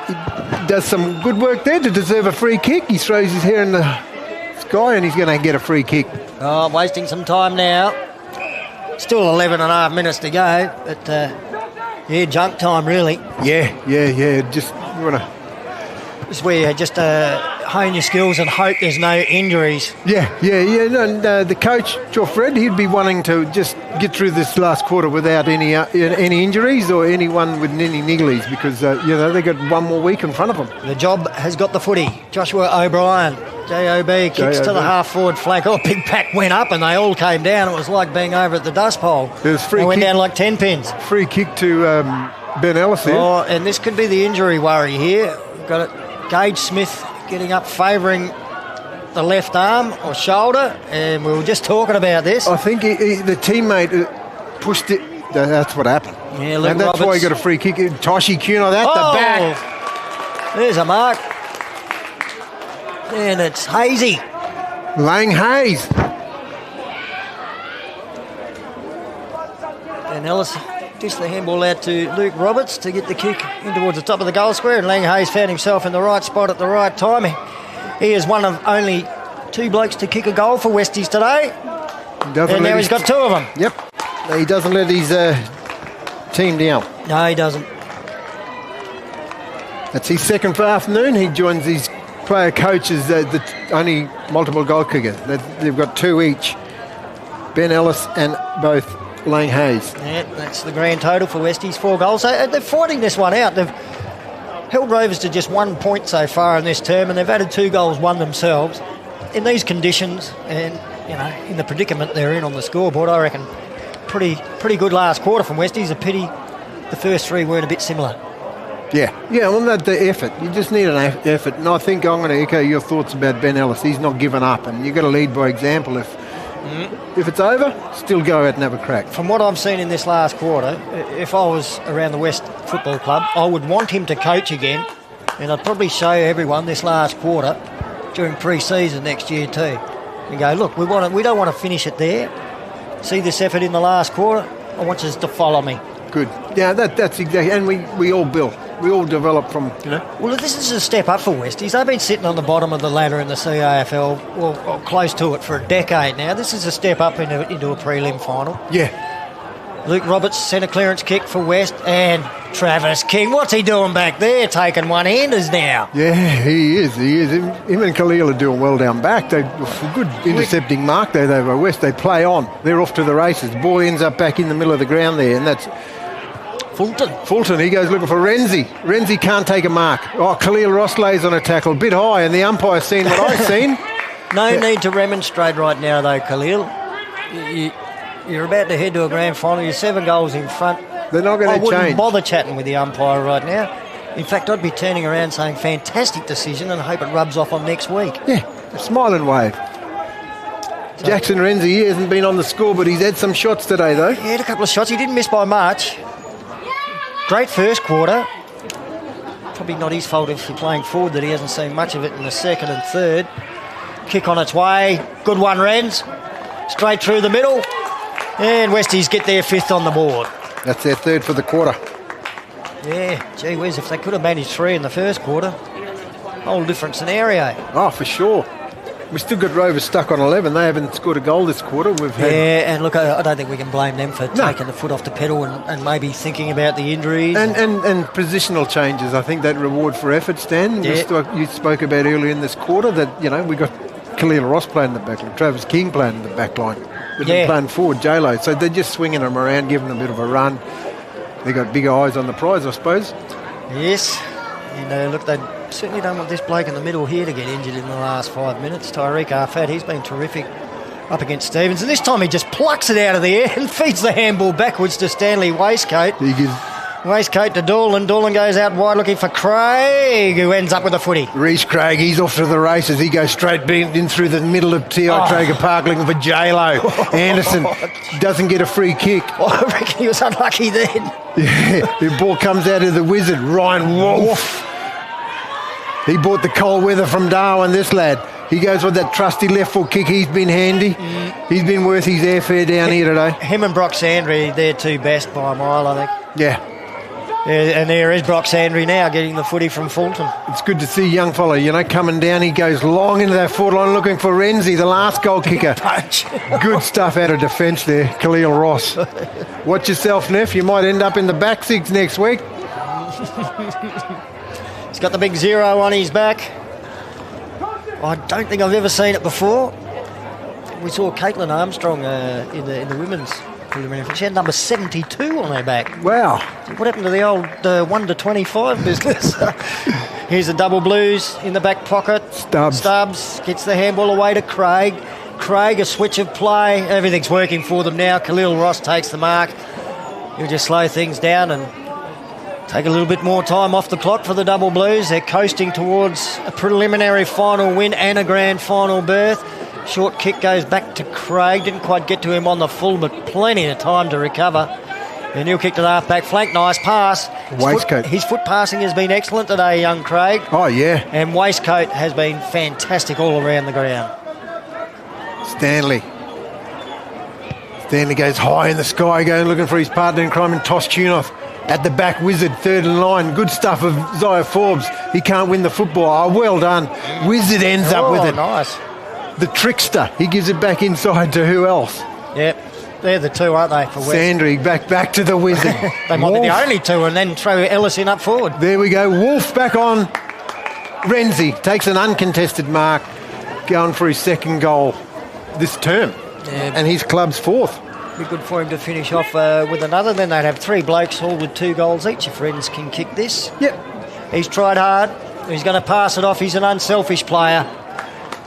he does some good work there to deserve a free kick. He throws his hair in the sky and he's going to get a free kick. Wasting some time now. Still 11 and a half minutes to go, but junk time really. Yeah. Just you want to. It's where you just hone your skills and hope there's no injuries. Yeah. No, the coach, Joe Fred, he'd be wanting to just get through this last quarter without any injuries or anyone with any nigglies because they got one more week in front of them. The job has got the footy. Joshua O'Brien, JOB, kicks to the half-forward flank. Big pack went up and they all came down. It was like being over at the dust pole. They went down like 10 pins. Free kick to Ben Ellis there. And this could be the injury worry here. We've got it. Gage Smith getting up, favouring the left arm or shoulder, and we were just talking about this. I think the teammate pushed it. That's what happened. Yeah, Luke and that's Roberts. why he got a free kick. Toshi Kuno, that the back. There's a mark. And it's Hazy. Lang Hayes. And Ellis dished the handball out to Luke Roberts to get the kick in towards the top of the goal square, and Lang Hayes found himself in the right spot at the right time. He is one of only 2 blokes to kick a goal for Westies today. And now he's got 2 of them. Yep. He doesn't let his team down. No, he doesn't. That's his second for afternoon. He joins his player coaches, the only multiple goal kicker. They've got 2 each. Ben Ellis and both Lang Hayes. Yeah, that's the grand total for Westies, 4 goals. So they're fighting this one out. They've held Rovers to just 1 point so far in this term, and they've added 2 goals, won themselves. In these conditions, and in the predicament they're in on the scoreboard, I reckon pretty good last quarter from Westies. A pity the first 3 weren't a bit similar. Yeah, well, the effort. You just need an effort. And I think I'm going to echo your thoughts about Ben Ellis. He's not given up, and you've got to lead by example. If it's over, still go out and have a crack. From what I've seen in this last quarter, if I was around the West Football Club, I would want him to coach again, and I'd probably show everyone this last quarter during pre-season next year too. And go, look, we don't want to finish it there. See this effort in the last quarter? I want you to follow me. Good. Yeah, that's exactly. And we all build. We all develop from, Well, this is a step up for Westies. They've been sitting on the bottom of the ladder in the CAFL, or close to it, for a decade now. This is a step up into a prelim final. Yeah. Luke Roberts, centre clearance kick for West, and Travis King. What's he doing back there? Taking one-handers now. Yeah, he is. Him and Khalil are doing well down back. They've a good intercepting mark there over West. They play on. They're off to the races. The ball ends up back in the middle of the ground there, and that's Fulton, he goes looking for Renzi. Renzi can't take a mark. Oh, Khalil Ross lays on a tackle, a bit high, and the umpire's seen what I've seen. No need to remonstrate right now, though, Khalil. You're about to head to a grand final. You're 7 goals in front. They're not going to change. I wouldn't bother chatting with the umpire right now. In fact, I'd be turning around saying, fantastic decision, and I hope it rubs off on next week. Yeah, a smile and wave. Jackson Renzi, he hasn't been on the score, but he's had some shots today, though. He had a couple of shots. He didn't miss by much. Great first quarter. Probably not his fault if you're playing forward that he hasn't seen much of it in the second and third. Kick on its way. Good one, Renz. Straight through the middle. And Westies get their 5th on the board. That's their 3rd for the quarter. Yeah, gee whiz, if they could have managed 3 in the first quarter, whole different scenario. Oh, for sure. We've still got Rovers stuck on 11. They haven't scored a goal this quarter. Yeah, and look, I don't think we can blame them for taking the foot off the pedal and maybe thinking about the injuries. And positional changes. I think that reward for effort, Stan. Yeah. You spoke about earlier in this quarter that, we got Khalil Ross playing in the back line, Travis King playing in the back line. They've been playing forward, J-Lo. So they're just swinging them around, giving them a bit of a run. They got bigger eyes on the prize, I suppose. Yes. And look, they certainly don't want this bloke in the middle here to get injured in the last 5 minutes. Tyreek Arfat, he's been terrific up against Stevens. And this time he just plucks it out of the air and feeds the handball backwards to Stanley Waistcoat. Waistcoat to Doolan. Doolan goes out wide looking for Craig, who ends up with a footy. Reece Craig, he's off to the races. He goes straight in through the middle of TIO Traeger Park looking for J-Lo. Anderson doesn't get a free kick. I reckon he was unlucky then. Yeah, the ball comes out of the wizard, Ryan Wolf. He bought the cold weather from Darwin, this lad. He goes with that trusty left foot kick. He's been handy. He's been worth his airfare down here today. Him and Brock Sandry, they're 2 best by a mile, I think. Yeah. And there is Brock Sandry now getting the footy from Fulton. It's good to see young fella, coming down. He goes long into that forward line looking for Renzi, the last goal kicker. Punch. Good stuff out of defence there, Khalil Ross. Watch yourself, Neff. You might end up in the back 6 next week. He's got the big 0 on his back. I don't think I've ever seen it before. We saw Caitlin Armstrong in the women's preliminary. She had number 72 on her back. Wow. What happened to the old 1 to 25 business? Here's the double blues in the back pocket. Stubbs gets the handball away to Craig. Craig, a switch of play. Everything's working for them now. Khalil Ross takes the mark. He'll just slow things down and take a little bit more time off the clock for the Double Blues. They're coasting towards a preliminary final win and a grand final berth. Short kick goes back to Craig. Didn't quite get to him on the full, but plenty of time to recover. And he'll kick to the half-back flank. Nice pass. His foot passing has been excellent today, young Craig. Oh, yeah. And Waistcoat has been fantastic all around the ground. Stanley goes high in the sky, going looking for his partner in crime, and toss Tunoff. At the back, Wizard, third in line. Good stuff of Zaya Forbes. He can't win the football. Oh, well done. Wizard ends up with it. Nice. The trickster. He gives it back inside to who else? Yep. They're the two, aren't they, for West? Sandry back to the Wizard. They might be the only two, and then throw Ellis in up forward. There we go. Wolf back on. Renzi takes an uncontested mark, going for his second goal this term. Yeah. And his club's fourth. Be good for him to finish off with another. Then they'd have 3 blokes all with 2 goals each. If Renz can kick this. Yep. He's tried hard. He's going to pass it off. He's an unselfish player.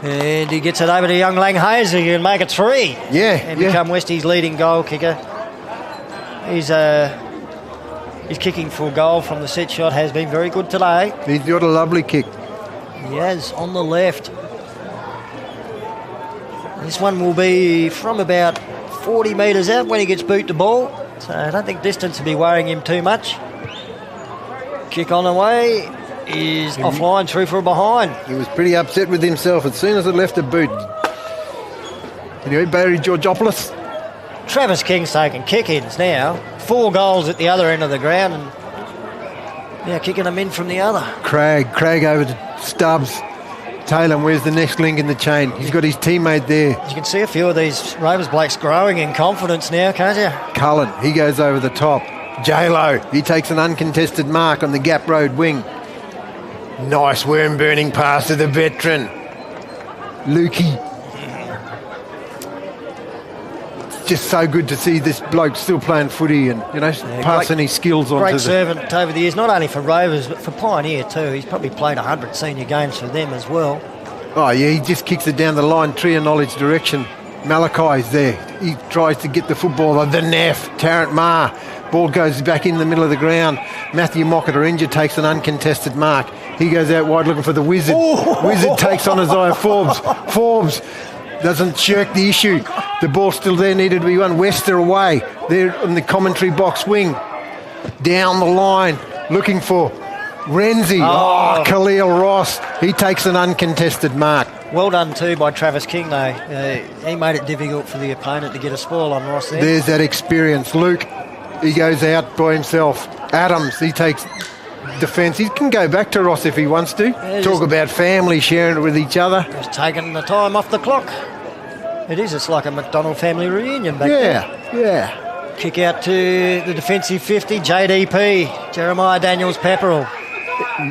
And he gets it over to young Lang Hayes, who can make it 3. Yeah. And become Westie's leading goal kicker. He's kicking for goal from the set shot has been very good today. He's got a lovely kick. He has on the left. This one will be from about 40 metres out when he gets boot the ball. So I don't think distance will be worrying him too much. Kick on the way is offline, through for a behind. He was pretty upset with himself as soon as it left the boot. Anyway, Barry Georgopoulos. Travis King's taking kick-ins now. 4 goals at the other end of the ground and kicking them in from the other. Craig over to Stubbs. Taylor, where's the next link in the chain? He's got his teammate there. You can see a few of these Rovers blokes growing in confidence now, can't you? Cullen, he goes over the top. J-Lo, he takes an uncontested mark on the Gap Road wing. Nice worm-burning pass to the veteran. Lukey. It's just so good to see this bloke still playing footy and, passing his skills on. Great servant over the years, not only for Rovers, but for Pioneer too. He's probably played 100 senior games for them as well. Oh, yeah, he just kicks it down the line, Tree of Knowledge direction. Malachi's there. He tries to get the football. The Neff, Tarrant Marr. Ball goes back in the middle of the ground. Matthew Mockett takes an uncontested mark. He goes out wide looking for the Wizard. Oh. Wizard takes on Isaiah Forbes. Forbes doesn't shirk the issue. The ball still there, needed to be won. Wester away. There in the commentary box wing. Down the line, looking for Renzi. Oh, Khalil Ross. He takes an uncontested mark. Well done too by Travis King though. He made it difficult for the opponent to get a spoil on Ross there. There's that experience. Luke, he goes out by himself. Adams, he takes defence. He can go back to Ross if he wants to. Yeah, talk about family, sharing it with each other. Just taking the time off the clock. It is. It's like a McDonald family reunion back there. Yeah. Kick out to the defensive 50, JDP, Jeremiah Daniels-Pepperell.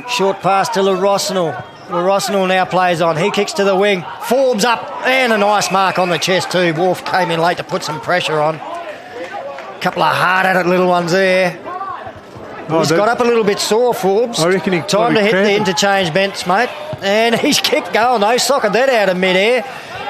Short pass to LaRossnell. LaRossnell now plays on. He kicks to the wing. Forbes up, and a nice mark on the chest too. Wolf came in late to put some pressure on. Couple of hard-at-it little ones there. He's got up a little bit sore, Forbes. I reckon time to hit the interchange bench, mate. And he's kicked goal. No, socket that out of mid-air.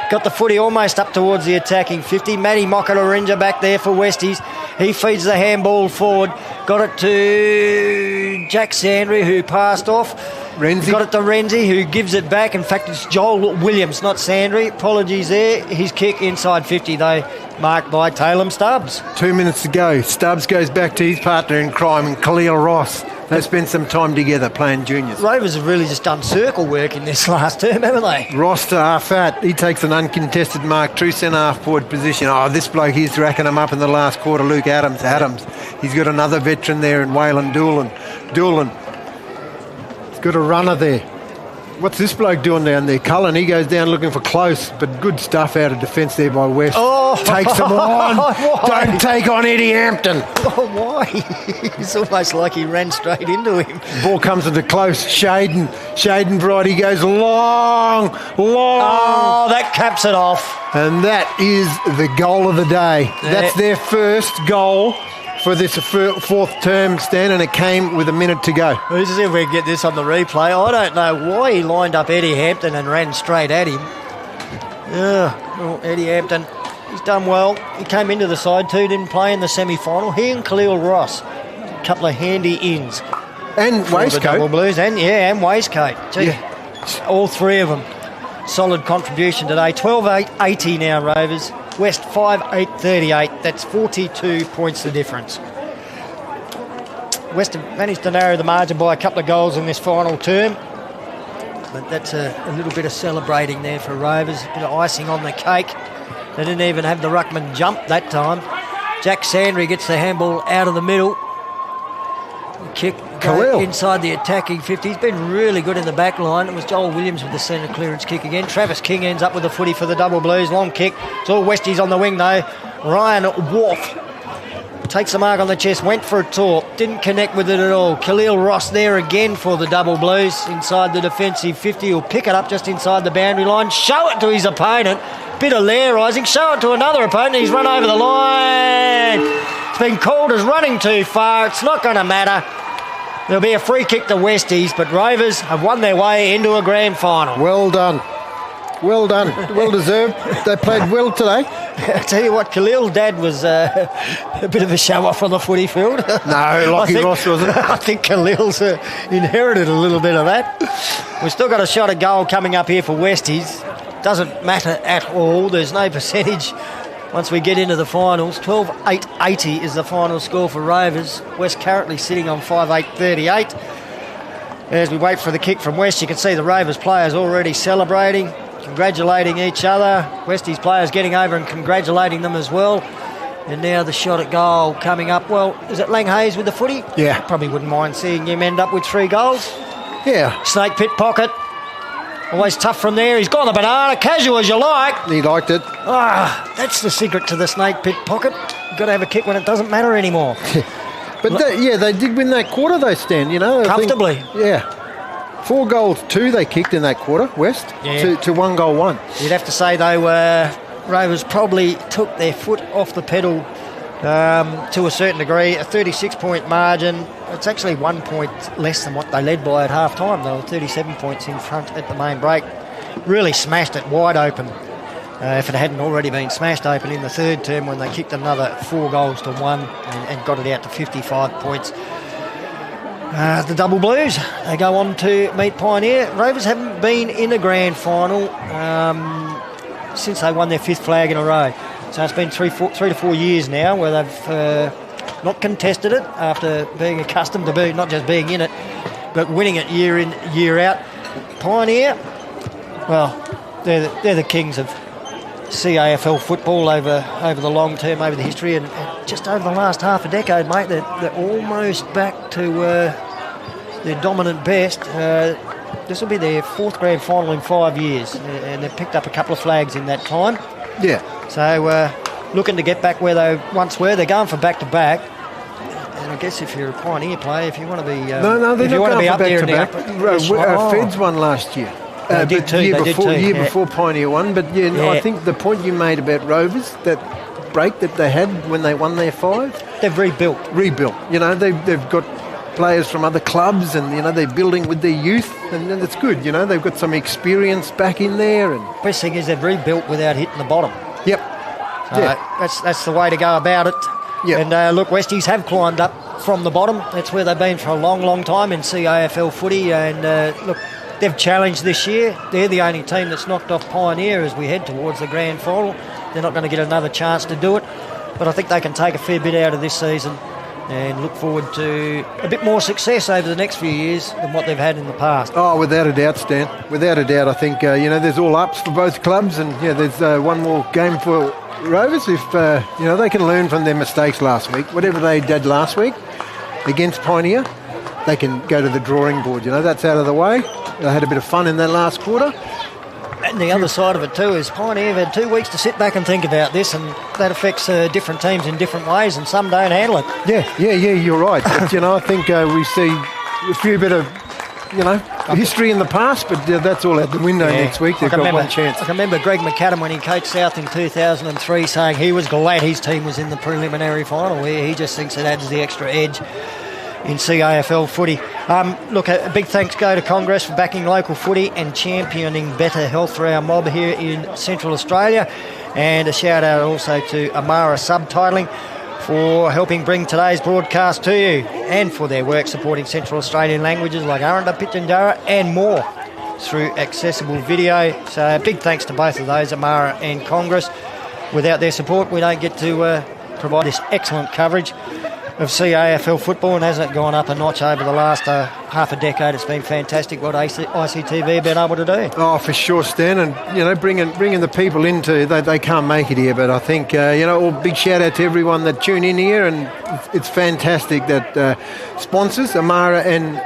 Got the footy almost up towards the attacking 50. Matty Mockett back there for Westies. He feeds the handball forward. Got it to Jack Sandry, who passed off. Renzi. Got it to Renzi, who gives it back. In fact, it's Joel Williams, not Sandry. Apologies there. His kick inside 50, though, marked by Taylor Stubbs. 2 minutes to go. Stubbs goes back to his partner in crime, and Khalil Ross. They spent some time together playing juniors. Rovers have really just done circle work in this last term, haven't they? Ross to Arfat. He takes an uncontested mark, true centre half forward position. Oh, this bloke he's racking them up in the last quarter. Luke Adams. He's got another veteran there in Waylon Doolan. He's got a runner there. What's this bloke doing down there? Cullen, he goes down looking for close, but good stuff out of defence there by West. Oh, takes him on. Why? Don't take on Eddie Hampton. Oh, why? It's almost like he ran straight into him. Ball comes into close. Shaden Bright, he goes long. Oh, that caps it off. And that is the goal of the day. Yeah. That's their first goal for this fourth term, Stan, and it came with a minute to go. Let's see if we can get this on the replay. I don't know why he lined up Eddie Hampton and ran straight at him. Eddie Hampton, he's done well. He came into the side too, didn't play in the semi-final. He and Khalil Ross couple of handy ins. And waistcoat. The Double Blues, and waistcoat. Gee, all three of them. Solid contribution today. 12-8-80 now, Rovers. West 5-8-38. That's 42 points the difference. West have managed to narrow the margin by a couple of goals in this final term. But that's a little bit of celebrating there for Rovers. A bit of icing on the cake. They didn't even have the ruckman jump that time. Jack Sandry gets the handball out of the middle. Kick inside the attacking 50. He's been really good in the back line. It was Joel Williams with the centre clearance kick again. Travis King ends up with the footy for the Double Blues. Long kick. It's all Westies on the wing though. Ryan Wharf takes the mark on the chest, went for a tour, didn't connect with it at all. Khalil Ross there again for the Double Blues inside the defensive 50. He'll pick it up just inside the boundary line, show it to his opponent. Bit of lairising, show it to another opponent. He's run over the line. It's been called as running too far. It's not going to matter. There'll be a free kick to Westies, but Rovers have won their way into a grand final. Well done. Well done. Well deserved. They played well today. I tell you what, Khalil's dad was a bit of a show-off on the footy field. No, Lockie Ross wasn't. I think Khalil's inherited a little bit of that. We've still got a shot at goal coming up here for Westies. Doesn't matter at all. There's no percentage once we get into the finals. 12-8-80 is the final score for Rovers. West currently sitting on 5-8-38. As we wait for the kick from West, you can see the Rovers players already celebrating, congratulating each other. Westies players getting over and congratulating them as well. And now the shot at goal coming up. Well, is it Lang Hayes with the footy? Yeah. Probably wouldn't mind seeing him end up with 3 goals. Yeah. Snake pit pocket. Always tough from there. He's gone the banana, casual as you like. He liked it. That's the secret to the snake pit pocket. You've got to have a kick when it doesn't matter anymore. But they did win that quarter though, Stan, you know. Comfortably. 4 goals, 2 they kicked in that quarter, West, to 1 goal 1. You'd have to say though, Rovers probably took their foot off the pedal to a certain degree. A 36-point margin. It's actually 1 point less than what they led by at half-time. They were 37 points in front at the main break. Really smashed it wide open. If it hadn't already been smashed open in the third term when they kicked another 4 goals to 1 and got it out to 55 points. The Double Blues, they go on to meet Pioneer. Rovers haven't been in a grand final since they won their 5th flag in a row. So it's been 3 to 4 years now where they've not contested it after being accustomed to not just being in it, but winning it year in, year out. Pioneer, well, they're the kings of CAFL football over the long term, over the history, and just over the last half a decade, mate, they're almost back to their dominant best. This will be their 4th grand final in 5 years, and they've picked up a couple of flags in that time. Yeah. So looking to get back where they once were. They're going for back-to-back. And I guess if you're a Pioneer player, if you want to be... they're not going for back-to-back. Feds won last year. They did too. Year before Pioneer won. But I think the point you made about Rovers, that break that they had when they won their 5... They've rebuilt. You know, they've got players from other clubs and, you know, they're building with their youth and that's good. You know, they've got some experience back in there. And best thing is they've rebuilt without hitting the bottom. Yep. That's the way to go about it. Yep. And look, Westies have climbed up from the bottom. That's where they've been for a long, long time in CAFL footy. And look, they've challenged this year. They're the only team that's knocked off Pioneer as we head towards the grand final. They're not going to get another chance to do it. But I think they can take a fair bit out of this season and look forward to a bit more success over the next few years than what they've had in the past. Oh, without a doubt, Stan. Without a doubt, I think, there's all ups for both clubs and, there's one more game for Rovers if, they can learn from their mistakes last week. Whatever they did last week against Pioneer, they can go to the drawing board. That's out of the way. They had a bit of fun in that last quarter. And the other side of it too is Pioneer have had 2 weeks to sit back and think about this, and that affects different teams in different ways, and some don't handle it. Yeah, you're right. But, I think we see a few bit of, history in the past, but that's all out the window next week. They've got one chance. I can remember Greg McAdam when he coached South in 2003 saying he was glad his team was in the preliminary final. He just thinks it adds the extra edge in CAFL footy. Look, a big thanks go to Congress for backing local footy and championing better health for our mob here in Central Australia. And a shout out also to Amara Subtitling. for helping bring today's broadcast to you and for their work supporting Central Australian languages like Aranda, Pitjantjatjara and more through accessible video. So big thanks to both of those, Amara and Congress. Without their support, we don't get to provide this excellent coverage of CAFL football, and hasn't it gone up a notch over the last half a decade? It's been fantastic what ICTV have been able to do. Oh, for sure, Stan, and bringing the people into they can't make it here, but I think big shout out to everyone that tune in here, and it's fantastic that sponsors Amara and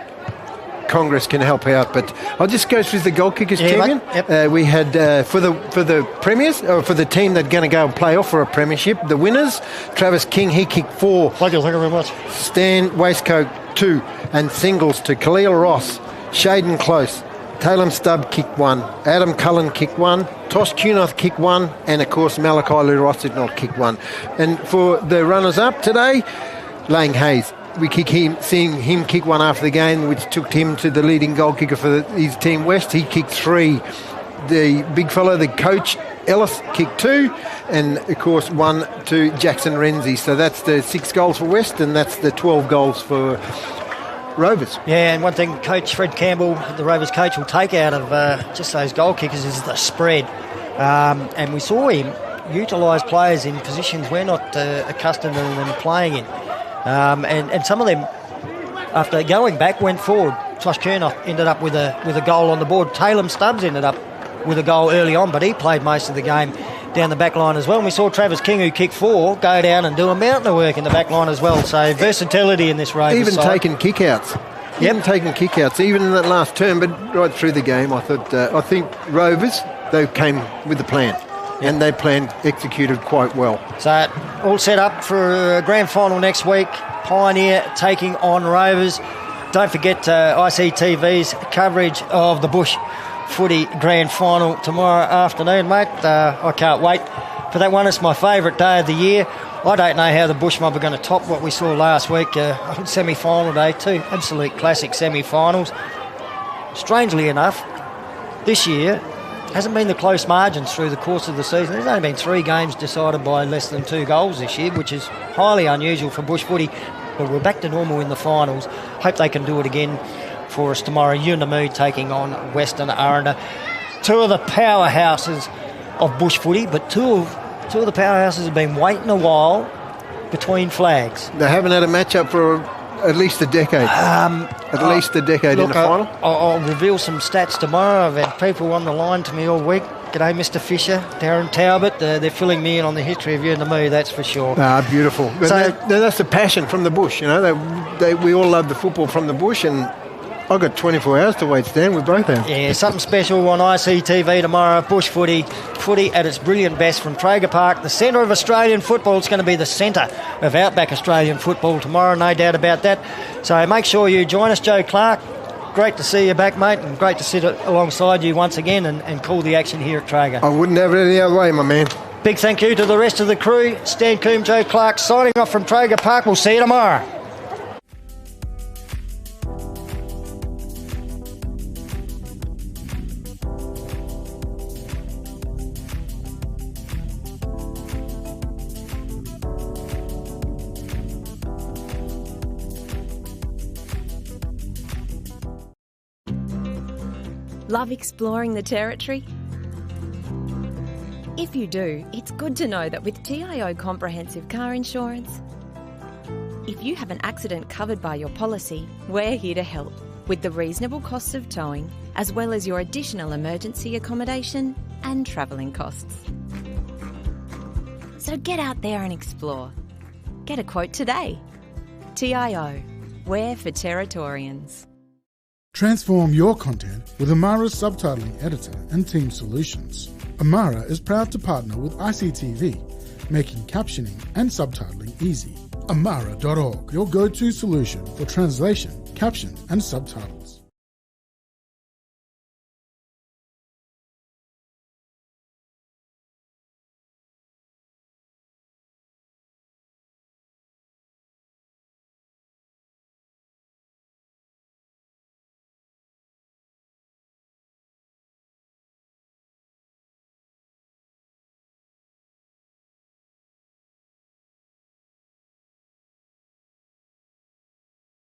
Congress can help out. But I'll just go through the goal kickers, champion. Yep. We had for the premiers, or for the team that's going to go and play off for a premiership, the winners, Travis King, he kicked 4. Thank you very much. Stan Waistcoat 2, and singles to Khalil Ross, Shaden Close, Talem Stubb kicked 1, Adam Cullen kicked 1, Tosh Kunoth kicked 1, and of course Malachi Rossignol kicked 1. And for the runners-up today, Lang Hayes. We seeing him kick 1 after the game, which took him to the leading goal kicker for his team West. He kicked 3. The big fellow, the coach Ellis, kicked 2, and of course 1 to Jackson Renzi. So that's the 6 goals for West, and that's the 12 goals for Rovers. Yeah, and one thing Coach Fred Campbell, the Rovers coach, will take out of just those goal kickers is the spread. And we saw him utilise players in positions we're not accustomed to them playing in. And some of them, after going back, went forward. Tosh Kunoth ended up with a goal on the board. Talem Stubbs ended up with a goal early on, but he played most of the game down the back line as well. And we saw Travis King, who kicked 4, go down and do a mountain of work in the back line as well. So versatility in this Rovers even side. Taking kickouts. Even taking kickouts, even in that last term, but right through the game, I think Rovers, they came with the plan. And they planned, executed quite well. So all set up for a grand final next week. Pioneer taking on Rovers. Don't forget ICTV's coverage of the Bush Footy Grand Final tomorrow afternoon, mate. I can't wait for that one. It's my favourite day of the year. I don't know how the Bush Mob are going to top what we saw last week. Semi-final day, 2 absolute classic semi-finals. Strangely enough, this year hasn't been the close margins through the course of the season. There's only been 3 games decided by less than 2 goals this year, which is highly unusual for Bush Footy. But we're back to normal in the finals. Hope they can do it again for us tomorrow. Yuendamu taking on Western Aranda. 2 of the powerhouses of Bush Footy, but two of the powerhouses have been waiting a while between flags. They haven't had a matchup for at least a decade. At least a decade in the final. I'll reveal some stats tomorrow. I've had people on the line to me all week. G'day, Mr. Fisher, Darren Talbot. They're filling me in on the history of Yuendamu, that's for sure. Beautiful. So that's the passion from the bush, you know. We all love the football from the bush, and I've got 24 hours to wait, Stan. We both have. Yeah, something special on ICTV tomorrow. Bush footy at its brilliant best from Traeger Park, the centre of Australian football. It's going to be the centre of outback Australian football tomorrow, no doubt about that. So make sure you join us, Joe Clark. Great to see you back, mate, and great to sit alongside you once again and call the action here at Traeger. I wouldn't have it any other way, my man. Big thank you to the rest of the crew. Stan Coombe, Joe Clark, signing off from Traeger Park. We'll see you tomorrow. Love exploring the territory? If you do, it's good to know that with TIO Comprehensive Car Insurance, if you have an accident covered by your policy, we're here to help with the reasonable costs of towing, as well as your additional emergency accommodation and travelling costs. So get out there and explore. Get a quote today. TIO, we're for Territorians. Transform your content with Amara's subtitling editor and team solutions. Amara is proud to partner with ICTV, making captioning and subtitling easy. Amara.org, your go-to solution for translation, caption and subtitles.